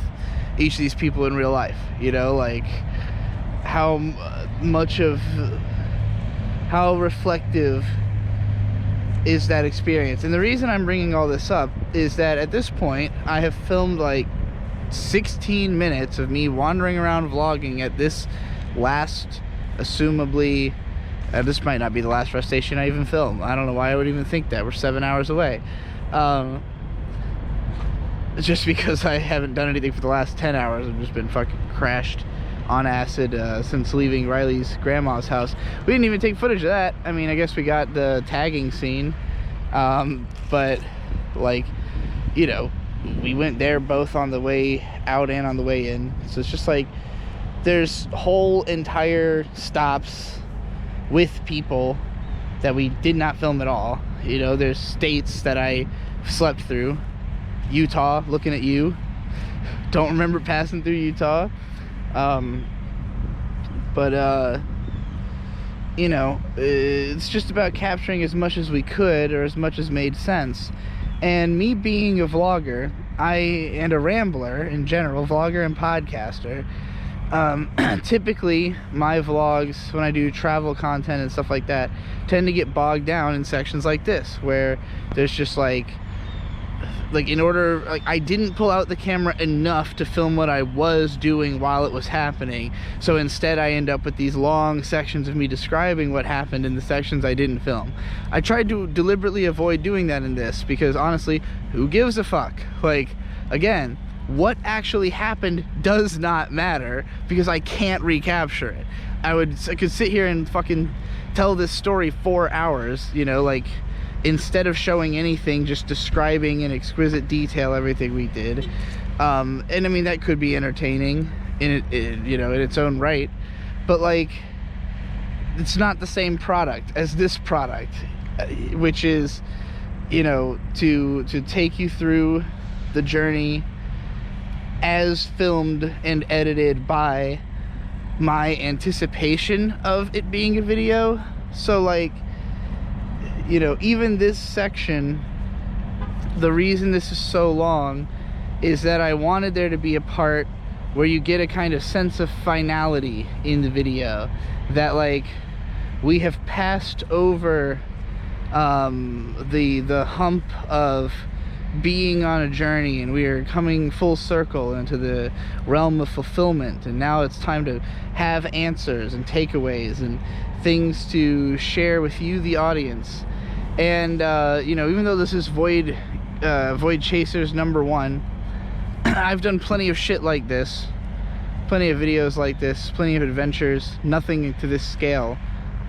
each of these people in real life, you know, like how much of, how reflective is that experience. And the reason I'm bringing all this up is that at this point I have filmed like 16 minutes of me wandering around vlogging at this last, assumably, this might not be the last rest station I even film. I don't know why I would even think that. We're 7 hours away. Just because I haven't done anything for the last 10 hours. I've just been fucking crashed on acid since leaving Riley's grandma's house. We didn't even take footage of that. I mean, I guess we got the tagging scene, but like, you know, we went there both on the way out and on the way in. So it's just like there's whole entire stops with people that we did not film at all. You know, there's states that I slept through. Utah, looking at you, don't remember passing through Utah. You know, it's just about capturing as much as we could, or as much as made sense. And me being a vlogger, and a rambler in general, vlogger and podcaster, typically my vlogs, when I do travel content and stuff like that, tend to get bogged down in sections like this, where there's just like in order, like, I didn't pull out the camera enough to film what I was doing while it was happening. So instead I end up with these long sections of me describing what happened in the sections I didn't film. I tried to deliberately avoid doing that in this, because honestly, who gives a fuck? Like, again, what actually happened does not matter, because I can't recapture it. I could sit here and fucking tell this story 4 hours, you know, like, instead of showing anything, just describing in exquisite detail everything we did. And I mean, that could be entertaining in you know, in its own right, but like, it's not the same product as this product, which is, you know, to take you through the journey as filmed and edited by my anticipation of it being a video. So like, you know, even this section, the reason this is so long is that I wanted there to be a part where you get a kind of sense of finality in the video, that like we have passed over the hump of being on a journey, and we are coming full circle into the realm of fulfillment, and now it's time to have answers and takeaways and things to share with you, the audience. And you know, even though this is Void Chasers #1, I've done plenty of shit like this, plenty of videos like this, plenty of adventures, nothing to this scale,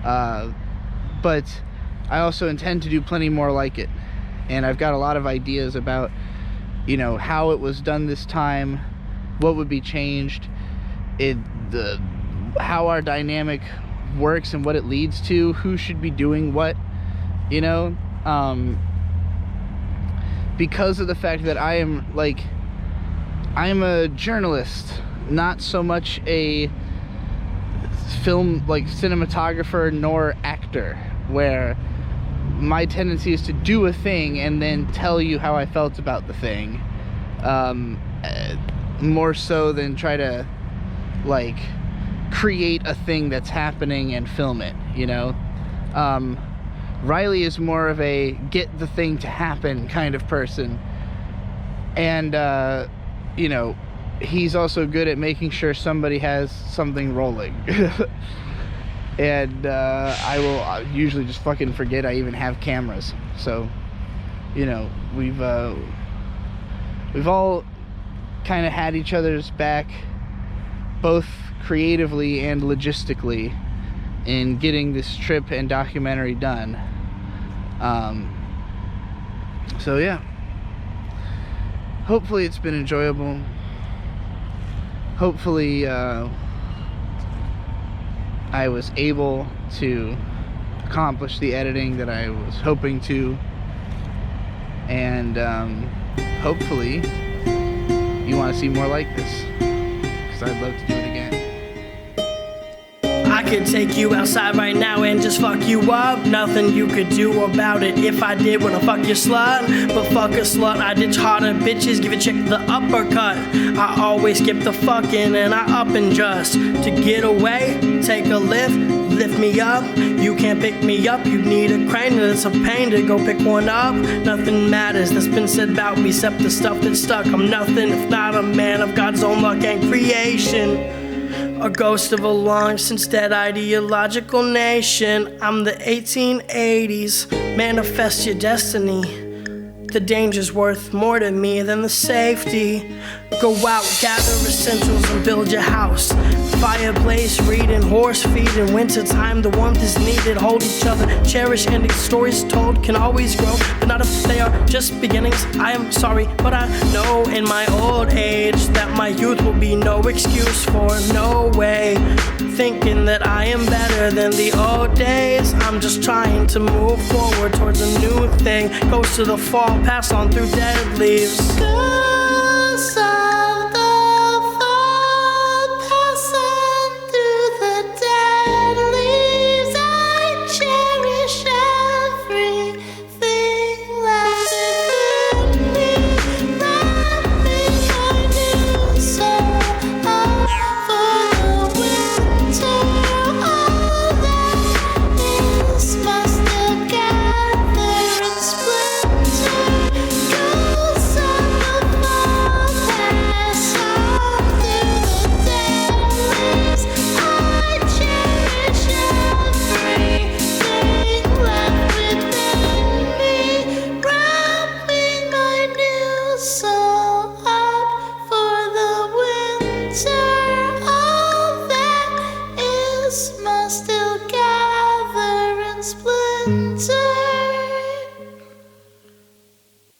but I also intend to do plenty more like it. And I've got a lot of ideas about, you know, how it was done this time, what would be changed, how our dynamic works and what it leads to, who should be doing what, you know, because of the fact that I'm a journalist, not so much a film, like, cinematographer nor actor, where my tendency is to do a thing and then tell you how I felt about the thing, more so than try to like create a thing that's happening and film it, you know. Riley is more of a get the thing to happen kind of person, and you know, he's also good at making sure somebody has something rolling. And I will usually just fucking forget I even have cameras. So, you know, we've all kind of had each other's back, both creatively and logistically, in getting this trip and documentary done. So yeah, hopefully it's been enjoyable. Hopefully I was able to accomplish the editing that I was hoping to, and hopefully you want to see more like this, because I'd love to do it again. I could take you outside right now and just fuck you up. Nothing you could do about it if I did wanna fuck your slut. But fuck a slut, I ditch harder bitches, give a chick the uppercut. I always skip the fucking and I up and just to get away, take a lift me up. You can't pick me up, you need a crane and it's a pain to go pick one up. Nothing matters that's been said about me except the stuff that's stuck. I'm nothing if not a man of God's own luck and creation. A ghost of a long since dead ideological nation. I'm the 1880s, manifest your destiny. The danger's worth more to me than the safety. Go out, gather essentials and build your house. Fireplace, reading, horse feed in wintertime. The warmth is needed, hold each other, cherish ending stories told can always grow, but not if they are just beginnings. I am sorry, but I know in my old age that my youth will be no excuse for no way. Thinking that I am better than the old days. I'm just trying to move forward towards a new thing. Goes to the fall, pass on through dead leaves. 'Cause